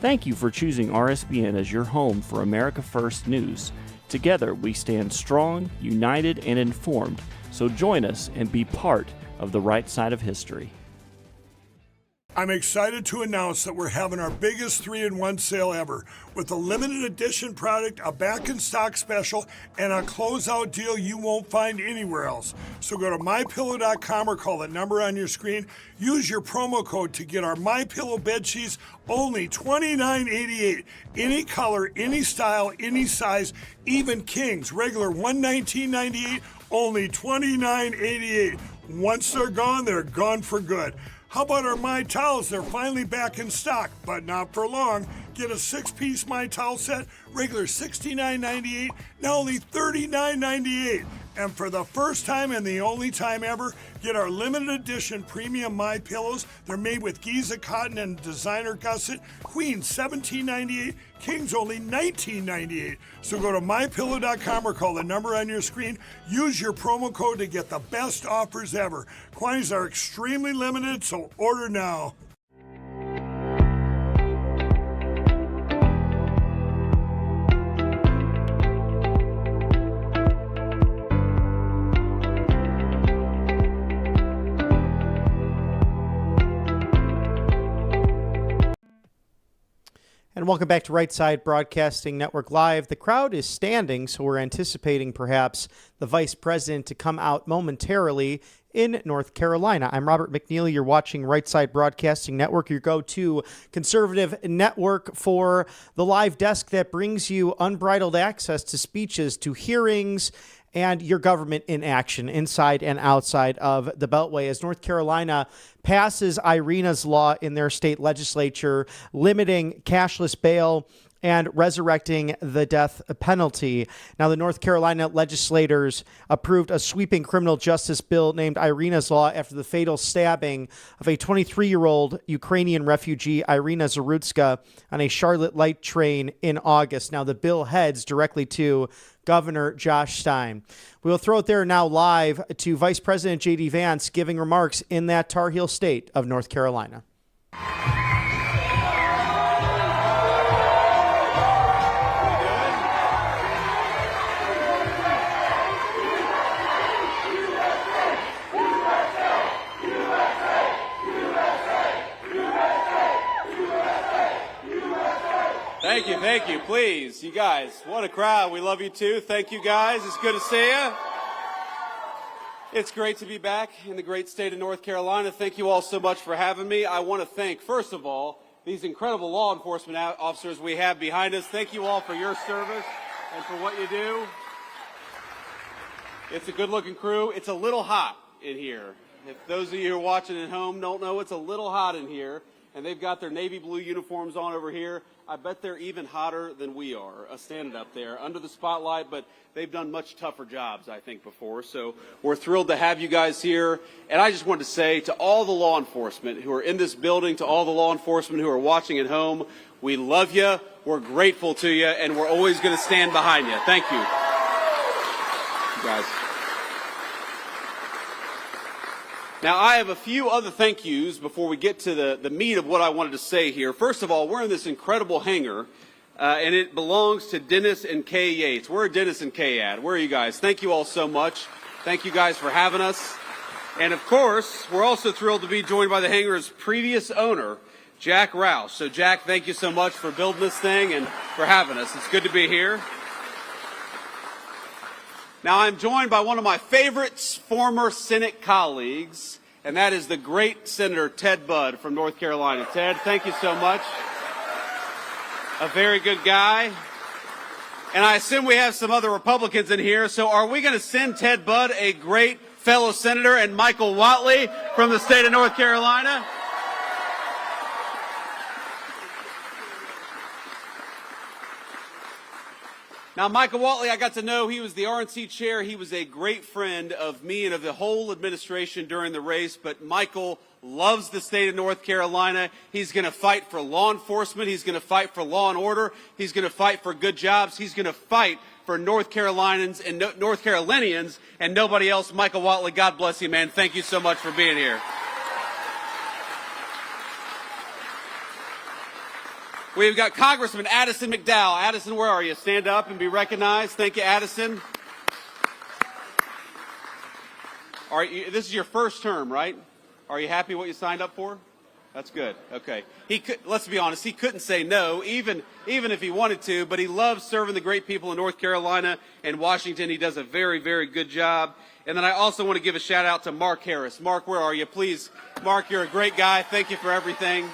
Thank you for choosing RSBN as your home for America First News. Together, we stand strong, united, and informed. So join us and be part of the right side of history. I'm excited to announce that we're having our biggest 3-in-1 sale ever with a limited edition product, a back-in-stock special, and a closeout deal you won't find anywhere else. So go to MyPillow.com or call the number on your screen. Use your promo code to get our MyPillow bedsheets, only $29.88. Any color, any style, any size, even kings. Regular $119.98, only $29.88. Once they're gone for good. How about our My Towels? They're finally back in stock, but not for long. Get a 6-piece My Towel set, regular $69.98, now only $39.98. And for the first time and the only time ever, get our limited edition premium My Pillows. They're made with Giza cotton and designer gusset. Queens $17.98, Kings only $19.98. So go to MyPillow.com or call the number on your screen. Use your promo code to get the best offers ever. Quantities are extremely limited, so order now. And welcome back to Right Side Broadcasting Network Live. The crowd is standing, so we're anticipating perhaps the vice president to come out momentarily in North Carolina. I'm Robert McNeely. You're watching Right Side Broadcasting Network, your go-to conservative network for the live desk that brings you unbridled access to speeches, to hearings, and your government in action inside and outside of the Beltway. As North Carolina passes Irina's law in their state legislature, limiting cashless bail and resurrecting the death penalty. Now, the North Carolina legislators approved a sweeping criminal justice bill named Irina's Law after the fatal stabbing of a 23-year-old Ukrainian refugee, Irina Zarutska, on a Charlotte Light train in August. Now, the bill heads directly to Governor Josh Stein. We will throw it there now live to Vice President J.D. Vance giving remarks in that Tar Heel state of North Carolina. Thank you. Please, you guys, what a crowd. We love you too. Thank you guys. It's good to see you. It's great to be back in the great state of North Carolina. Thank you all so much for having me. I want to thank, first of all, these incredible law enforcement officers we have behind us. Thank you all for your service and for what you do. It's a good-looking crew. It's a little hot in here. If those of you who are watching at home don't know, it's a little hot in here. And they've got their navy blue uniforms on over here. I bet they're even hotter than we are, standing up there under the spotlight, but they've done much tougher jobs, I think, before. So we're thrilled to have you guys here. And I just wanted to say to all the law enforcement who are in this building, to all the law enforcement who are watching at home, we love you, we're grateful to you, and we're always going to stand behind you. Thank you. You guys. Now, I have a few other thank yous before we get to the meat of what I wanted to say here. First of all, we're in this incredible hangar, and it belongs to Dennis and Kay Yates. Where are Dennis and Kay at? Where are you guys? Thank you all so much. Thank you guys for having us. And, of course, we're also thrilled to be joined by the hangar's previous owner, Jack Roush. So, Jack, thank you so much for building this thing and for having us. It's good to be here. Now, I'm joined by one of my favorite former Senate colleagues, and that is the great Senator Ted Budd from North Carolina. Ted, thank you so much. A very good guy. And I assume we have some other Republicans in here, so are we going to send Ted Budd a great fellow senator and Michael Whatley from the state of North Carolina? Now, Michael Whatley, I got to know. He was the RNC chair. He was a great friend of me and of the whole administration during the race. But Michael loves the state of North Carolina. He's going to fight for law enforcement. He's going to fight for law and order. He's going to fight for good jobs. He's going to fight for North Carolinians and nobody else. Michael Whatley, God bless you, man. Thank you so much for being here. We've got Congressman Addison McDowell. Addison, where are you? Stand up and be recognized. Thank you, Addison. All right, this is your first term, right? Are you happy what you signed up for? That's good. Okay. Let's be honest, he couldn't say no, even if he wanted to, but he loves serving the great people in North Carolina and Washington. He does a very, very good job. And then I also want to give a shout out to Mark Harris. Mark, where are you? Please, Mark, you're a great guy. Thank you for everything.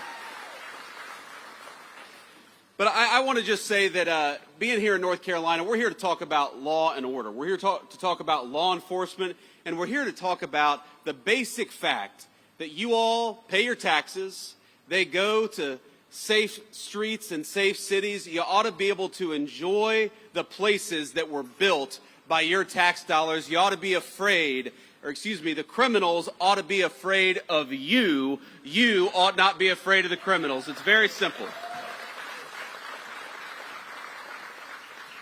But I want to just say that being here in North Carolina, we're here to talk about law and order. We're here to talk about law enforcement, and we're here to talk about the basic fact that you all pay your taxes. They go to safe streets and safe cities. You ought to be able to enjoy the places that were built by your tax dollars. You ought to be afraid, the criminals ought to be afraid of you. You ought not be afraid of the criminals. It's very simple.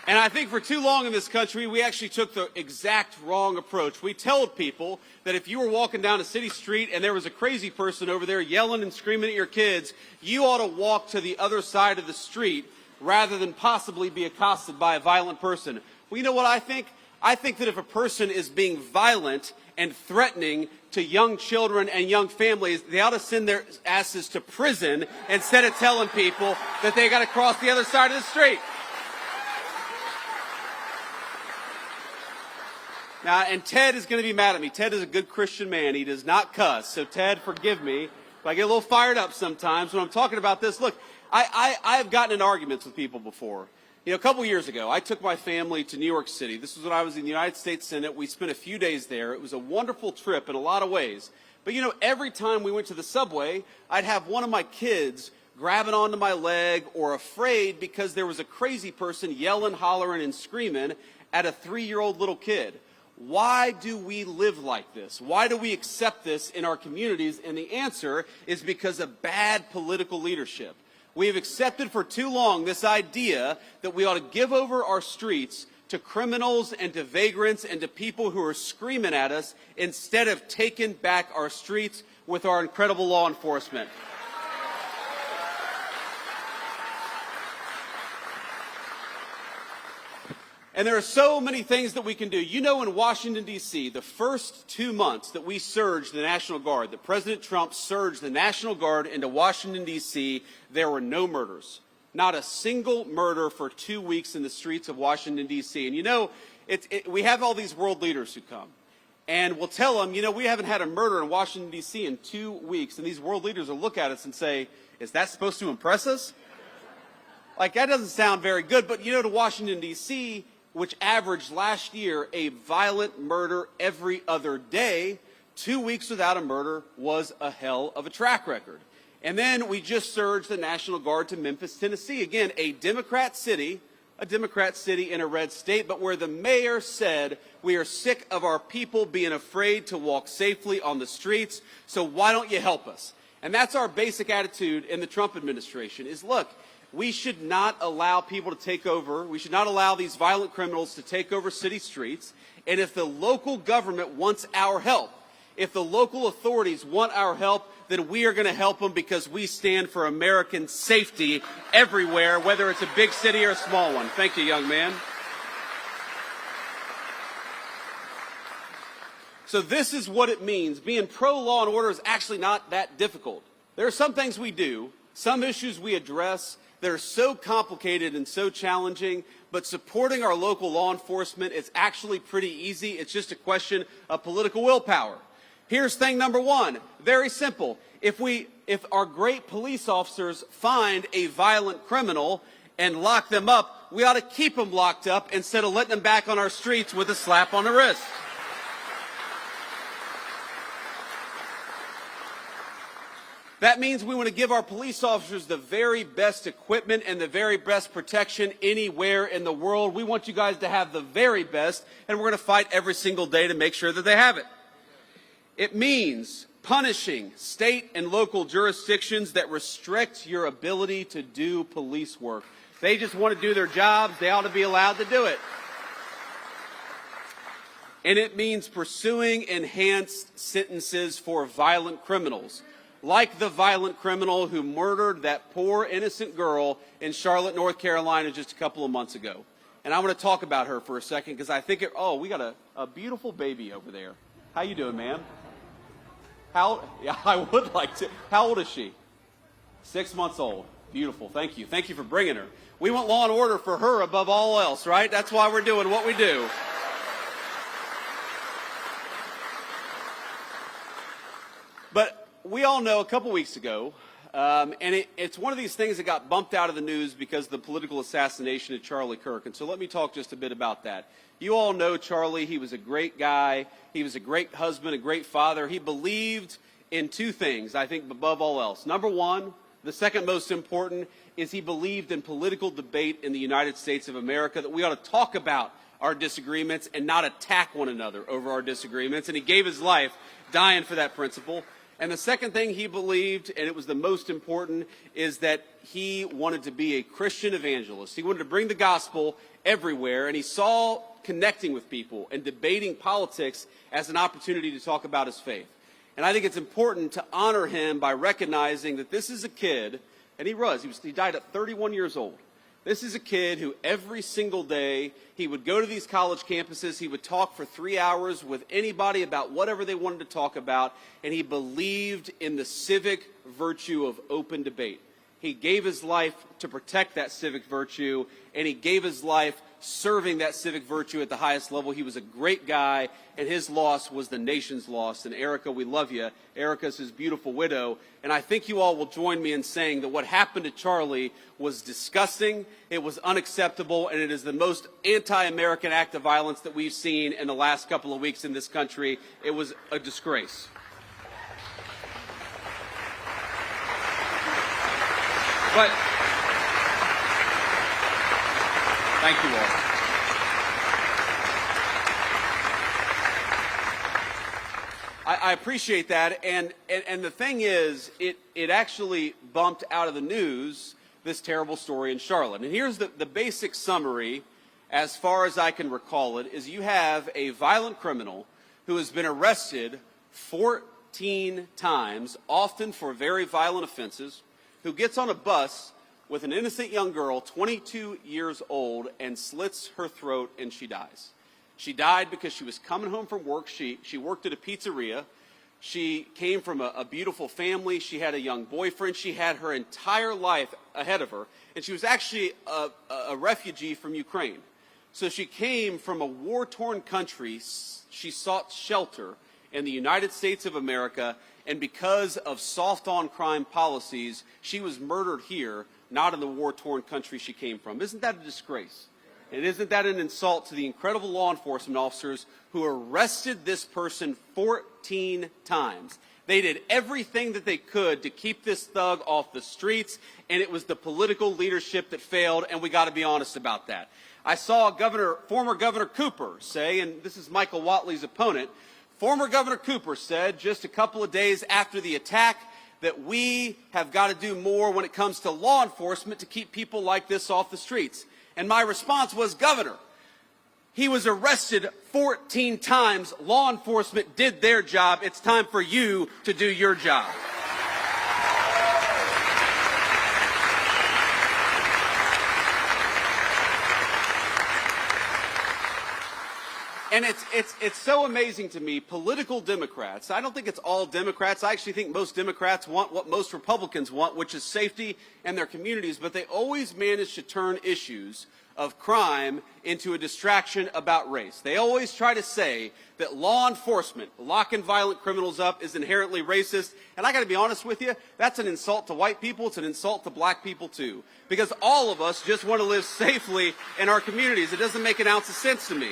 And I think for too long in this country, we actually took the exact wrong approach. We told people that if you were walking down a city street and there was a crazy person over there yelling and screaming at your kids, you ought to walk to the other side of the street rather than possibly be accosted by a violent person. Well, you know what I think? I think that if a person is being violent and threatening to young children and young families, they ought to send their asses to prison instead of telling people that they got to cross the other side of the street. Now, and Ted is going to be mad at me. Ted is a good Christian man. He does not cuss. So, Ted, forgive me if I get a little fired up sometimes when I'm talking about this. Look, I've gotten in arguments with people before. You know, a couple years ago, I took my family to New York City. This was when I was in the United States Senate. We spent a few days there. It was a wonderful trip in a lot of ways. But, you know, every time we went to the subway, I'd have one of my kids grabbing onto my leg or afraid because there was a crazy person yelling, hollering, and screaming at a 3-year-old little kid. Why do we live like this? Why do we accept this in our communities? And the answer is because of bad political leadership. We have accepted for too long this idea that we ought to give over our streets to criminals and to vagrants and to people who are screaming at us instead of taking back our streets with our incredible law enforcement. And there are so many things that we can do. You know, in Washington, D.C., the first 2 months that we surged the National Guard, that President Trump surged the National Guard into Washington, D.C., there were no murders. Not a single murder for 2 weeks in the streets of Washington, D.C. And you know, we have all these world leaders who come. And we'll tell them, you know, we haven't had a murder in Washington, D.C. in 2 weeks. And these world leaders will look at us and say, is that supposed to impress us? Like, that doesn't sound very good. But, you know, to Washington, D.C., which averaged last year a violent murder every other day, 2 weeks without a murder was a hell of a track record. And then we just surged the National Guard to Memphis, Tennessee. Again, a Democrat city in a red state, but where the mayor said, we are sick of our people being afraid to walk safely on the streets, so why don't you help us? And that's our basic attitude in the Trump administration is, look, we should not allow people to take over. We should not allow these violent criminals to take over city streets. And if the local government wants our help, if the local authorities want our help, then we are going to help them because we stand for American safety everywhere, whether it's a big city or a small one. Thank you, young man. So this is what it means. Being pro-law and order is actually not that difficult. There are some things we do, some issues we address that are so complicated and so challenging, but supporting our local law enforcement is actually pretty easy. It's just a question of political willpower. Here's thing number one, very simple. If our great police officers find a violent criminal and lock them up, we ought to keep them locked up instead of letting them back on our streets with a slap on the wrist. That means we want to give our police officers the very best equipment and the very best protection anywhere in the world. We want you guys to have the very best, and we're going to fight every single day to make sure that they have it. It means punishing state and local jurisdictions that restrict your ability to do police work. They just want to do their jobs. They ought to be allowed to do it. And it means pursuing enhanced sentences for violent criminals, like the violent criminal who murdered that poor innocent girl in Charlotte, North Carolina just a couple of months ago. And I want to talk about her for a second because I think, we got a beautiful baby over there. How you doing, ma'am? Yeah, I would like to. How old is she? 6 months old. Beautiful. Thank you. Thank you for bringing her. We want law and order for her above all else, right? That's why we're doing what we do. But we all know a couple weeks ago, and it's one of these things that got bumped out of the news because of the political assassination of Charlie Kirk. And so let me talk just a bit about that. You all know Charlie. He was a great guy. He was a great husband, a great father. He believed in two things, I think, above all else. Number one, the second most important, is he believed in political debate in the United States of America, that we ought to talk about our disagreements and not attack one another over our disagreements. And he gave his life dying for that principle. And the second thing he believed, and it was the most important, is that he wanted to be a Christian evangelist. He wanted to bring the gospel everywhere, and he saw connecting with people and debating politics as an opportunity to talk about his faith. And I think it's important to honor him by recognizing that this is a kid, and he died at 31 years old. This is a kid who every single day he would go to these college campuses, he would talk for 3 hours with anybody about whatever they wanted to talk about, and he believed in the civic virtue of open debate. He gave his life to protect that civic virtue, and he gave his life serving that civic virtue at the highest level. He was a great guy, and his loss was the nation's loss. And Erica, we love you. Erica's his beautiful widow. And I think you all will join me in saying that what happened to Charlie was disgusting, it was unacceptable, and it is the most anti-American act of violence that we've seen in the last couple of weeks in this country. It was a disgrace. But thank you all. I appreciate that, and the thing is, it actually bumped out of the news this terrible story in Charlotte. And here's the basic summary, as far as I can recall it, is you have a violent criminal who has been arrested 14 times, often for very violent offenses, who gets on a bus with an innocent young girl, 22 years old, and slits her throat, and she dies. She died because she was coming home from work. She worked at a pizzeria. She came from a beautiful family. She had a young boyfriend. She had her entire life ahead of her. And she was actually a refugee from Ukraine. So she came from a war-torn country. She sought shelter in the United States of America. And because of soft-on-crime policies, she was murdered here, not in the war-torn country she came from. Isn't that a disgrace? And isn't that an insult to the incredible law enforcement officers who arrested this person 14 times? They did everything that they could to keep this thug off the streets, and it was the political leadership that failed, and we got to be honest about that. I saw former Governor Cooper say, and this is Michael Whatley's opponent, former Governor Cooper said just a couple of days after the attack that we have got to do more when it comes to law enforcement to keep people like this off the streets. And my response was, Governor, he was arrested 14 times. Law enforcement did their job. It's time for you to do your job. And it's so amazing to me, political Democrats, I don't think it's all Democrats, I actually think most Democrats want what most Republicans want, which is safety in their communities, but they always manage to turn issues of crime into a distraction about race. They always try to say that law enforcement, locking violent criminals up, is inherently racist, and I got to be honest with you, that's an insult to white people, it's an insult to black people too, because all of us just want to live safely in our communities. It doesn't make an ounce of sense to me.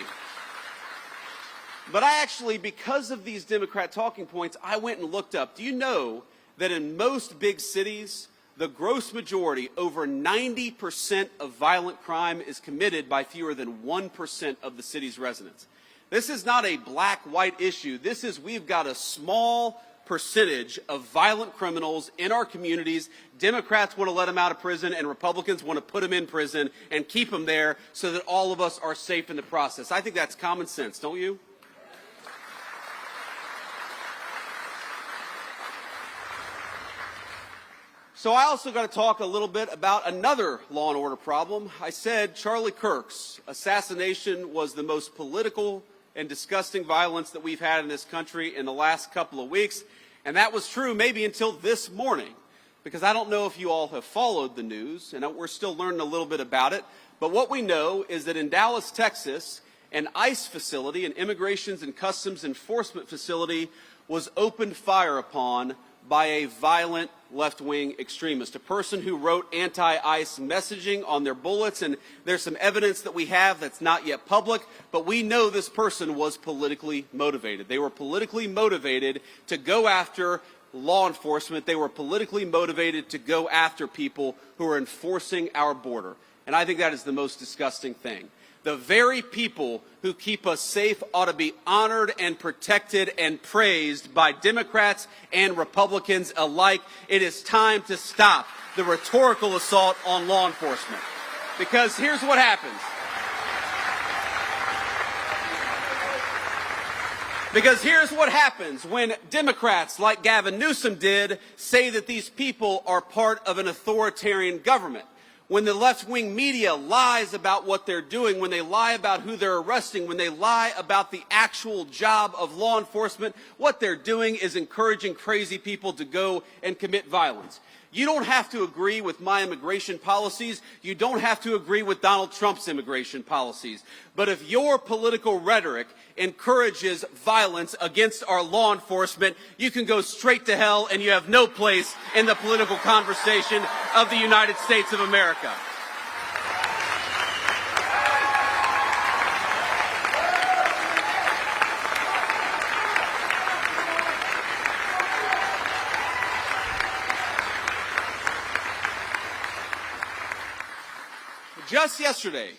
But I actually, because of these Democrat talking points, I went and looked up. Do you know that in most big cities, the gross majority, over 90% of violent crime is committed by fewer than 1% of the city's residents? This is not a black-white issue. This is, we've got a small percentage of violent criminals in our communities. Democrats want to let them out of prison, and Republicans want to put them in prison and keep them there so that all of us are safe in the process. I think that's common sense, don't you? So I also got to talk a little bit about another law and order problem. I said Charlie Kirk's assassination was the most political and disgusting violence that we've had in this country in the last couple of weeks. And that was true maybe until this morning, because I don't know if you all have followed the news, and we're still learning a little bit about it. But what we know is that in Dallas, Texas, an ICE facility, an Immigrations and Customs Enforcement facility, was opened fire upon by a violent left-wing extremist, a person who wrote anti-ICE messaging on their bullets, and there's some evidence that we have that's not yet public, but we know this person was politically motivated. They were politically motivated to go after law enforcement. They were politically motivated to go after people who are enforcing our border. And I think that is the most disgusting thing. The very people who keep us safe ought to be honored and protected and praised by Democrats and Republicans alike. It is time to stop the rhetorical assault on law enforcement. Because here's what happens. Because here's what happens when Democrats like Gavin Newsom did say that these people are part of an authoritarian government. When the left-wing media lies about what they're doing, when they lie about who they're arresting, when they lie about the actual job of law enforcement, what they're doing is encouraging crazy people to go and commit violence. You don't have to agree with my immigration policies. You don't have to agree with Donald Trump's immigration policies. But if your political rhetoric encourages violence against our law enforcement, you can go straight to hell, and you have no place in the political conversation of the United States of America. Just yesterday,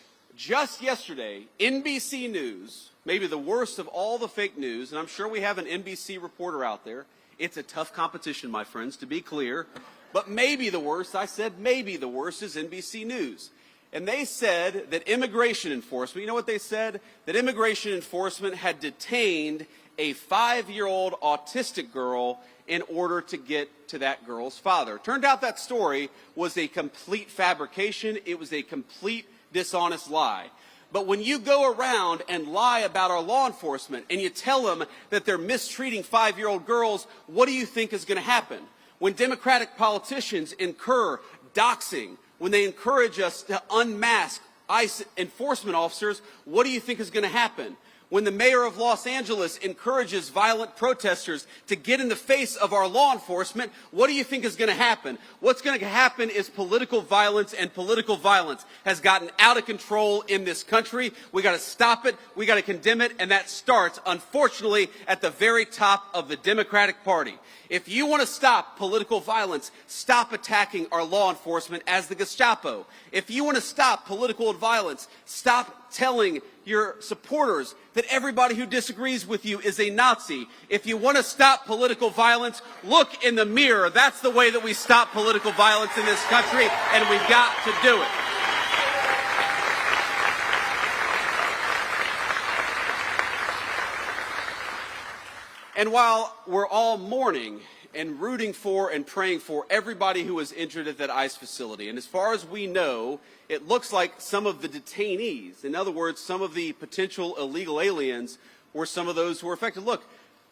NBC News, maybe the worst of all the fake news, and I'm sure we have an NBC reporter out there. It's a tough competition, my friends, to be clear. But maybe the worst, I said maybe the worst, is NBC News. And they said that immigration enforcement, you know what they said? That immigration enforcement had detained a 5-year-old autistic girl in order to get to that girl's father. Turned out that story was a complete fabrication. It was a complete dishonest lie. But when you go around and lie about our law enforcement and you tell them that they're mistreating 5-year-old girls, what do you think is going to happen? When Democratic politicians incur doxing, when they encourage us to unmask ICE enforcement officers, what do you think is going to happen? When the mayor of Los Angeles encourages violent protesters to get in the face of our law enforcement, what do you think is going to happen? What's going to happen is political violence, and political violence has gotten out of control in this country. We got to stop it. We got to condemn it. And that starts, unfortunately, at the very top of the Democratic Party. If you want to stop political violence, stop attacking our law enforcement as the Gestapo. If you want to stop political violence, stop telling your supporters that everybody who disagrees with you is a Nazi. If you want to stop political violence, look in the mirror. That's the way that we stop political violence in this country, and we've got to do it. And while we're all mourning and rooting for and praying for everybody who was injured at that ICE facility, and as far as we know, it looks like some of the detainees, in other words, some of the potential illegal aliens, were some of those who were affected. Look,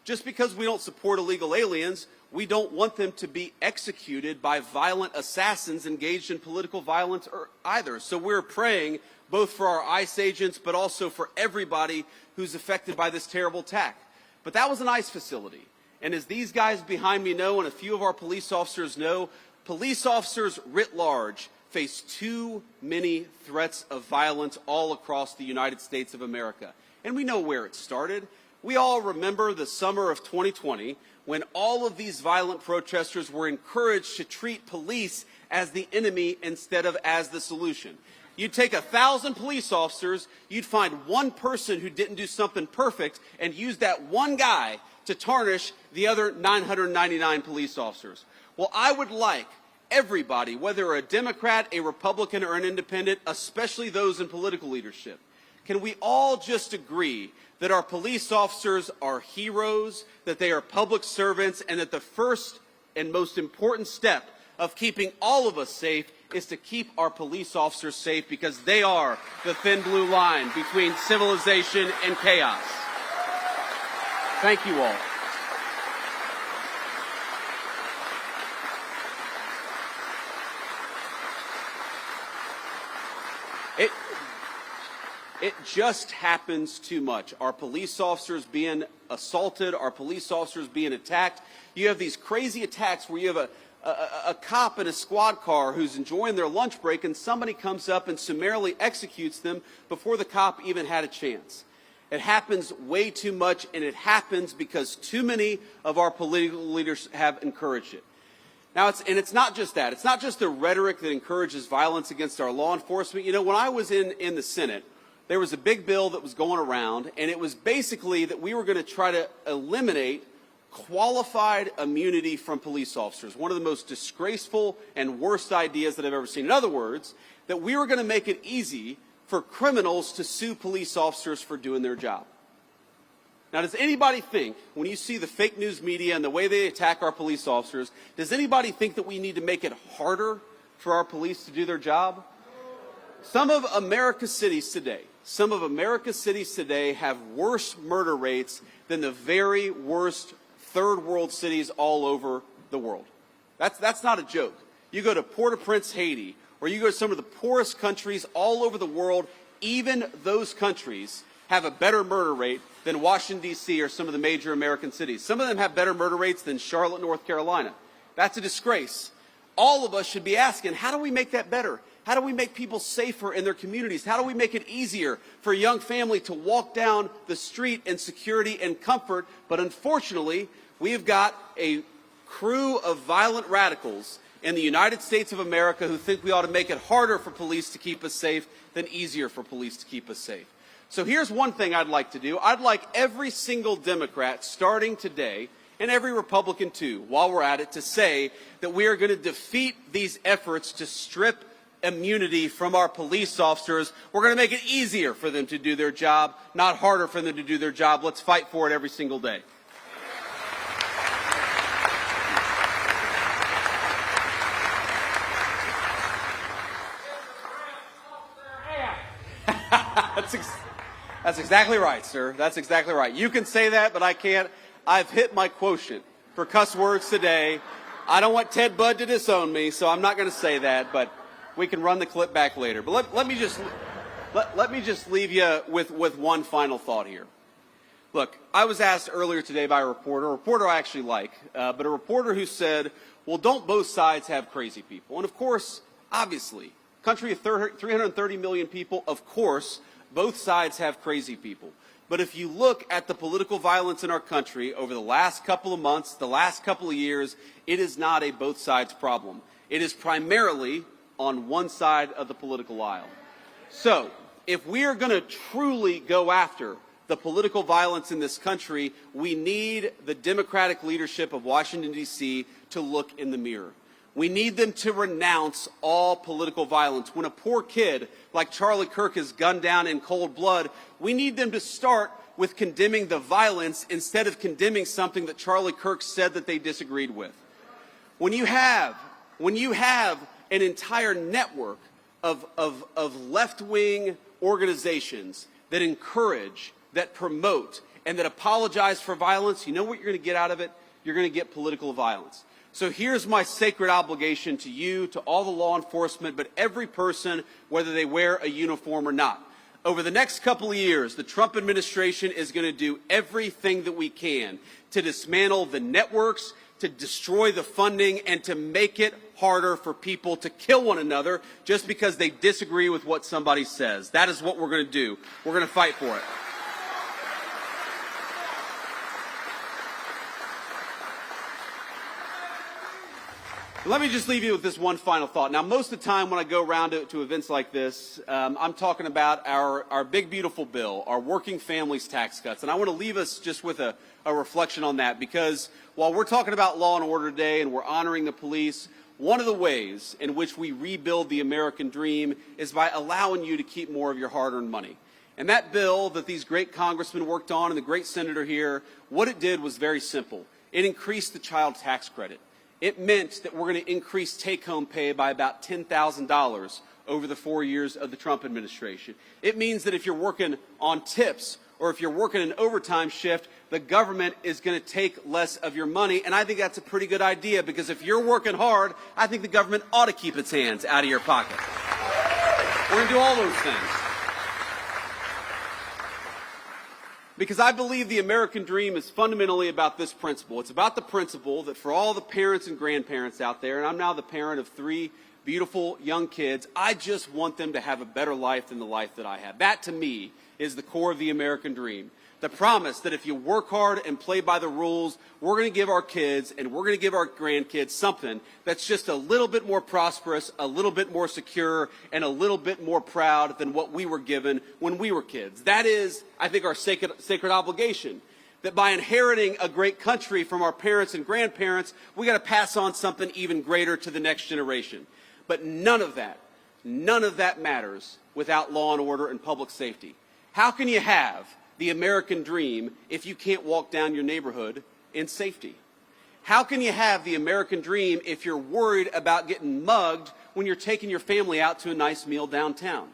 just because we don't support illegal aliens, we don't want them to be executed by violent assassins engaged in political violence either. So we're praying both for our ICE agents, but also for everybody who's affected by this terrible attack. But that was an ICE facility. And as these guys behind me know, and a few of our police officers know, police officers writ large face too many threats of violence all across the United States of America. And we know where it started. We all remember the summer of 2020 when all of these violent protesters were encouraged to treat police as the enemy instead of as the solution. You'd take 1,000 police officers, you'd find one person who didn't do something perfect, and use that one guy to tarnish the other 999 police officers. Well, I would like everybody, whether a Democrat, a Republican, or an independent, especially those in political leadership, can we all just agree that our police officers are heroes, that they are public servants, and that the first and most important step of keeping all of us safe is to keep our police officers safe, because they are the thin blue line between civilization and chaos. Thank you all. It just happens too much. Our police officers being assaulted, our police officers being attacked. You have these crazy attacks where you have a cop in a squad car who's enjoying their lunch break, and somebody comes up and summarily executes them before the cop even had a chance. It happens way too much, and it happens because too many of our political leaders have encouraged it. Now, it's not just that. It's not just the rhetoric that encourages violence against our law enforcement. You know, when I was in the Senate, there was a big bill that was going around, and it was basically that we were going to try to eliminate qualified immunity from police officers, one of the most disgraceful and worst ideas that I've ever seen. In other words, that we were going to make it easy for criminals to sue police officers for doing their job. Now, does anybody think, when you see the fake news media and the way they attack our police officers, does anybody think that we need to make it harder for our police to do their job? Some of America's cities today have worse murder rates than the very worst third world cities all over the world. That's not a joke. You go to Port-au-Prince, Haiti, or you go to some of the poorest countries all over the world, even those countries have a better murder rate than Washington, D.C. or some of the major American cities. Some of them have better murder rates than Charlotte, North Carolina. That's a disgrace. All of us should be asking, how do we make that better? How do we make people safer in their communities? How do we make it easier for a young family to walk down the street in security and comfort? But unfortunately, we've got a crew of violent radicals in the United States of America who think we ought to make it harder for police to keep us safe than easier for police to keep us safe. So here's one thing I'd like to do. I'd like every single Democrat starting today, and every Republican too, while we're at it, to say that we are going to defeat these efforts to strip immunity from our police officers. We're going to make it easier for them to do their job, not harder for them to do their job. Let's fight for it every single day. That's exactly right, sir. That's exactly right. You can say that, but I can't. I've hit my quotient for cuss words today. I don't want Ted Budd to disown me, so I'm not going to say that, but we can run the clip back later. But let me just leave you with one final thought here. Look, I was asked earlier today by a reporter I actually like, but a reporter who said, well, don't both sides have crazy people? And of course, obviously, country of 330 million people, of course, both sides have crazy people. But if you look at the political violence in our country over the last couple of months, the last couple of years, it is not a both sides problem. It is primarily on one side of the political aisle. So, if we are going to truly go after the political violence in this country, we need the Democratic leadership of Washington, D.C. to look in the mirror. We need them to renounce all political violence. When a poor kid like Charlie Kirk is gunned down in cold blood, we need them to start with condemning the violence instead of condemning something that Charlie Kirk said that they disagreed with. When you have an entire network of left-wing organizations that encourage, that promote, and that apologize for violence, you know what you're going to get out of it? You're going to get political violence. So here's my sacred obligation to you, to all the law enforcement, but every person, whether they wear a uniform or not. Over the next couple of years, the Trump administration is going to do everything that we can to dismantle the networks, to destroy the funding, and to make it harder for people to kill one another just because they disagree with what somebody says. That is what we're going to do. We're going to fight for it. Let me just leave you with this one final thought. Now, most of the time when I go around to events like this, I'm talking about our big, beautiful bill, our working families tax cuts. And I want to leave us just with a reflection on that, because while we're talking about law and order today and we're honoring the police, one of the ways in which we rebuild the American dream is by allowing you to keep more of your hard-earned money. And that bill that these great congressmen worked on and the great senator here, what it did was very simple. It increased the child tax credit. It meant that we're going to increase take-home pay by about $10,000 over the 4 years of the Trump administration. It means that if you're working on tips or if you're working an overtime shift, the government is going to take less of your money. And I think that's a pretty good idea, because if you're working hard, I think the government ought to keep its hands out of your pocket. We're going to do all those things. Because I believe the American dream is fundamentally about this principle. It's about the principle that for all the parents and grandparents out there, and I'm now the parent of 3 beautiful young kids, I just want them to have a better life than the life that I have. That, to me, is the core of the American dream. The promise that if you work hard and play by the rules, we're going to give our kids and we're going to give our grandkids something that's just a little bit more prosperous, a little bit more secure, and a little bit more proud than what we were given when we were kids. That is, I think, our sacred obligation. That by inheriting a great country from our parents and grandparents, we got to pass on something even greater to the next generation. But none of that matters without law and order and public safety. How can you have the American dream if you can't walk down your neighborhood in safety? How can you have the American dream if you're worried about getting mugged when you're taking your family out to a nice meal downtown?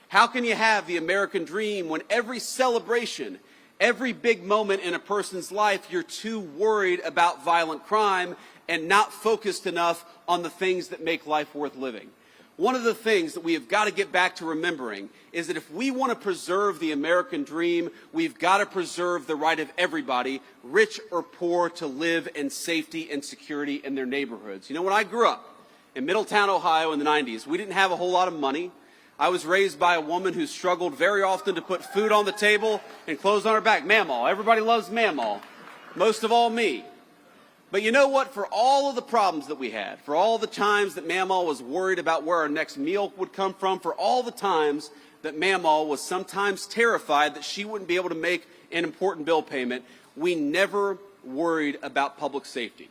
How can you have the American dream when every celebration, every big moment in a person's life, you're too worried about violent crime and not focused enough on the things that make life worth living? One of the things that we have got to get back to remembering is that if we want to preserve the American dream, we've got to preserve the right of everybody, rich or poor, to live in safety and security in their neighborhoods. You know, when I grew up in Middletown, Ohio in the 90s, we didn't have a whole lot of money. I was raised by a woman who struggled very often to put food on the table and clothes on her back. Mamaw. Everybody loves Mamaw. Most of all me. But you know what? For all of the problems that we had, for all the times that Mamaw was worried about where our next meal would come from, for all the times that Mamaw was sometimes terrified that she wouldn't be able to make an important bill payment, we never worried about public safety.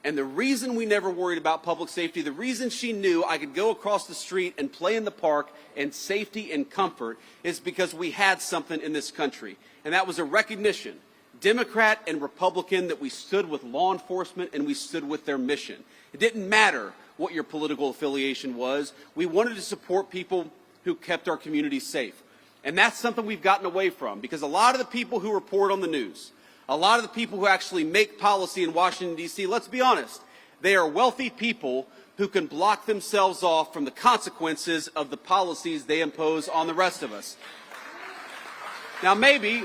And the reason we never worried about public safety, the reason she knew I could go across the street and play in the park in safety and comfort, is because we had something in this country. And that was a recognition, Democrat and Republican, that we stood with law enforcement and we stood with their mission. It didn't matter what your political affiliation was. We wanted to support people who kept our communities safe. And that's something we've gotten away from, because a lot of the people who report on the news, a lot of the people who actually make policy in Washington, D.C., let's be honest, they are wealthy people who can block themselves off from the consequences of the policies they impose on the rest of us. Now maybe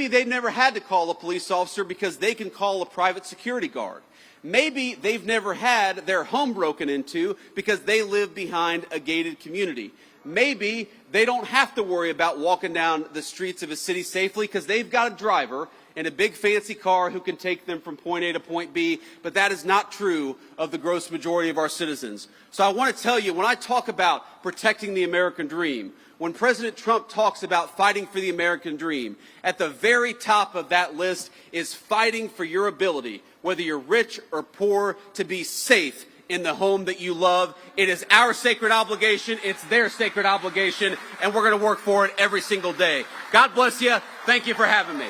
they've never had to call a police officer because they can call a private security guard. Maybe they've never had their home broken into because they live behind a gated community. Maybe they don't have to worry about walking down the streets of a city safely because they've got a driver in a big fancy car who can take them from point A to point B, but that is not true of the gross majority of our citizens. So I want to tell you, when I talk about protecting the American dream, when President Trump talks about fighting for the American dream, at the very top of that list is fighting for your ability, whether you're rich or poor, to be safe in the home that you love. It is our sacred obligation. It's their sacred obligation, and we're going to work for it every single day. God bless you. Thank you for having me.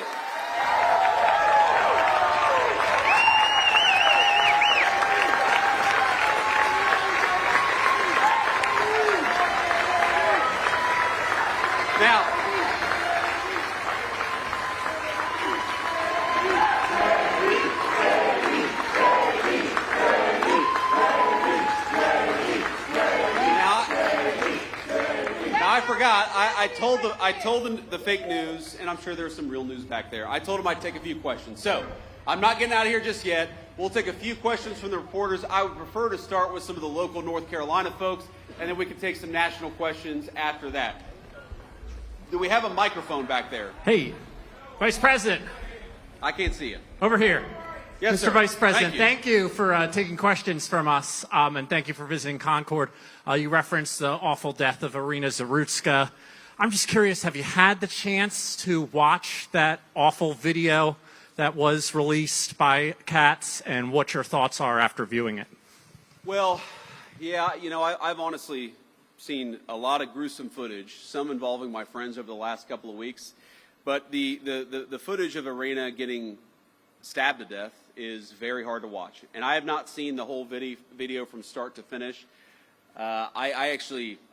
I told them the fake news, and I'm sure there's some real news back there. I told them I'd take a few questions. So I'm not getting out of here just yet. We'll take a few questions from the reporters. I would prefer to start with some of the local North Carolina folks, and then we can take some national questions after that. Do we have a microphone back there? Hey, Vice President. I can't see you. Over here. Yes, Mr. sir. Vice President, Thank you. for taking questions from us, and thank you for visiting Concord. You referenced the awful death of Irina Zarutska. I'm just curious, have you had the chance to watch that awful video that was released by Katz, and what your thoughts are after viewing it? Well, yeah, you know, I've honestly seen a lot of gruesome footage, some involving my friends over the last couple of weeks. But the footage of Irina getting stabbed to death is very hard to watch. And I have not seen the whole video from start to finish. I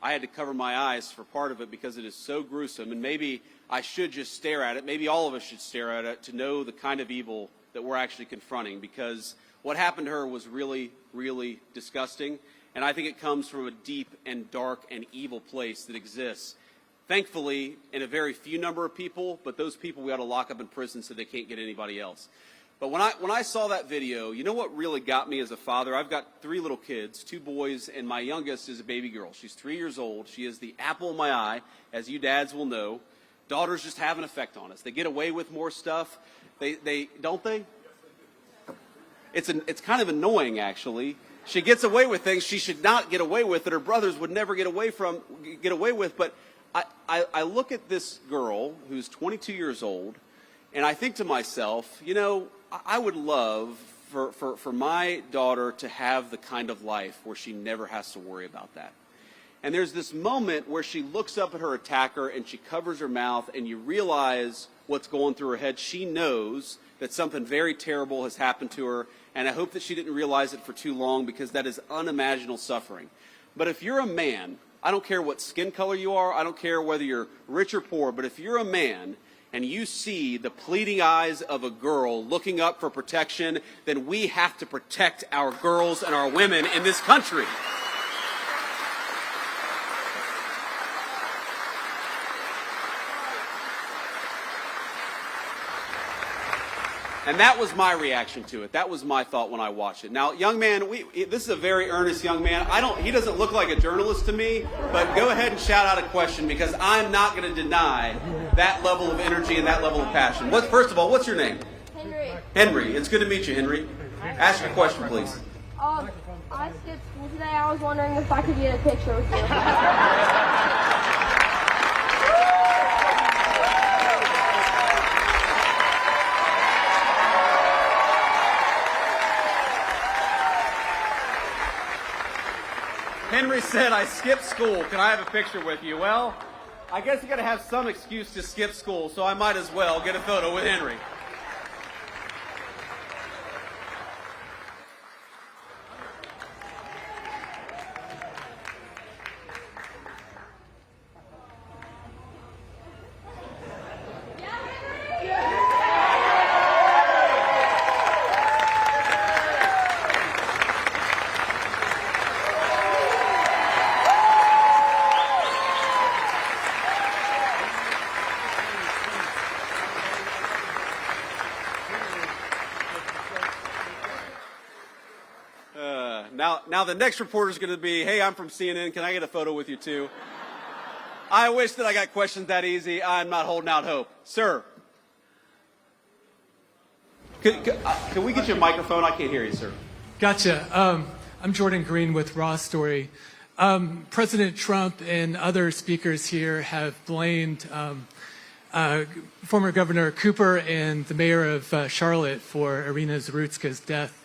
had to cover my eyes for part of it because it is so gruesome, and maybe I should just stare at it. Maybe all of us should stare at it to know the kind of evil that we're actually confronting, because what happened to her was really, really disgusting, and I think it comes from a deep and dark and evil place that exists, thankfully, in a very few number of people, but those people we ought to lock up in prison so they can't get anybody else. But when I saw that video, you know what really got me as a father? I've got 3 little kids, 2 boys, and my youngest is a baby girl. She's 3 years old. She is the apple of my eye, as you dads will know. Daughters just have an effect on us. They get away with more stuff. They don't they? It's kind of annoying, actually. She gets away with things she should not get away with that her brothers would never get away with. But I look at this girl who's 22 years old, and I think to myself, you know, I would love for my daughter to have the kind of life where she never has to worry about that. And there's this moment where she looks up at her attacker and she covers her mouth, and you realize what's going through her head. She knows that something very terrible has happened to her, and I hope that she didn't realize it for too long, because that is unimaginable suffering. But if you're a man, I don't care what skin color you are, I don't care whether you're rich or poor, but if you're a man and you see the pleading eyes of a girl looking up for protection, then we have to protect our girls and our women in this country. And that was my reaction to it. That was my thought when I watched it. Now, young man, this is a very earnest young man. He doesn't look like a journalist to me, but go ahead and shout out a question, because I'm not going to deny that level of energy and that level of passion. First of all, what's your name? Henry. Henry. It's good to meet you, Henry. Ask your question, please. I skipped school today. I was wondering if I could get a picture with you. Henry said, I skipped school. Can I have a picture with you? Well, I guess you got to have some excuse to skip school, so I might as well get a photo with Henry. Now the next reporter is going to be, hey, I'm from CNN. Can I get a photo with you too? I wish that I got questions that easy. I'm not holding out hope. Sir. Can we get you a microphone? I can't hear you, sir. Gotcha. I'm Jordan Green with Raw Story. President Trump and other speakers here have blamed former Governor Cooper and the mayor of Charlotte for Irina Zarutska's death.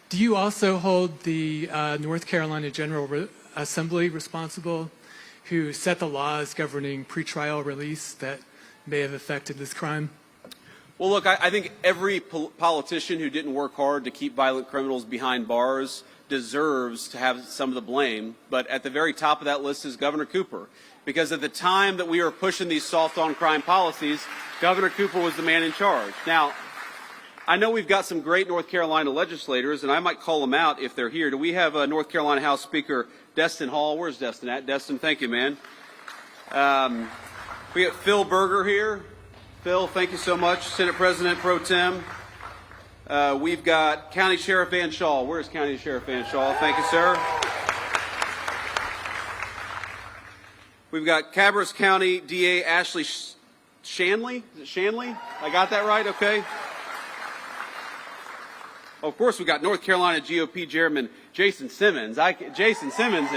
Do you also hold the North Carolina General Assembly responsible, who set the laws governing pretrial release that may have affected this crime? Well, look, I think every politician who didn't work hard to keep violent criminals behind bars deserves to have some of the blame. But at the very top of that list is Governor Cooper. Because at the time that we were pushing these soft-on-crime policies, Governor Cooper was the man in charge. Now, I know we've got some great North Carolina legislators, and I might call them out if they're here. Do we have North Carolina House Speaker Destin Hall? Where's Destin at? Destin, thank you, man. We got Phil Berger here. Phil, thank you so much. Senate President Pro Tem. We've got County Sheriff Van Shaw. Where's County Sheriff Van Shaw? Thank you, sir. We've got Cabarrus County DA Ashley Shanley. Is it Shanley? I got that right? Okay. Of course, we got North Carolina GOP Chairman Jason Simmons. Jason Simmons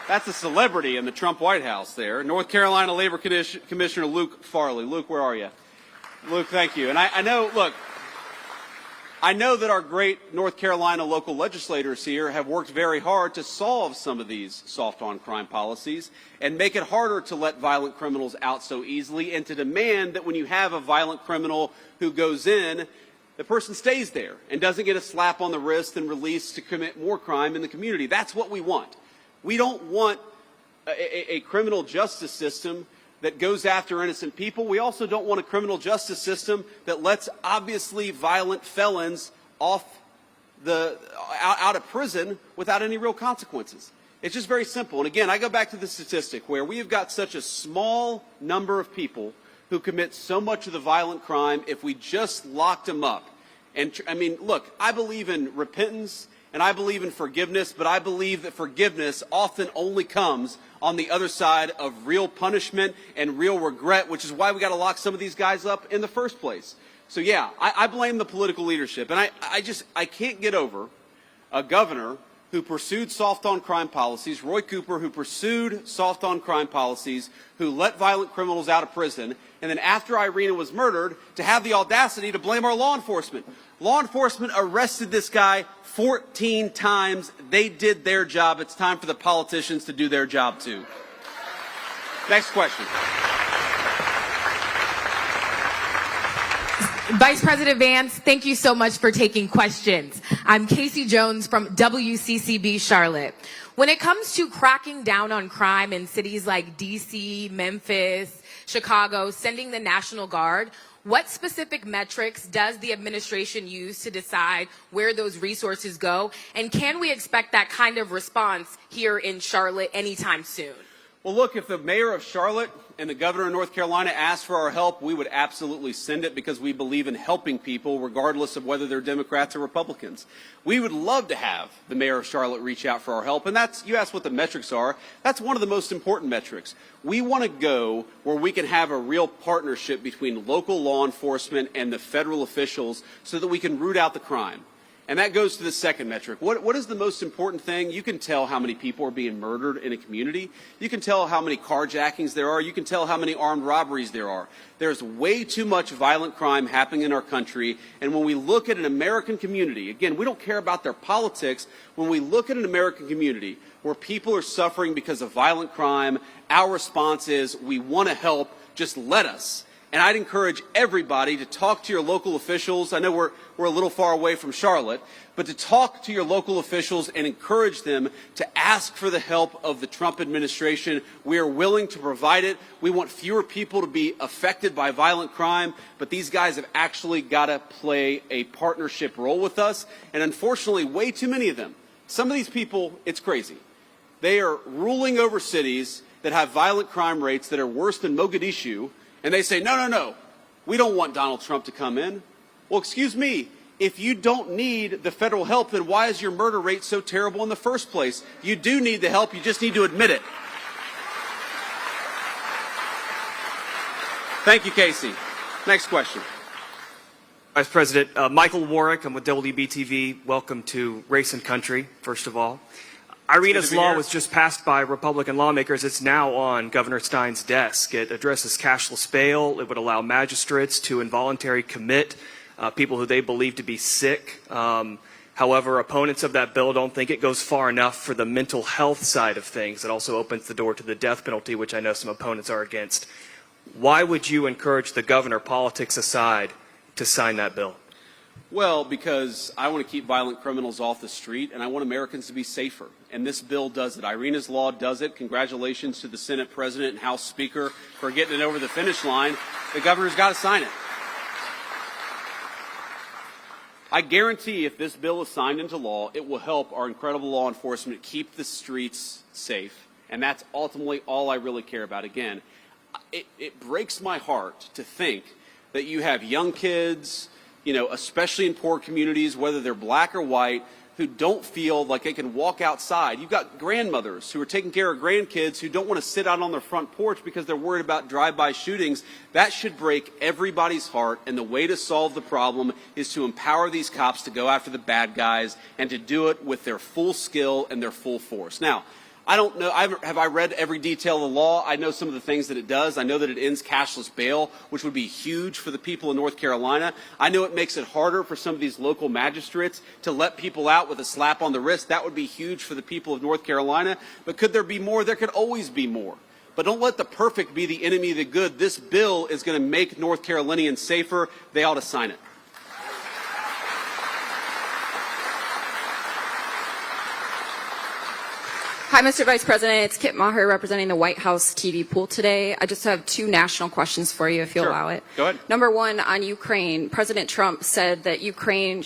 that's a celebrity in the Trump White House there. North Carolina Labor Commissioner Luke Farley. Luke, where are you? Luke, thank you. And I know that our great North Carolina local legislators here have worked very hard to solve some of these soft-on-crime policies and make it harder to let violent criminals out so easily, and to demand that when you have a violent criminal who goes in, the person stays there and doesn't get a slap on the wrist and released to commit more crime in the community. That's what we want. We don't want a criminal justice system that goes after innocent people. We also don't want a criminal justice system that lets obviously violent felons out of prison without any real consequences. It's just very simple. And again, I go back to the statistic where we have got such a small number of people who commit so much of the violent crime. If we just locked them up, and I mean, look, I believe in repentance and I believe in forgiveness, but I believe that forgiveness often only comes on the other side of real punishment and real regret, which is why we got to lock some of these guys up in the first place. So yeah, I blame the political leadership, and I can't get over a governor who pursued soft-on-crime policies, Roy Cooper, who pursued soft-on-crime policies, who let violent criminals out of prison, and then after Irina was murdered, to have the audacity to blame our law enforcement. Law enforcement arrested this guy 14 times. They did their job. It's time for the politicians to do their job too. Next question. Vice President Vance, thank you so much for taking questions. I'm Casey Jones from WCCB Charlotte. When it comes to cracking down on crime in cities like DC, Memphis, Chicago, sending the National Guard, what specific metrics does the administration use to decide where those resources go? And can we expect that kind of response here in Charlotte anytime soon? Well, look, if the mayor of Charlotte and the governor of North Carolina asked for our help, we would absolutely send it because we believe in helping people regardless of whether they're Democrats or Republicans. We would love to have the mayor of Charlotte reach out for our help. And that's, you asked what the metrics are. That's one of the most important metrics. We want to go where we can have a real partnership between local law enforcement and the federal officials so that we can root out the crime. And that goes to the second metric. What is the most important thing? You can tell how many people are being murdered in a community. You can tell how many carjackings there are. You can tell how many armed robberies there are. There's way too much violent crime happening in our country. And when we look at an American community, again, we don't care about their politics. When we look at an American community where people are suffering because of violent crime, our response is we want to help, just let us. And I'd encourage everybody to talk to your local officials. I know we're a little far away from Charlotte, but to talk to your local officials and encourage them to ask for the help of the Trump administration. We are willing to provide it. We want fewer people to be affected by violent crime, but these guys have actually got to play a partnership role with us. And unfortunately, way too many of them. Some of these people, it's crazy. They are ruling over cities that have violent crime rates that are worse than Mogadishu. And they say, no, we don't want Donald Trump to come in. Well, excuse me, if you don't need the federal help, then why is your murder rate so terrible in the first place? You do need the help, you just need to admit it. Thank you, Casey. Next question. Vice President, Michael Warwick, I'm with WBTV. Welcome to Race and Country, first of all. Irina's law was just passed by Republican lawmakers. It's now on Governor Stein's desk. It addresses cashless bail. It would allow magistrates to involuntarily commit people who they believe to be sick. However, opponents of that bill don't think it goes far enough for the mental health side of things. It also opens the door to the death penalty, which I know some opponents are against. Why would you encourage the governor, politics aside, to sign that bill? Well, because I want to keep violent criminals off the street, and I want Americans to be safer. And this bill does it. Irina's law does it. Congratulations to the Senate President and House Speaker for getting it over the finish line. The governor's got to sign it. I guarantee if this bill is signed into law, it will help our incredible law enforcement keep the streets safe. And that's ultimately all I really care about. Again, it breaks my heart to think that you have young kids, you know, especially in poor communities, whether they're black or white, who don't feel like they can walk outside. You've got grandmothers who are taking care of grandkids who don't want to sit out on their front porch because they're worried about drive-by shootings. That should break everybody's heart, and the way to solve the problem is to empower these cops to go after the bad guys and to do it with their full skill and their full force. Now, I don't know, have I read every detail of the law? I know some of the things that it does. I know that it ends cashless bail, which would be huge for the people in North Carolina. I know it makes it harder for some of these local magistrates to let people out with a slap on the wrist. That would be huge for the people of North Carolina. But could there be more? There could always be more. But don't let the perfect be the enemy of the good. This bill is going to make North Carolinians safer. They ought to sign it. Hi, Mr. Vice President. It's Kit Maher representing the White House TV pool today. I just have two national questions for you, if you'll allow it. Go ahead. Number one, on Ukraine, President Trump said that Ukraine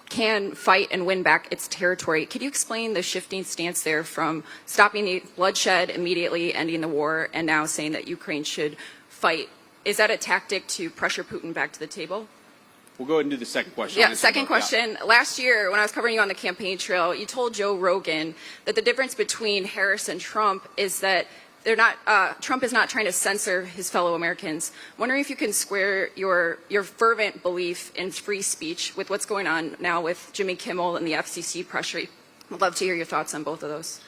can fight and win back its territory. Could you explain the shifting stance there from stopping the bloodshed immediately, ending the war, and now saying that Ukraine should fight? Is that a tactic to pressure Putin back to the table? We'll go ahead and do the second question. Yeah, second question. Last year, when I was covering you on the campaign trail, you told Joe Rogan that the difference between Harris and Trump is that Trump is not trying to censor his fellow Americans. I'm wondering if you can square your fervent belief in free speech with what's going on now with Jimmy Kimmel and the FCC pressure. I'd love to hear your thoughts on both of those.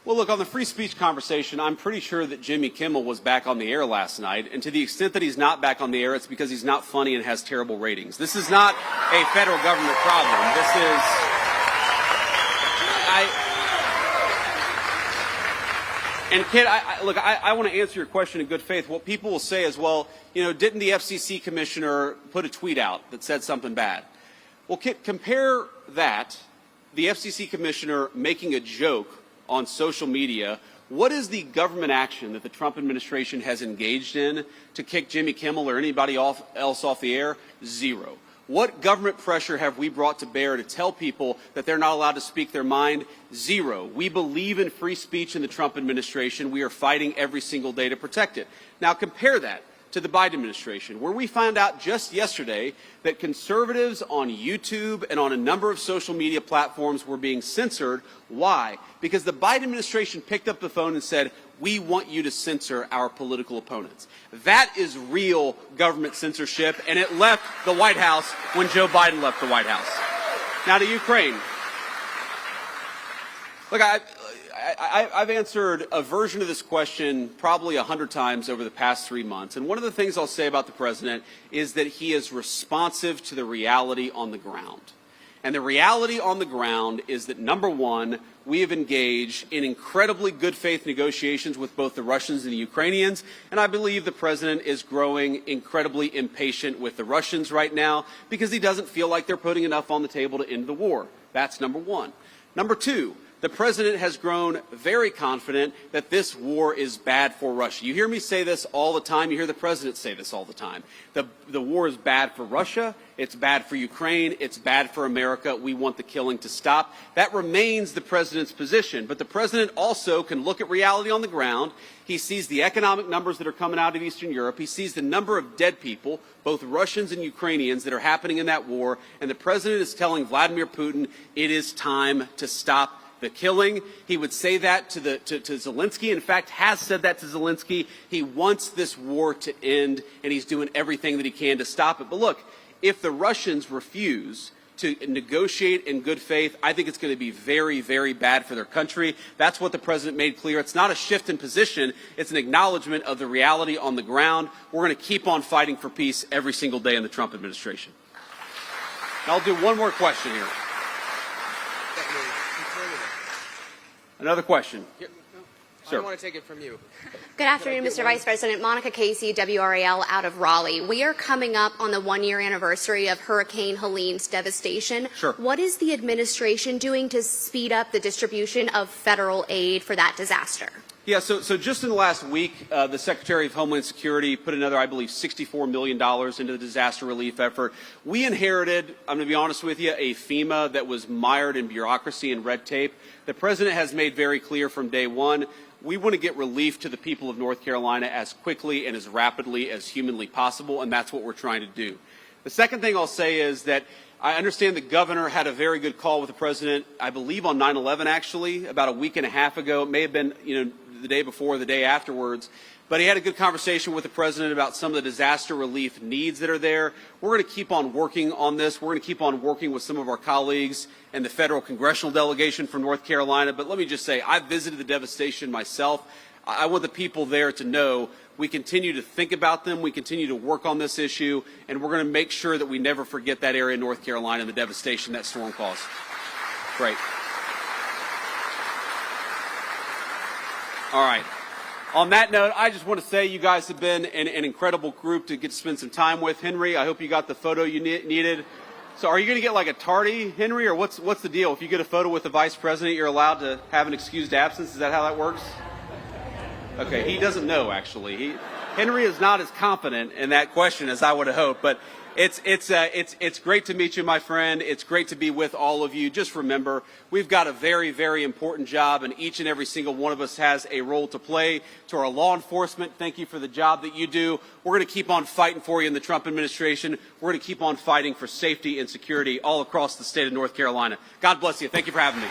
Well, look, on the free speech conversation, I'm pretty sure that Jimmy Kimmel was back on the air last night, and to the extent that he's not back on the air, it's because he's not funny and has terrible ratings. This is not a federal government problem. This is... And Kit, I want to answer your question in good faith. What people will say is, well, you know, didn't the FCC commissioner put a tweet out that said something bad? Well, Kit, compare that, the FCC commissioner making a joke on social media. What is the government action that the Trump administration has engaged in to kick Jimmy Kimmel or anybody else off the air? Zero. What government pressure have we brought to bear to tell people that they're not allowed to speak their mind? Zero. We believe in free speech in the Trump administration. We are fighting every single day to protect it. Now compare that to the Biden administration, where we found out just yesterday that conservatives on YouTube and on a number of social media platforms were being censored. Why? Because the Biden administration picked up the phone and said, we want you to censor our political opponents. That is real government censorship, and it left the White House when Joe Biden left the White House. Now to Ukraine. Look, I've answered a version of this question probably 100 times over the past 3 months. And one of the things I'll say about the president is that he is responsive to the reality on the ground. And the reality on the ground is that, number one, we have engaged in incredibly good faith negotiations with both the Russians and the Ukrainians. And I believe the president is growing incredibly impatient with the Russians right now because he doesn't feel like they're putting enough on the table to end the war. That's number one. Number two, the president has grown very confident that this war is bad for Russia. You hear me say this all the time. You hear the president say this all the time. The war is bad for Russia. It's bad for Ukraine. It's bad for America. We want the killing to stop. That remains the president's position. But the president also can look at reality on the ground. He sees the economic numbers that are coming out of Eastern Europe. He sees the number of dead people, both Russians and Ukrainians, that are happening in that war. And the president is telling Vladimir Putin it is time to stop the killing. He would say that to Zelensky. In fact, has said that to Zelensky. He wants this war to end, and he's doing everything that he can to stop it. But look, if the Russians refuse to negotiate in good faith, I think it's going to be very, very bad for their country. That's what the president made clear. It's not a shift in position. It's an acknowledgement of the reality on the ground. We're going to keep on fighting for peace every single day in the Trump administration. I'll do one more question here. Another question. Sir. I want to take it from you. Good afternoon, Mr. Vice President. Monica Casey, WRAL, out of Raleigh. We are coming up on the one-year anniversary of Hurricane Helene's devastation. Sure. What is the administration doing to speed up the distribution of federal aid for that disaster? Yeah, so just in the last week, the Secretary of Homeland Security put another, I believe, $64 million into the disaster relief effort. We inherited, I'm going to be honest with you, a FEMA that was mired in bureaucracy and red tape. The President has made very clear from day one, we want to get relief to the people of North Carolina as quickly and as rapidly as humanly possible, and that's what we're trying to do. The second thing I'll say is that I understand the governor had a very good call with the president, I believe on 9/11 actually, about a week and a half ago. It may have been, the day before or the day afterwards. But he had a good conversation with the president about some of the disaster relief needs that are there. We're going to keep on working on this. We're going to keep on working with some of our colleagues and the federal congressional delegation from North Carolina. But let me just say, I've visited the devastation myself. I want the people there to know we continue to think about them. We continue to work on this issue. And we're going to make sure that we never forget that area of North Carolina and the devastation that storm caused. Great. All right. On that note, I just want to say you guys have been an incredible group to get to spend some time with. Henry, I hope you got the photo you needed. So are you going to get like a tardy, Henry, or what's the deal? If you get a photo with the vice president, you're allowed to have an excused absence? Is that how that works? Okay, he doesn't know, actually. Henry is not as confident in that question as I would have hoped, but it's great to meet you, my friend. It's great to be with all of you. Just remember, we've got a very, very important job, and each and every single one of us has a role to play. To our law enforcement, thank you for the job that you do. We're going to keep on fighting for you in the Trump administration. We're going to keep on fighting for safety and security all across the state of North Carolina. God bless you. Thank you for having me.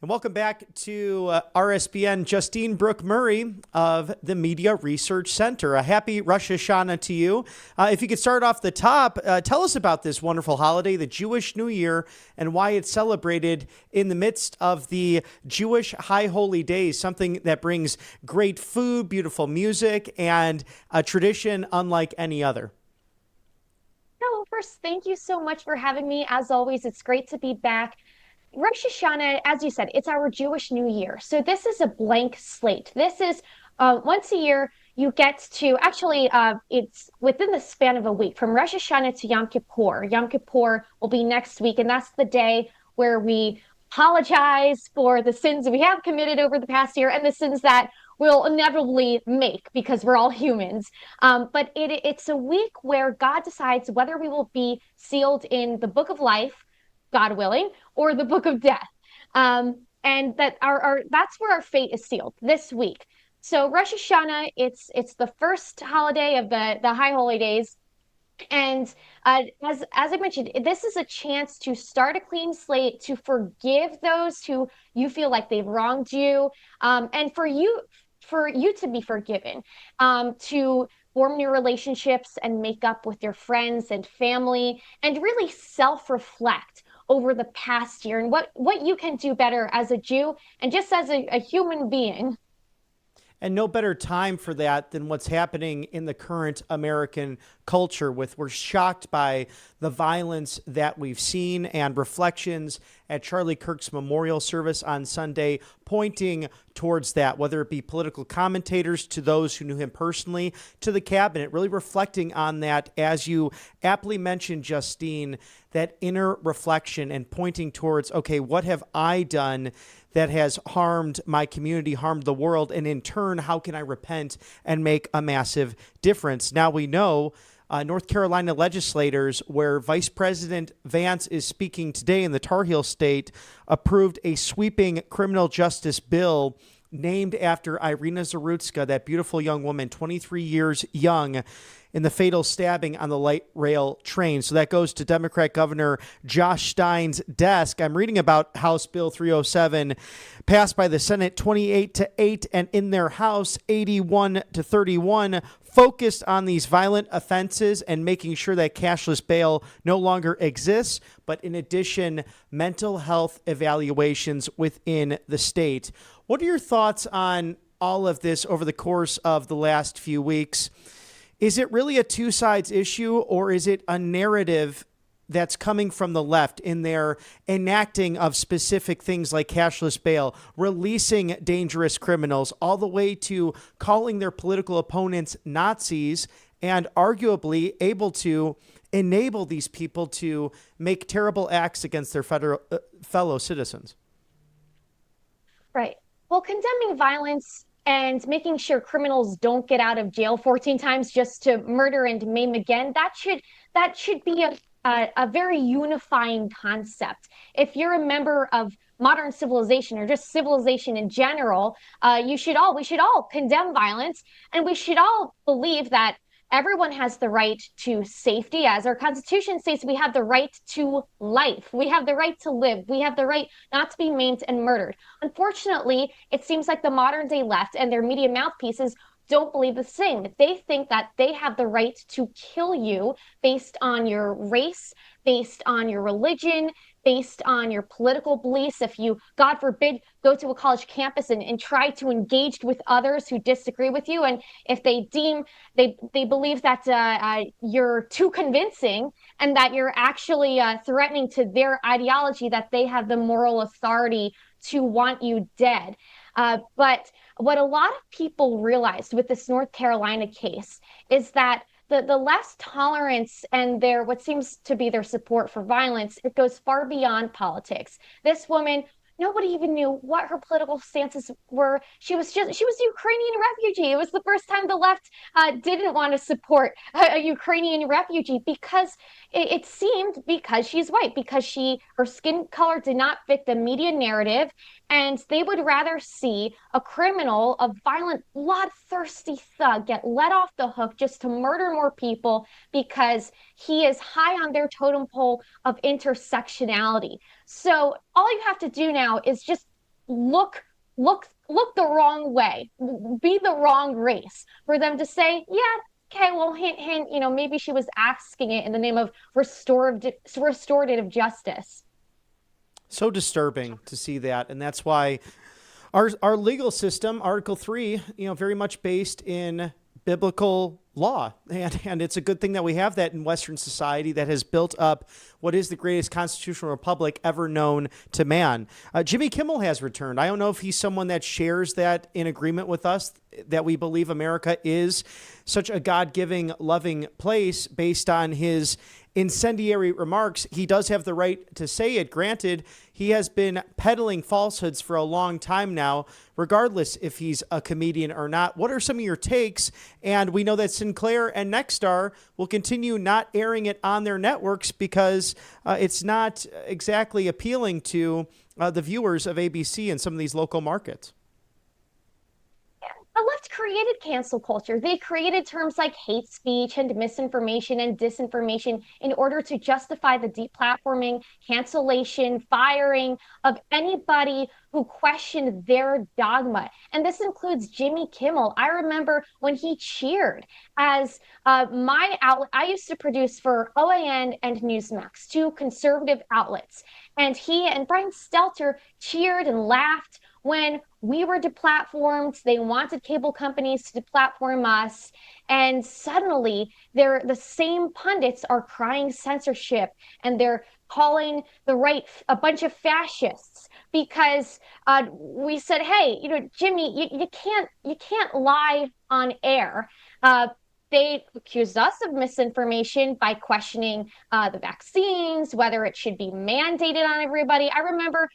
Welcome back to RSBN. Justine Brooke Murray of the Media Research Center. A happy Rosh Hashanah to you. If you could start off the top, tell us about this wonderful holiday, the Jewish New Year, and why it's celebrated in the midst of the Jewish High Holy Days, something that brings great food, beautiful music, and a tradition unlike any other. Well, first, thank you so much for having me. As always, it's great to be back. Rosh Hashanah, as you said, it's our Jewish New Year. So this is a blank slate. This is once a year you get to, actually, it's within the span of a week, from Rosh Hashanah to Yom Kippur. Yom Kippur will be next week, and that's the day where we apologize for the sins we have committed over the past year and the sins that we'll inevitably make because we're all humans. But it's a week where God decides whether we will be sealed in the book of life, God willing, or the book of death. And that that's where our fate is sealed this week. So Rosh Hashanah, it's the first holiday of the High Holy Days. And as I mentioned, this is a chance to start a clean slate, to forgive those who you feel like they've wronged you, and for you to be forgiven, to form new relationships and make up with your friends and family, and really self-reflect over the past year and what you can do better as a Jew and just as a human being. And no better time for that than what's happening in the current American culture. We're shocked by the violence that we've seen, and reflections at Charlie Kirk's memorial service on Sunday pointing towards that, whether it be political commentators to those who knew him personally, to the cabinet, really reflecting on that, as you aptly mentioned, Justine, that inner reflection and pointing towards, okay, what have I done that has harmed my community, harmed the world, and in turn, how can I repent and make a massive difference? Now we know North Carolina legislators, where Vice President Vance is speaking today in the Tar Heel state, approved a sweeping criminal justice bill named after Irina Zarutska, that beautiful young woman, 23 years young, in the fatal stabbing on the light rail train. So that goes to Democrat Governor Josh Stein's desk. I'm reading about House Bill 307, passed by the Senate 28-8, and in their House 81-31, focused on these violent offenses and making sure that cashless bail no longer exists, but in addition, mental health evaluations within the state. What are your thoughts on all of this over the course of the last few weeks? Is it really a two sides issue, or is it a narrative that's coming from the left in their enacting of specific things like cashless bail, releasing dangerous criminals, all the way to calling their political opponents Nazis, and arguably able to enable these people to make terrible acts against their fellow citizens? Right. Well, condemning violence and making sure criminals don't get out of jail 14 times just to murder and maim again, that should be a very unifying concept. If you're a member of modern civilization or just civilization in general, we should all condemn violence, and we should all believe that everyone has the right to safety. As our Constitution states, we have the right to life. We have the right to live. We have the right not to be maimed and murdered. Unfortunately, it seems like the modern day left and their media mouthpieces don't believe the same. They think that they have the right to kill you based on your race, based on your religion, based on your political beliefs. If you, God forbid, go to a college campus and try to engage with others who disagree with you, and if they believe that you're too convincing and that you're actually threatening to their ideology, that they have the moral authority to want you dead. But what a lot of people realized with this North Carolina case is that the less tolerance and what seems to be their support for violence, it goes far beyond politics. This woman, nobody even knew what her political stances were. She was a Ukrainian refugee. It was the first time the left didn't want to support a Ukrainian refugee, because it seemed because she's white, because her skin color did not fit the media narrative, and they would rather see a criminal, a violent, bloodthirsty thug get let off the hook just to murder more people because he is high on their totem pole of intersectionality. So all you have to do now is just look the wrong way, be the wrong race, for them to say, yeah, okay, well, hint, hint, maybe she was asking it in the name of restorative justice. So disturbing to see that. And that's why our legal system, Article 3, very much based in biblical law. And it's a good thing that we have that in Western society that has built up what is the greatest constitutional republic ever known to man. Jimmy Kimmel has returned. I don't know if he's someone that shares that in agreement with us, that we believe America is such a God-giving, loving place based on his incendiary remarks. He does have the right to say it. Granted, he has been peddling falsehoods for a long time now, regardless if he's a comedian or not. What are some of your takes? And we know that Sinclair and Nexstar will continue not airing it on their networks because it's not exactly appealing to the viewers of ABC in some of these local markets. The left created cancel culture. They created terms like hate speech and misinformation and disinformation in order to justify the deplatforming, cancellation, firing of anybody who questioned their dogma. And this includes Jimmy Kimmel. I remember when he cheered as my outlet. I used to produce for OAN and Newsmax, two conservative outlets. And he and Brian Stelter cheered and laughed when we were deplatformed. They wanted cable companies to deplatform us. And suddenly the same pundits are crying censorship, and they're calling the right a bunch of fascists because we said, hey, Jimmy, you can't lie on air. They accused us of misinformation by questioning the vaccines, whether it should be mandated on everybody. I remember,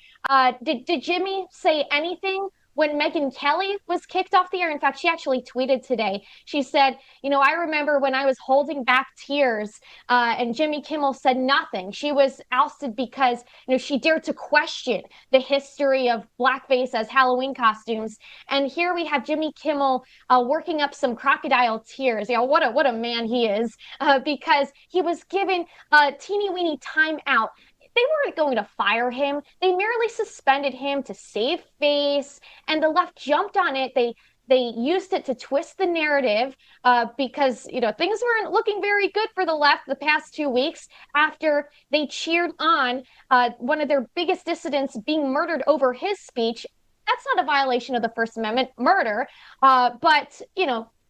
did Jimmy say anything when Megyn Kelly was kicked off the air? In fact, she actually tweeted today. She said, I remember when I was holding back tears and Jimmy Kimmel said nothing. She was ousted because, she dared to question the history of blackface as Halloween costumes. And here we have Jimmy Kimmel working up some crocodile tears. What a man he is, because he was given a teeny weeny time out. They weren't going to fire him. They merely suspended him to save face, and the left jumped on it. They used it to twist the narrative because things weren't looking very good for the left the past 2 weeks after they cheered on one of their biggest dissidents being murdered over his speech. That's not a violation of the First Amendment, murder, but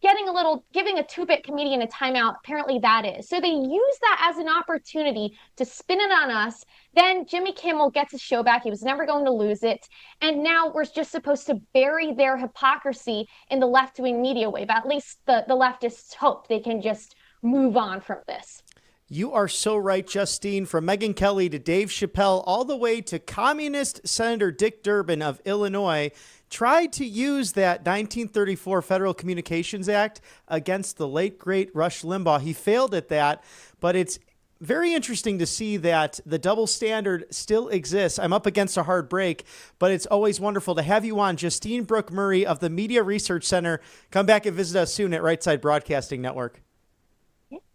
giving a 2-bit comedian a timeout, apparently that is. So they use that as an opportunity to spin it on us. Then Jimmy Kimmel gets his show back. He was never going to lose it. And now we're just supposed to bury their hypocrisy in the left-wing media wave. At least the leftists hope they can just move on from this. You are so right, Justine. From Megyn Kelly to Dave Chappelle, all the way to Communist Senator Dick Durbin of Illinois, tried to use that 1934 Federal Communications Act against the late, great Rush Limbaugh. He failed at that, but it's very interesting to see that the double standard still exists. I'm up against a hard break, but it's always wonderful to have you on. Justine Brooke Murray of the Media Research Center. Come back and visit us soon at Right Side Broadcasting Network.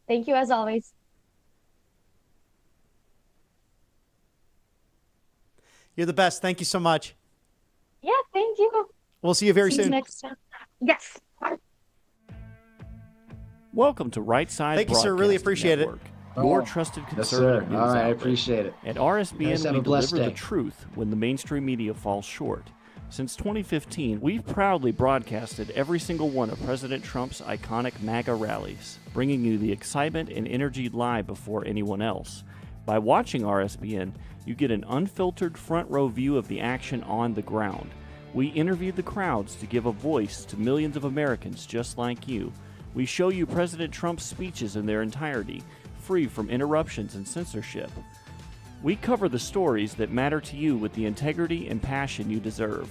Thank you, as always. You're the best. Thank you so much. Yeah, thank you. We'll see you very soon. Next time. Yes. Welcome to Right Side Thank you, sir. Really appreciate Network, your trusted conservative news All right, I outlet. appreciate it. At RSBN, have we a blessed deliver day. the truth when the mainstream media falls short. Since 2015, we've proudly broadcasted every single one of President Trump's iconic MAGA rallies, bringing you the excitement and energy live before anyone else. By watching RSBN, you get an unfiltered front row view of the action on the ground. We interview the crowds to give a voice to millions of Americans just like you. We show you President Trump's speeches in their entirety, free from interruptions and censorship. We cover the stories that matter to you with the integrity and passion you deserve.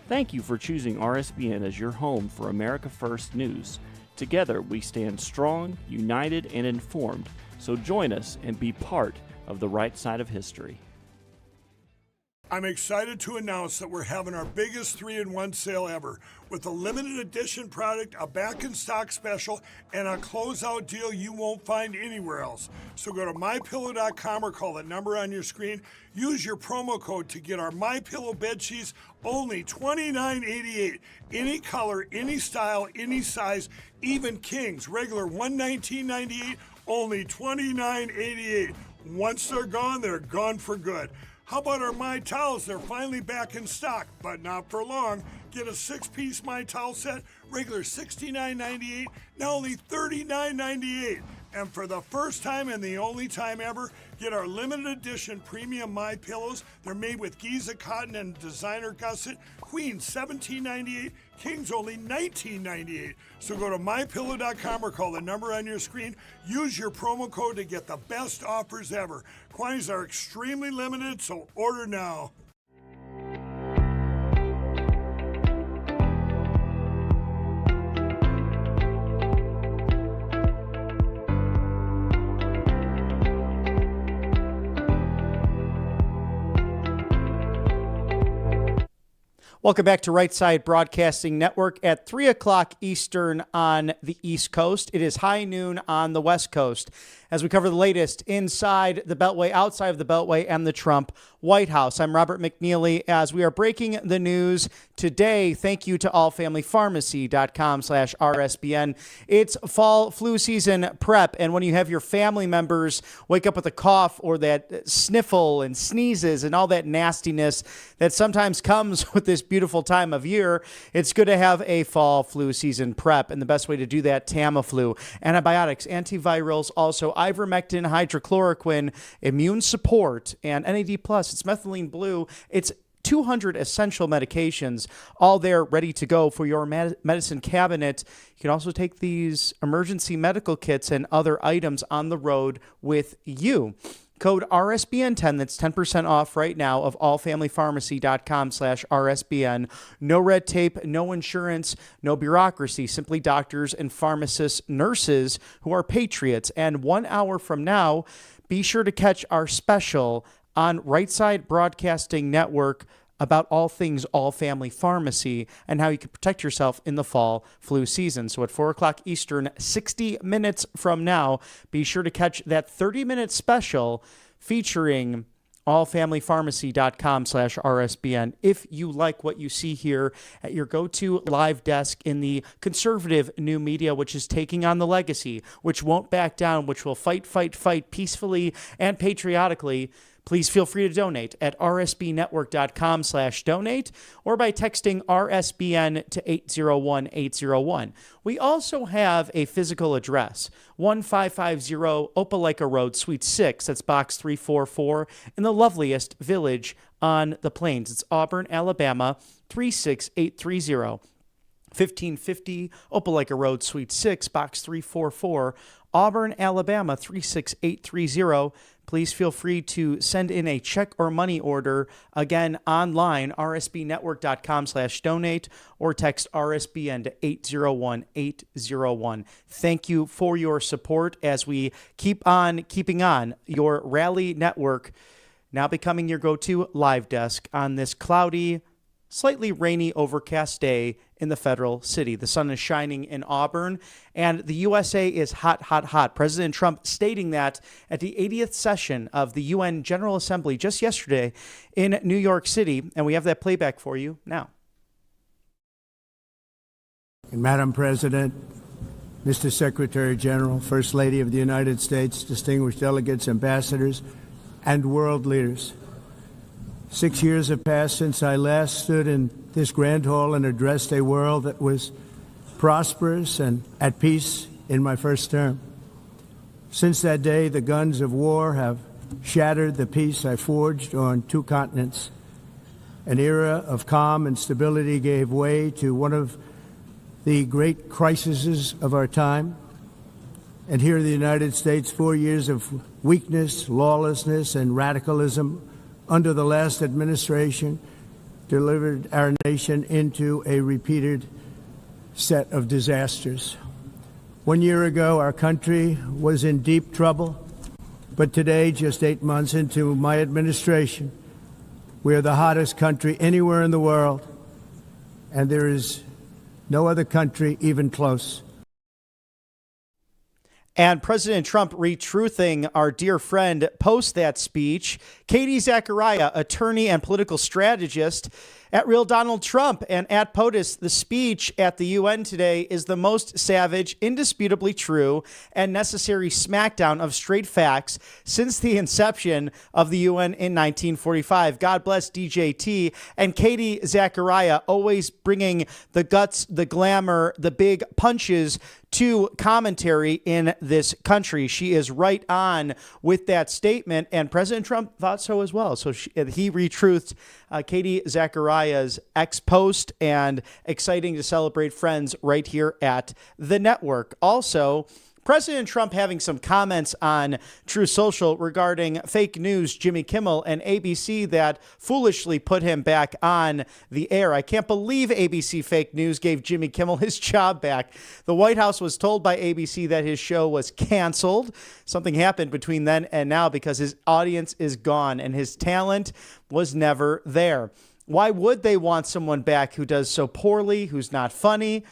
Thank you for choosing RSBN as your home for America First News. Together, we stand strong, united, and informed. So join us and be part of the right side of history. I'm excited to announce that we're having our biggest 3-in-1 sale ever with a limited edition product, a back-in-stock special, and a closeout deal you won't find anywhere else. So go to MyPillow.com or call the number on your screen. Use your promo code to get our MyPillow bed sheets, only $29.88. Any color, any style, any size, even kings. Regular $119.98, only $29.88. Once they're gone for good. How about our My Towels? They're finally back in stock, but not for long. Get a 6-piece My Towel set, regular $69.98, now only $39.98. And for the first time and the only time ever, get our limited edition premium My Pillows. They're made with Giza cotton and designer gusset. Queen $17.98, Kings only $19.98. So go to mypillow.com or call the number on your screen. Use your promo code to get the best offers ever. Quantities are extremely limited, so order now. Welcome back to Right Side Broadcasting Network at 3 o'clock Eastern on the East Coast. It is high noon on the West Coast as we cover the latest inside the Beltway, outside of the Beltway, and the Trump White House. I'm Robert McNeely as we are breaking the news today. Thank you to allfamilypharmacy.com/RSBN. It's fall flu season prep, and when you have your family members wake up with a cough or that sniffle and sneezes and all that nastiness that sometimes comes with this beautiful time of year, it's good to have a fall flu season prep. And the best way to do that, Tamiflu, antibiotics, antivirals, also ivermectin, hydrochloroquine, immune support, and NAD+. It's methylene blue. It's 200 essential medications, all there ready to go for your medicine cabinet. You can also take these emergency medical kits and other items on the road with you. Code RSBN10, that's 10% off right now of allfamilypharmacy.com/RSBN. No red tape, no insurance, no bureaucracy, simply doctors and pharmacists, nurses who are patriots. And 1 hour from now, be sure to catch our special on Right Side Broadcasting Network about all things All Family Pharmacy and how you can protect yourself in the fall flu season. So at 4 o'clock Eastern, 60 minutes from now, be sure to catch that 30-minute special featuring allfamilypharmacy.com/RSBN. If you like what you see here at your go-to live desk in the conservative new media, which is taking on the legacy, which won't back down, which will fight peacefully and patriotically, please feel free to donate at rsbnetwork.com/donate or by texting RSBN to 801-801. We also have a physical address, 1550 Opelika Road, Suite 6. That's Box 344 in the loveliest village on the plains. It's Auburn, Alabama, 36830. 1550 Opelika Road, Suite 6, Box 344, Auburn, Alabama, 36830. Please feel free to send in a check or money order, again, online, rsbnetwork.com/donate, or text RSBN to 801-801. Thank you for your support as we keep on keeping on your Rally Network, now becoming your go-to live desk on this cloudy, slightly rainy, overcast day in the federal city. The sun is shining in Auburn, and the USA is hot, hot, hot. President Trump stating that at the 80th session of the UN General Assembly just yesterday in New York City, and we have that playback for you now. Madam President, Mr. Secretary General, First Lady of the United States, distinguished delegates, ambassadors, and world leaders. 6 years have passed since I last stood in this grand hall and addressed a world that was prosperous and at peace in my first term. Since that day, the guns of war have shattered the peace I forged on 2 continents. An era of calm and stability gave way to one of the great crises of our time. And here in the United States, 4 years of weakness, lawlessness, and radicalism under the last administration delivered our nation into a repeated set of disasters. 1 year ago, our country was in deep trouble, but today, just 8 months into my administration, We are the hottest country anywhere in the world, and there is no other country even close. And President Trump retruthing our dear friend post that speech. Katie Zachariah, attorney and political strategist at Real Donald Trump, and at POTUS, the speech at the UN today is the most savage, indisputably true, and necessary smackdown of straight facts since the inception of the UN in 1945. God bless DJT and Katie Zachariah, always bringing the guts, the glamour, the big punches to commentary in this country. She is right on with that statement, and President Trump thought so as well. So he retruthed Katie Zachariah's ex-post, and exciting to celebrate Friends right here at the network. Also, President Trump having some comments on True Social regarding fake news, Jimmy Kimmel and ABC, that foolishly put him back on the air. I can't believe ABC Fake News gave Jimmy Kimmel his job back. The White House was told by ABC that his show was canceled. Something happened between then and now because his audience is gone and his talent was never there. Why would they want someone back who does so poorly, who's not funny,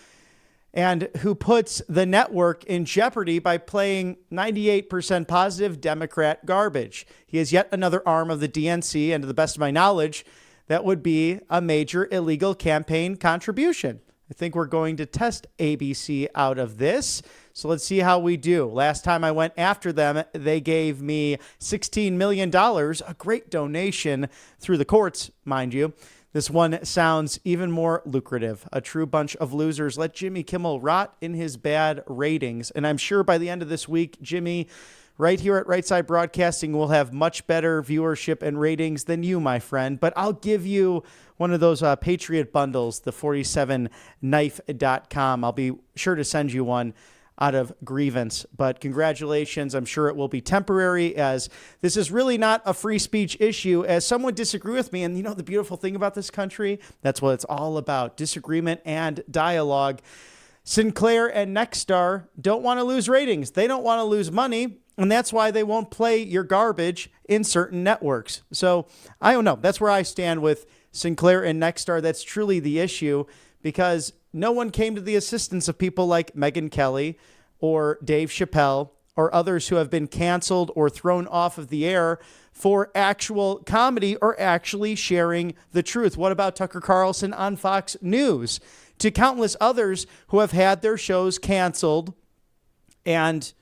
and who puts the network in jeopardy by playing 98% positive Democrat garbage? He is yet another arm of the DNC, and to the best of my knowledge, that would be a major illegal campaign contribution. I think we're going to test ABC out of this. So let's see how we do. Last time I went after them, they gave me $16 million, a great donation through the courts, mind you. This one sounds even more lucrative. A true bunch of losers. Let Jimmy Kimmel rot in his bad ratings. And I'm sure by the end of this week, Jimmy, right here at Right Side Broadcasting, will have much better viewership and ratings than you, my friend. But I'll give you one of those Patriot bundles, the 47knife.com. I'll be sure to send you one out of grievance. But congratulations. I'm sure it will be temporary, as this is really not a free speech issue, as some would disagree with me. And you know, the beautiful thing about this country, that's what it's all about, disagreement and dialogue. Sinclair and Nexstar don't want to lose ratings. They don't want to lose money. And that's why they won't play your garbage in certain networks. So I don't know. That's where I stand with Sinclair and Nexstar. That's truly the issue, because no one came to the assistance of people like Megyn Kelly or Dave Chappelle or others who have been canceled or thrown off of the air for actual comedy or actually sharing the truth. What about Tucker Carlson on Fox News? To countless others who have had their shows canceled and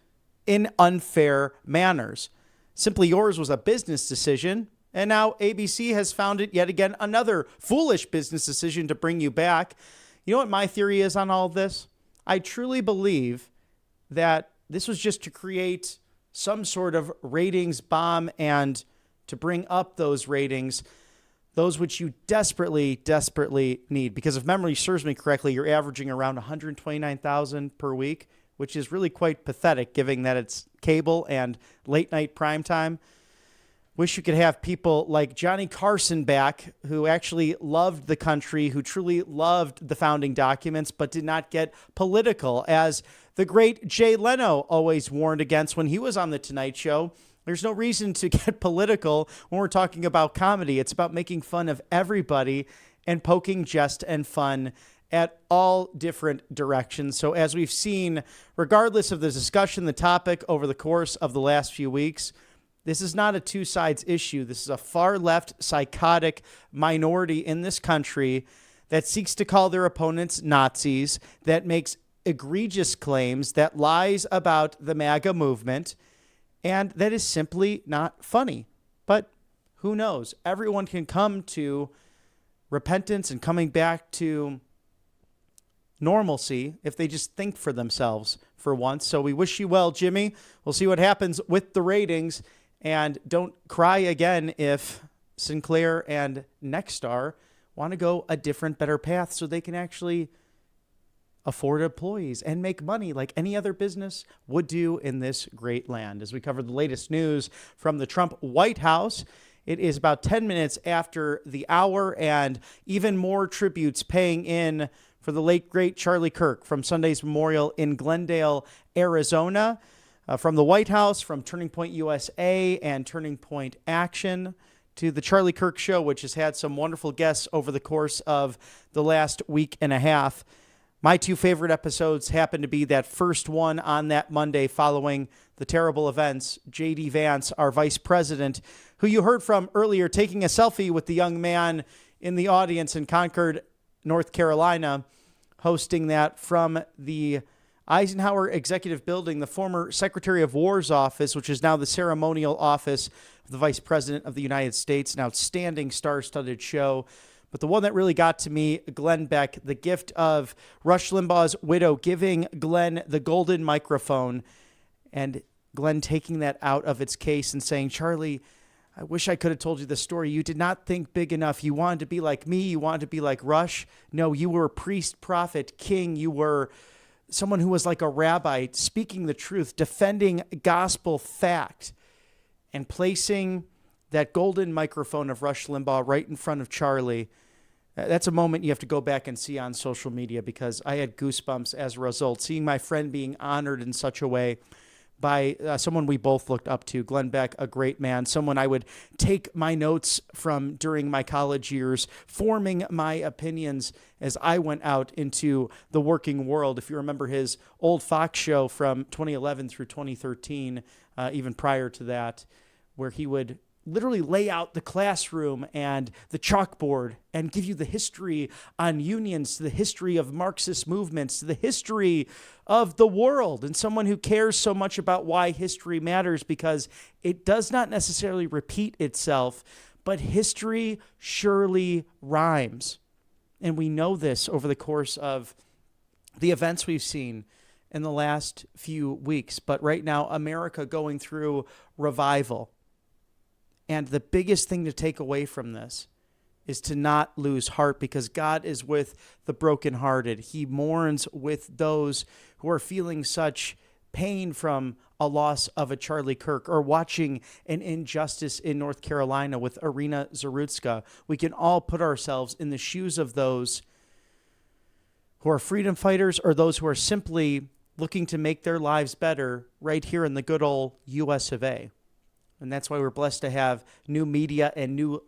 in unfair manners. Simply Yours was a business decision, and now ABC has found it yet again another foolish business decision to bring you back. You know what my theory is on all of this? I truly believe that this was just to create some sort of ratings bomb and to bring up those ratings, those which you desperately, desperately need. Because if memory serves me correctly, you're averaging around 129,000 per week, which is really quite pathetic given that it's cable and late night primetime. Wish you could have people like Johnny Carson back, who actually loved the country, who truly loved the founding documents, but did not get political, as the great Jay Leno always warned against when he was on The Tonight Show. There's no reason to get political when we're talking about comedy. It's about making fun of everybody and poking jest and fun at all different directions. So as we've seen, regardless of the discussion, the topic over the course of the last few weeks, this is not a two sides issue. This is a far left psychotic minority in this country that seeks to call their opponents Nazis, that makes egregious claims, that lies about the MAGA movement, and that is simply not funny. But who knows? Everyone can come to repentance and coming back to normalcy if they just think for themselves for once. So we wish you well, Jimmy. We'll see what happens with the ratings. And don't cry again if Sinclair and Nexstar want to go a different, better path so they can actually afford employees and make money like any other business would do in this great land. As we cover the latest news from the Trump White House, it is about 10 minutes after the hour, and even more tributes paying in for the late, great Charlie Kirk from Sunday's Memorial in Glendale, Arizona. From the White House, from Turning Point USA and Turning Point Action, to the Charlie Kirk Show, which has had some wonderful guests over the course of the last week and a half. My two favorite episodes happen to be that first one on that Monday following the terrible events. J.D. Vance, our vice president, who you heard from earlier, taking a selfie with the young man in the audience in Concord, North Carolina, hosting that from the Eisenhower Executive Building, the former Secretary of War's office, which is now the ceremonial office of the Vice President of the United States. An outstanding star-studded show. But the one that really got to me, Glenn Beck, the gift of Rush Limbaugh's widow giving Glenn the golden microphone, and Glenn taking that out of its case and saying, Charlie, I wish I could have told you the story. You did not think big enough. You wanted to be like me. You wanted to be like Rush. No, you were a priest, prophet, king. You were someone who was like a rabbi, speaking the truth, defending gospel fact, and placing that golden microphone of Rush Limbaugh right in front of Charlie. That's a moment you have to go back and see on social media, because I had goosebumps as a result, seeing my friend being honored in such a way by someone we both looked up to. Glenn Beck, a great man, someone I would take my notes from during my college years, forming my opinions as I went out into the working world. If you remember his old Fox show from 2011 through 2013, even prior to that, where he would literally lay out the classroom and the chalkboard and give you the history on unions, to the history of Marxist movements, to the history of the world, and someone who cares so much about why history matters, because it does not necessarily repeat itself, but history surely rhymes. And we know this over the course of the events we've seen in the last few weeks. But right now, America going through revival. And the biggest thing to take away from this is to not lose heart, because God is with the brokenhearted. He mourns with those who are feeling such pain from a loss of a Charlie Kirk, or watching an injustice in North Carolina with Irina Zarutska. We can all put ourselves in the shoes of those who are freedom fighters, or those who are simply looking to make their lives better right here in the good old US of A. And that's why we're blessed to have new media and new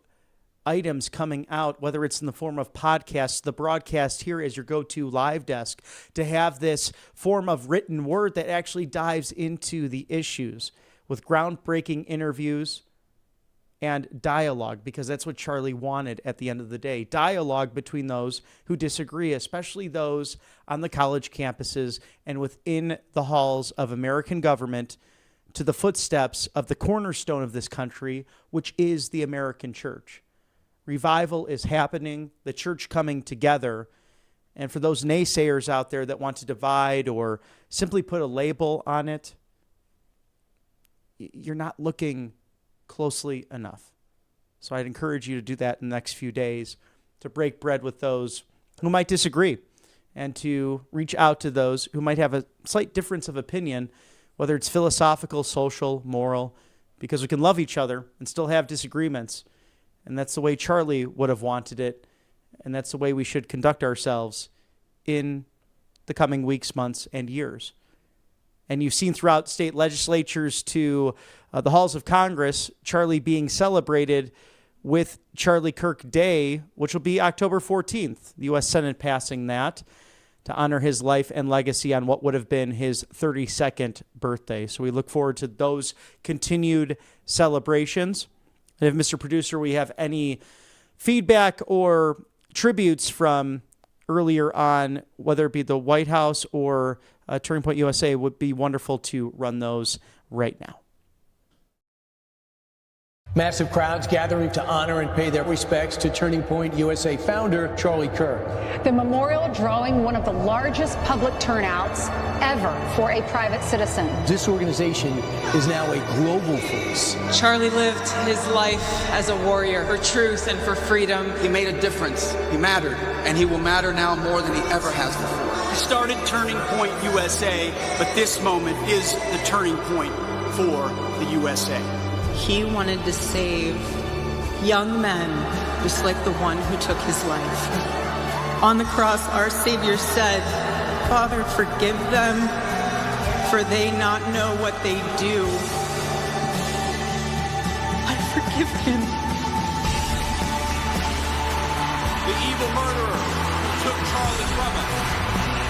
items coming out, whether it's in the form of podcasts, the broadcast here as your go-to live desk, to have this form of written word that actually dives into the issues with groundbreaking interviews and dialogue, because that's what Charlie wanted at the end of the day. Dialogue between those who disagree, especially those on the college campuses and within the halls of American government, to the footsteps of the cornerstone of this country, which is the American church. Revival is happening, the church coming together. And for those naysayers out there that want to divide or simply put a label on it, you're not looking closely enough. So I'd encourage you to do that in the next few days, to break bread with those who might disagree, and to reach out to those who might have a slight difference of opinion, whether it's philosophical, social, moral, because we can love each other and still have disagreements. And that's the way Charlie would have wanted it. And that's the way we should conduct ourselves in the coming weeks, months, and years. And you've seen throughout state legislatures to the halls of Congress, Charlie being celebrated with Charlie Kirk Day, which will be October 14th, the U.S. Senate passing that, to honor his life and legacy on what would have been his 32nd birthday. So we look forward to those continued celebrations. And if, Mr. Producer, we have any feedback or tributes from earlier on, whether it be the White House or Turning Point USA, it would be wonderful to run those right now. Massive crowds gathering to honor and pay their respects to Turning Point USA founder Charlie Kirk. The memorial drawing one of the largest public turnouts ever for a private citizen. This organization is now a global force. Charlie lived his life as a warrior for truth and for freedom. He made a difference. He mattered, and he will matter now more than he ever has before. He started Turning Point USA, but this moment is the turning point for the USA. He wanted to save young men, just like the one who took his life. On the cross, our Savior said, "Father, forgive them, for they not know what they do." I forgive him. evil murderer who took Charlie from us,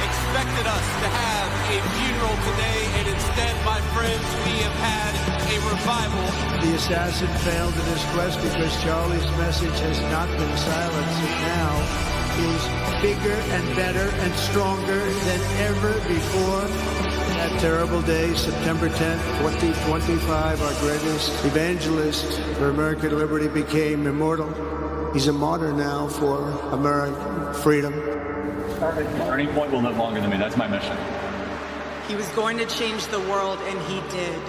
expected us to have a funeral today, and instead, my friends, we have had a revival. The assassin failed in his quest because Charlie's message has not been silenced. It now is bigger and better and stronger than ever before. That terrible day, September 10th, 2025, our greatest evangelist for American liberty became immortal. He's a martyr now for American freedom. Turning point will live longer than me. That's my mission. He was going to change the world, and he did.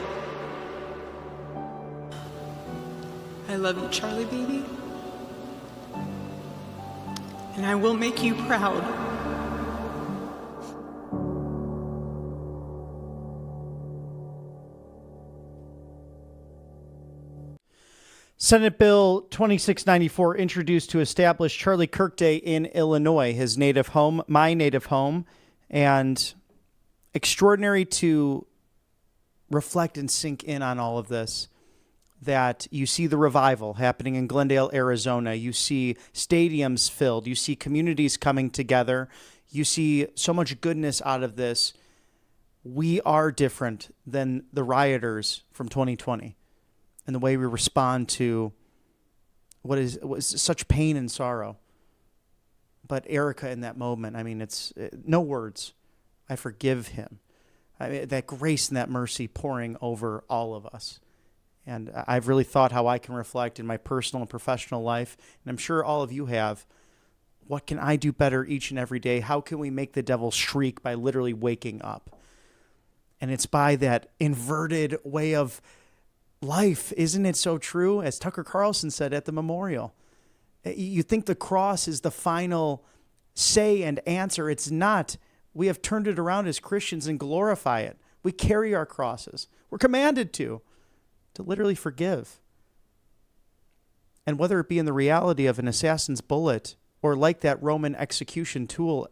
I love you, Charlie, baby. And I will make you proud. Senate Bill 2694 introduced to establish Charlie Kirk Day in Illinois, his native home, my native home, and extraordinary to reflect and sink in on all of this, that you see the revival happening in Glendale, Arizona. You see stadiums filled. You see communities coming together. You see so much goodness out of this. We are different than the rioters from 2020 and the way we respond to what was such pain and sorrow. But Erica in that moment, I mean, it's no words. I forgive him. I mean, that grace and that mercy pouring over all of us. And I've really thought how I can reflect in my personal and professional life, and I'm sure all of you have. What can I do better each and every day? How can we make the devil shriek by literally waking up? And it's by that inverted way of life. Isn't it so true? As Tucker Carlson said at the memorial, you think the cross is the final say and answer. It's not. We have turned it around as Christians and glorify it. We carry our crosses. We're commanded to literally forgive. And whether it be in the reality of an assassin's bullet, or like that Roman execution tool,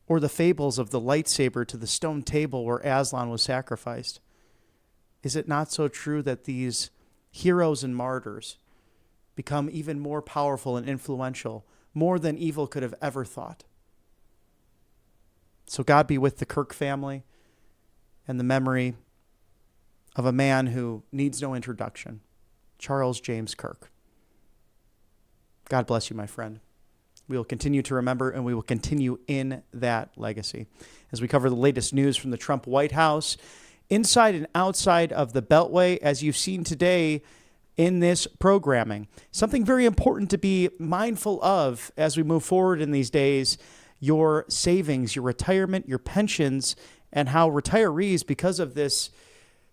or the fables of the lightsaber to the stone table where Aslan was sacrificed, is it not so true that these heroes and martyrs become even more powerful and influential, more than evil could have ever thought? So God be with the Kirk family and the memory of a man who needs no introduction, Charles James Kirk. God bless you, my friend. We will continue to remember, and we will continue in that legacy as we cover the latest news from the Trump White House, inside and outside of the Beltway, as you've seen today in this programming. Something very important to be mindful of as we move forward in these days: your savings, your retirement, your pensions, and how retirees, because of this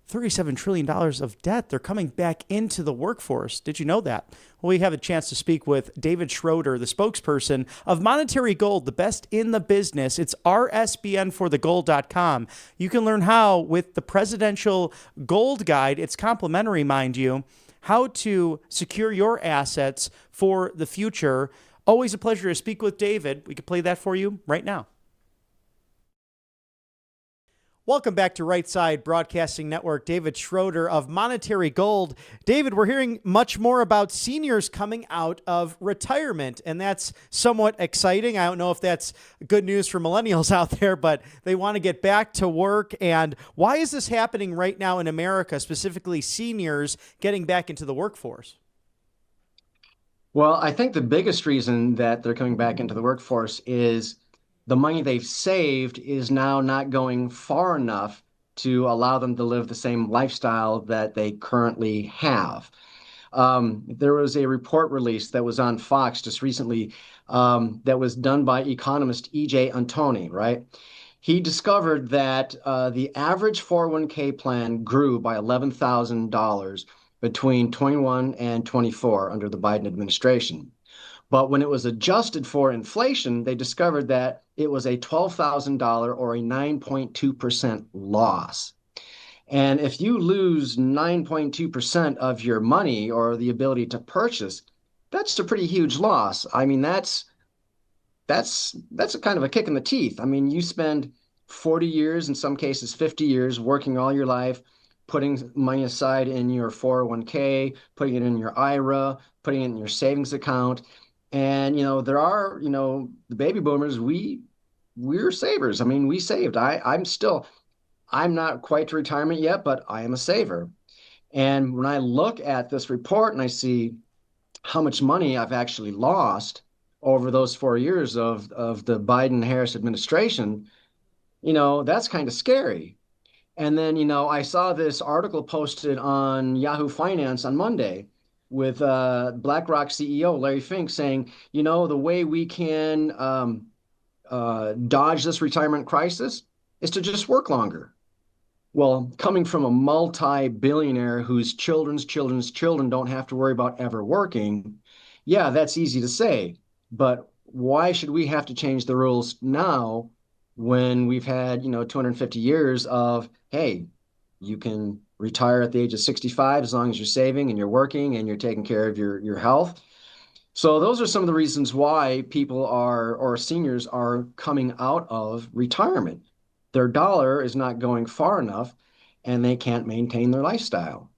$37 trillion of debt, they're coming back into the workforce. Did you know that? Well, we have a chance to speak with David Schroeder, the spokesperson of Monetary Gold, the best in the business. It's RSBN4thegold.com. You can learn how with the Presidential Gold Guide. It's complimentary, mind you, how to secure your assets for the future. Always a pleasure to speak with David. We could play that for you right now. Welcome back to Right Side Broadcasting Network. David Schroeder of Monetary Gold. David, we're hearing much more about seniors coming out of retirement, and that's somewhat exciting. I don't know if that's good news for millennials out there, but they want to get back to work. And why is this happening right now in America, specifically seniors getting back into the workforce? Well, I think the biggest reason that they're coming back into the workforce is the money they've saved is now not going far enough to allow them to live the same lifestyle that they currently have. There was a report released that was on Fox just recently that was done by economist E.J. Antoni, right? He discovered that the average 401k plan grew by $11,000 between 21 and 24 under the Biden administration. But when it was adjusted for inflation, they discovered that it was a $12,000 or a 9.2% loss. And if you lose 9.2% of your money or the ability to purchase, that's a pretty huge loss. I mean, that's a kind of a kick in the teeth. I mean, you spend 40 years, in some cases 50 years, working all your life, putting money aside in your 401k, putting it in your IRA, putting it in your savings account. And, there are, the baby boomers, we're savers. I mean, we saved. I'm not quite to retirement yet, but I am a saver. And when I look at this report and I see how much money I've actually lost over those 4 years of the Biden-Harris administration, that's kind of scary. And then, I saw this article posted on Yahoo Finance on Monday with BlackRock CEO Larry Fink saying, the way we can dodge this retirement crisis is to just work longer. Well, coming from a multi-billionaire whose children's children don't have to worry about ever working, yeah, that's easy to say. But why should we have to change the rules now when we've had, 250 years of, hey, you can retire at the age of 65 as long as you're saving and you're working and you're taking care of your health. So those are some of the reasons why people or seniors are coming out of retirement. Their dollar is not going far enough and they can't maintain their lifestyle.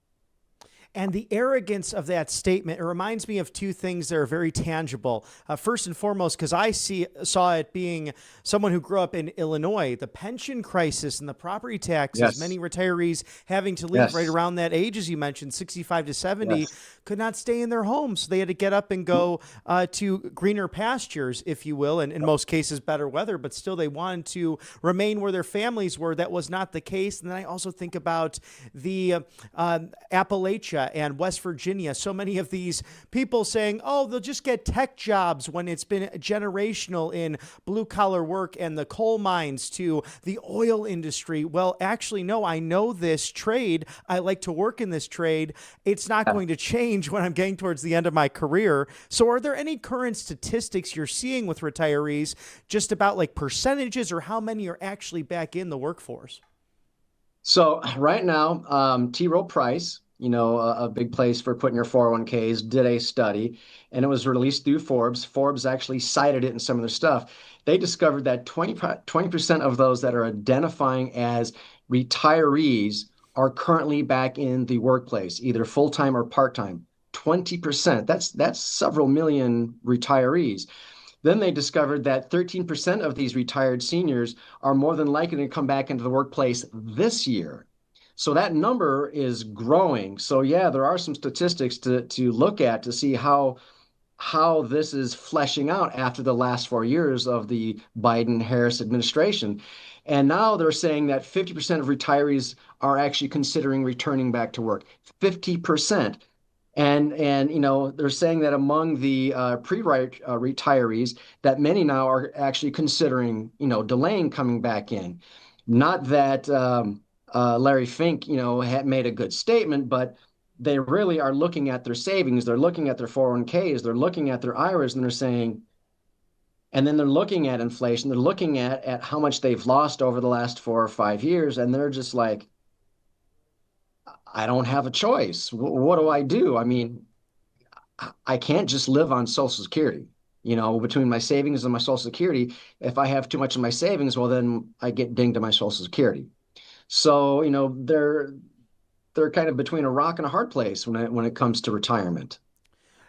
And the arrogance of that statement, it reminds me of two things that are very tangible. First and foremost, because I saw it being someone who grew up in Illinois, the pension crisis and the property taxes, Yes. many retirees having to leave Yes. right around that age, as you mentioned, 65 to 70, Yes. could not stay in their homes. So they had to get up and go to greener pastures, if you will, and in most cases better weather, but still they wanted to remain where their families were. That was not the case. And then I also think about the Appalachia and West Virginia, so many of these people saying, oh, they'll just get tech jobs when it's been generational in blue collar work and the coal mines to the oil industry. Well, actually, no, I know this trade. I like to work in this trade. It's not going to change when I'm getting towards the end of my career. So are there any current statistics you're seeing with retirees just about like percentages or how many are actually back in the workforce? So right now, T. Rowe Price, a big place for putting your 401ks, did a study, and it was released through Forbes. Forbes actually cited it in some of their stuff. They discovered that 20% of those that are identifying as retirees are currently back in the workplace, either full-time or part-time. 20%. That's several million retirees. Then they discovered that 13% of these retired seniors are more than likely to come back into the workplace this year. So that number is growing. So yeah, there are some statistics to look at to see how this is fleshing out after the last 4 years of the Biden-Harris administration. And now they're saying that 50% of retirees are actually considering returning back to work. 50%. And they're saying that among the retirees, that many now are actually considering, delaying coming back in. Not that Larry Fink, had made a good statement, but they really are looking at their savings. They're looking at their 401ks. They're looking at their IRAs, and they're saying, and then they're looking at inflation. They're looking at how much they've lost over the last 4 or 5 years, and they're just like, I don't have a choice. What do I do? I mean, I can't just live on Social Security. Between my savings and my Social Security, if I have too much of my savings, well, then I get dinged to my Social Security. So, they're kind of between a rock and a hard place when it comes to retirement.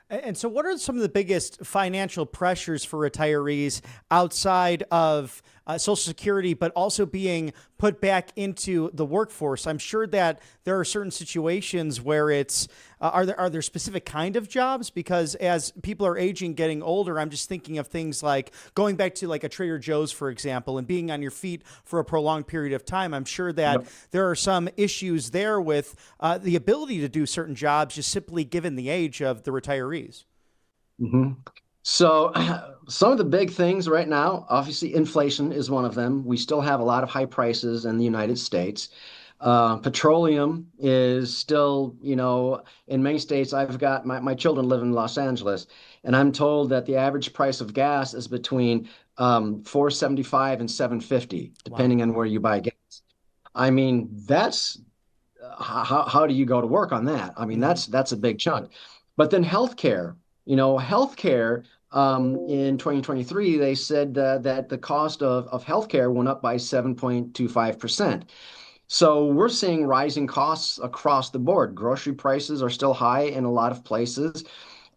And so what are some of the biggest financial pressures for retirees outside of Social Security, but also being put back into the workforce? I'm sure that there are certain situations where it's, are there specific kind of jobs? Because as people are aging, getting older, I'm just thinking of things like going back to like a Trader Joe's, for example, and being on your feet for a prolonged period of time. I'm sure that there are some issues there with the ability to do certain jobs, just simply given the age of the retirees. Mm-hmm. So some of the big things right now, obviously inflation is one of them. We still have a lot of high prices in the United States. Petroleum is still, in many states. I've got my children live in Los Angeles, and I'm told that the average price of gas is between $4.75 and $7.50, depending on where you buy gas. I mean, that's how do you go to work on that? I mean, that's a big chunk. But then healthcare. Healthcare in 2023, they said that the cost of healthcare went up by 7.25%. So we're seeing rising costs across the board. Grocery prices are still high in a lot of places.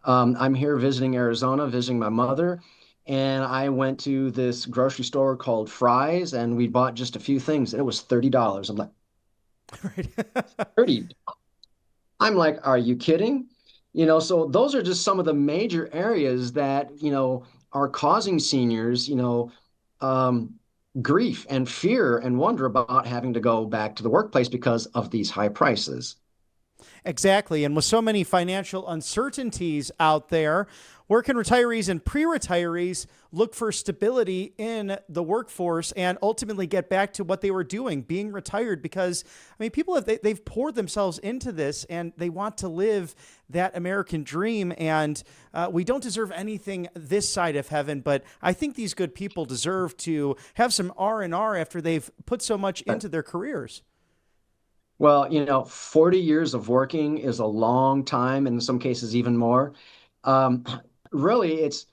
I'm here visiting Arizona, visiting my mother, and I went to this grocery store called Fry's, and we bought just a few things, and it was $30. I'm like, 30. I'm like, are you kidding? So those are just some of the major areas that, are causing seniors, um, grief and fear and wonder about having to go back to the workplace because of these high prices. Exactly. And with so many financial uncertainties out there, where can retirees and pre-retirees look for stability in the workforce and ultimately get back to what they were doing, being retired? Because, I mean, people they've poured themselves into this and they want to live that American dream. And we don't deserve anything this side of heaven, but I think these good people deserve to have some R&R after they've put so much into their careers. Well, 40 years of working is a long time, in some cases even more. Um, Really, it's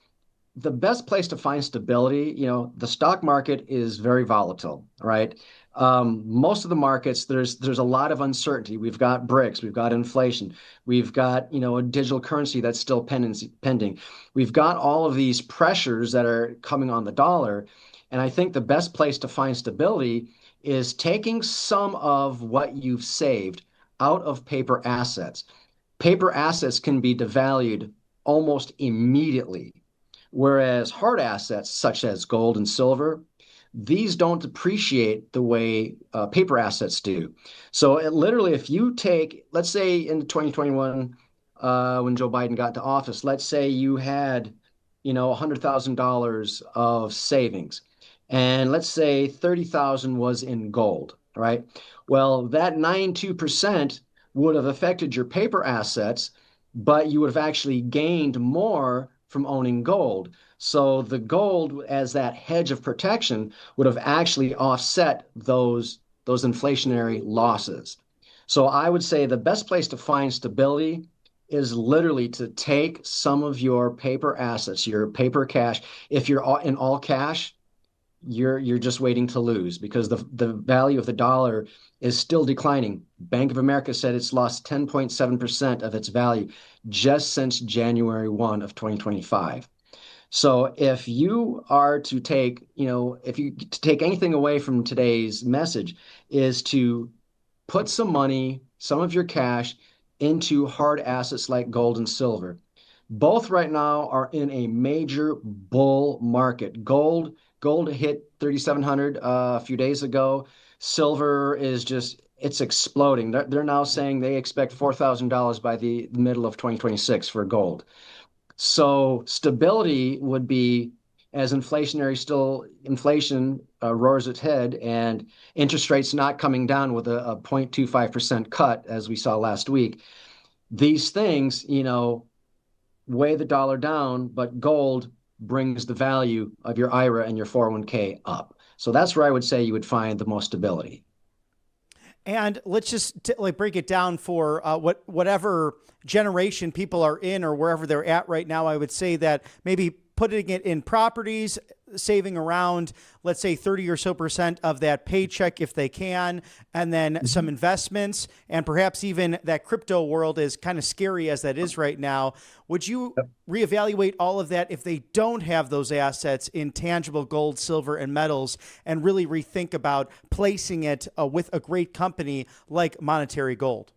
the best place to find stability. The stock market is very volatile, right? Most of the markets, there's a lot of uncertainty. We've got BRICS, we've got inflation, we've got, a digital currency that's still pending. We've got all of these pressures that are coming on the dollar. And I think the best place to find stability is taking some of what you've saved out of paper assets. Paper assets can be devalued almost immediately, whereas hard assets such as gold and silver, these don't depreciate the way paper assets do. So literally, if you take, let's say in 2021, when Joe Biden got into office, let's say you had, $100,000 of savings, and let's say 30,000 was in gold, right? Well, that 92% would have affected your paper assets, but you would have actually gained more from owning gold. So the gold, as that hedge of protection, would have actually offset those inflationary losses. So I would say the best place to find stability is literally to take some of your paper assets, your paper cash. If you're in all cash, you're just waiting to lose because the value of the dollar is still declining. Bank of America said it's lost 10.7% of its value just since January 1 of 2025. So if you are to take, if you to take anything away from today's message is to put some money, some of your cash into hard assets like gold and silver. Both right now are in a major bull market. Gold hit 3,700 a few days ago. Silver is just it's exploding. They're now saying they expect $4,000 by the middle of 2026 for gold. So stability would be as inflation roars its head and interest rates not coming down with a 0.25% cut as we saw last week. These things, weigh the dollar down, but gold brings the value of your IRA and your 401k up. So that's where I would say you would find the most stability. And let's just break it down for whatever generation people are in or wherever they're at right now. I would say that maybe putting it in properties, saving around, let's say 30 or so % of that paycheck if they can, and then some investments, and perhaps even that crypto world, is kind of scary as that is right now. Would you reevaluate all of that if they don't have those assets in tangible gold, silver, and metals, and really rethink about placing it with a great company like Monetary Gold?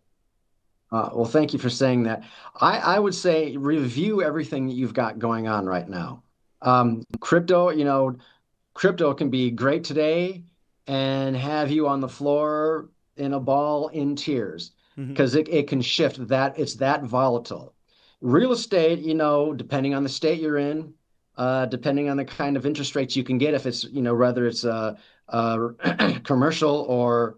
Well, thank you for saying that. I would say review everything that you've got going on right now. Crypto can be great today and have you on the floor in a ball in tears because it can shift that it's that volatile. Real estate, depending on the state you're in, depending on the kind of interest rates you can get, if it's, whether it's commercial or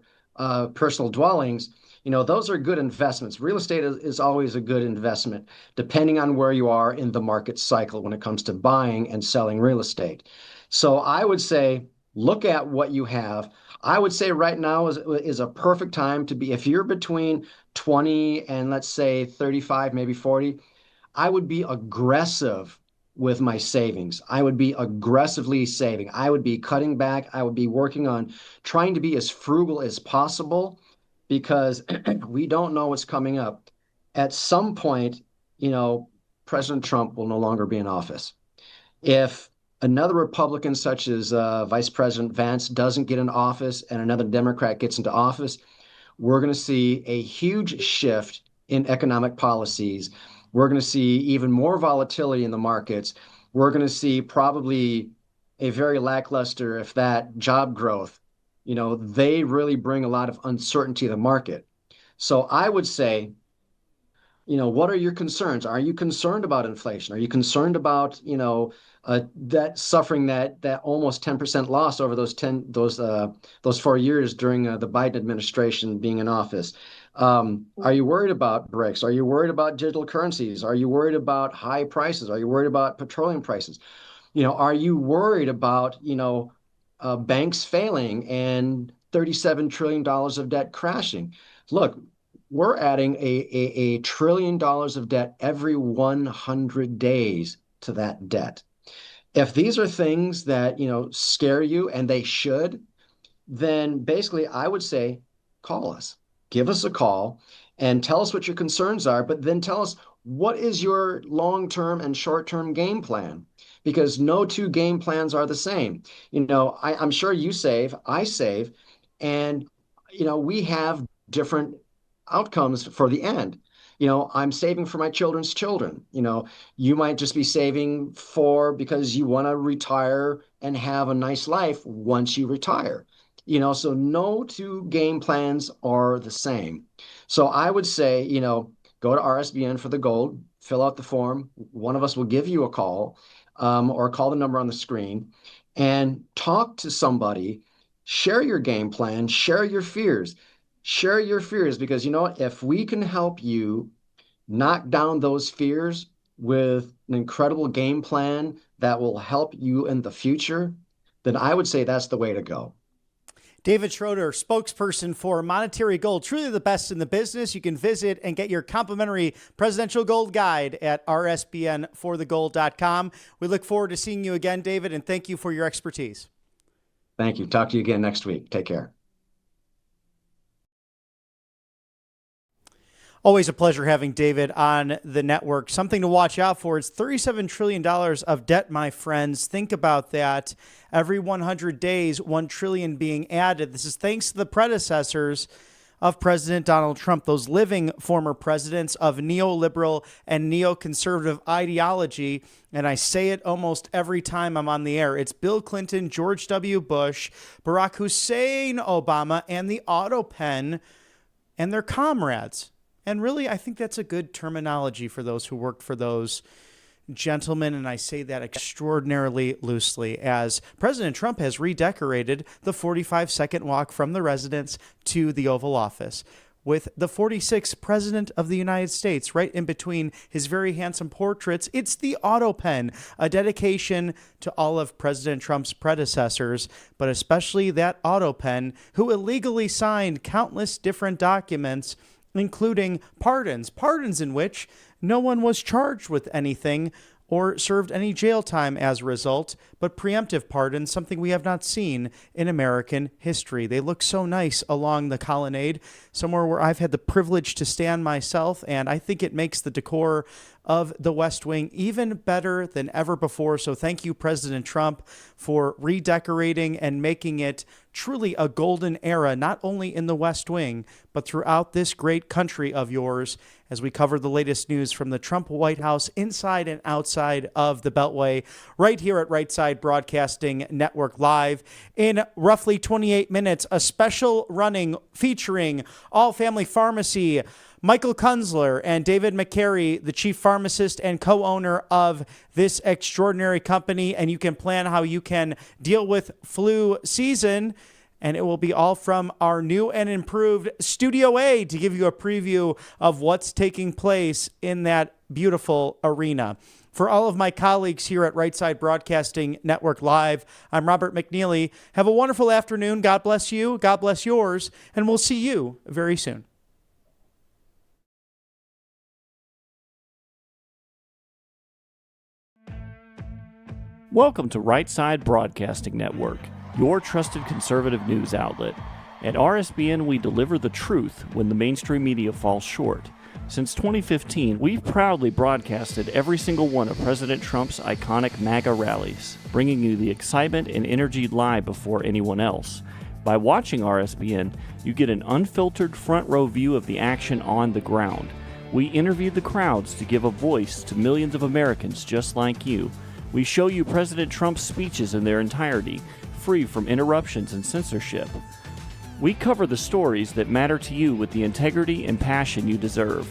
personal dwellings, those are good investments. Real estate is always a good investment, depending on where you are in the market cycle when it comes to buying and selling real estate. So I would say, look at what you have. I would say right now is a perfect time to be, if you're between 20 and let's say 35, maybe 40, I would be aggressive with my savings. I would be aggressively saving. I would be cutting back. I would be working on trying to be as frugal as possible because we don't know what's coming up. At some point, President Trump will no longer be in office. If another Republican such as Vice President Vance doesn't get in office and another Democrat gets into office, we're going to see a huge shift in economic policies. We're going to see even more volatility in the markets. We're going to see probably a very lackluster, if that, job growth. They really bring a lot of uncertainty to the market. So I would say, what are your concerns? Are you concerned about inflation? Are you concerned about, that suffering that almost 10% loss over those 4 years during the Biden administration being in office? Are you worried about BRICS? Are you worried about digital currencies? Are you worried about high prices? Are you worried about petroleum prices? Are you worried about, banks failing and $37 trillion of debt crashing? Look, we're adding a $1 trillion of debt every 100 days to that debt. If these are things that, scare you, and they should, then basically I would say, call us. Give us a call and tell us what your concerns are, but then tell us, what is your long-term and short-term game plan? Because no two game plans are the same. I'm sure you save, I save, and, we have different outcomes for the end. I'm saving for my children's children. You might just be saving because you want to retire and have a nice life once you retire. So no two game plans are the same. So I would say, go to RSBN for the gold, fill out the form. One of us will give you a call, or call the number on the screen and talk to somebody, share your game plan, share your fears. Share your fears, because if we can help you knock down those fears with an incredible game plan that will help you in the future, then I would say that's the way to go. David Schroeder, spokesperson for Monetary Gold, truly the best in the business. You can visit and get your complimentary presidential gold guide at rsbnforthegold.com. We look forward to seeing you again, David, and thank you for your expertise. Thank you. Talk to you again next week. Take care. Always a pleasure having David on the network. Something to watch out for. It's $37 trillion of debt, my friends. Think about that. Every 100 days, $1 trillion being added. This is thanks to the predecessors of President Donald Trump, those living former presidents of neoliberal and neoconservative ideology. And I say it almost every time I'm on the air. It's Bill Clinton, George W. Bush, Barack Hussein Obama, and the auto pen and their comrades. And really, I think that's a good terminology for those who worked for those gentlemen, and I say that extraordinarily loosely, as President Trump has redecorated the 45-second walk from the residence to the Oval Office, with the 46th President of the United States right in between his very handsome portraits. It's the auto pen, a dedication to all of President Trump's predecessors, but especially that auto pen who illegally signed countless different documents, including pardons in which no one was charged with anything or served any jail time as a result, but preemptive pardons, something we have not seen in American history. They look so nice along the colonnade, somewhere where I've had the privilege to stand myself, and I think it makes the decor of the West Wing even better than ever before. So thank you, President Trump, for redecorating and making it truly a golden era, not only in the West Wing, but throughout this great country of yours, as we cover the latest news from the Trump White House inside and outside of the Beltway, right here at Right Side Broadcasting Network Live. In roughly 28 minutes, a special running featuring All Family Pharmacy, Michael Kunzler and David McCary, the chief pharmacist and co-owner of this extraordinary company. And you can plan how you can deal with flu season. And it will be all from our new and improved Studio A to give you a preview of what's taking place in that beautiful arena. For all of my colleagues here at Right Side Broadcasting Network Live, I'm Robert McNeely. Have a wonderful afternoon. God bless you. God bless yours. And we'll see you very soon. Welcome to Right Side Broadcasting Network, your trusted conservative news outlet. At RSBN, we deliver the truth when the mainstream media falls short. Since 2015, we've proudly broadcasted every single one of President Trump's iconic MAGA rallies, bringing you the excitement and energy live before anyone else. By watching RSBN, you get an unfiltered front row view of the action on the ground. We interviewed the crowds to give a voice to millions of Americans just like you. We show you President Trump's speeches in their entirety, free from interruptions and censorship. We cover the stories that matter to you with the integrity and passion you deserve.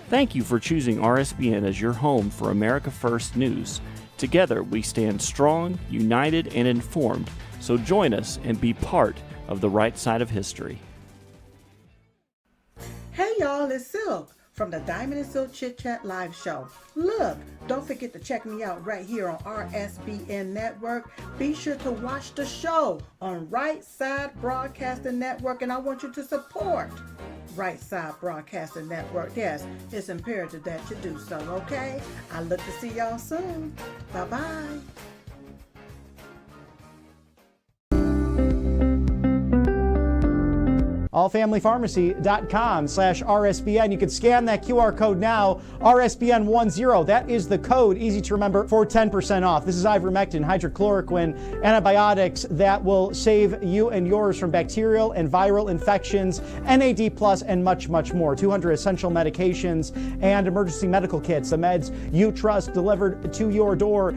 Thank you for choosing RSBN as your home for America First News. Together, we stand strong, united, and informed. So join us and be part of the right side of history. Hey y'all, it's Silk from the Diamond and Silk Chit Chat live show. Look, don't forget to check me out right here on RSBN Network. Be sure to watch the show on Right Side Broadcasting Network, and I want you to support Right Side Broadcasting Network. Yes, it's imperative that you do so, okay? I look to see y'all soon. Bye-bye. allfamilypharmacy.com/RSBN. You can scan that QR code now, RSBN10. That is the code, easy to remember, for 10% off. This is ivermectin, hydrochloroquine, antibiotics that will save you and yours from bacterial and viral infections, NAD+, and much, much more. 200 essential medications and emergency medical kits, the meds you trust delivered to your door.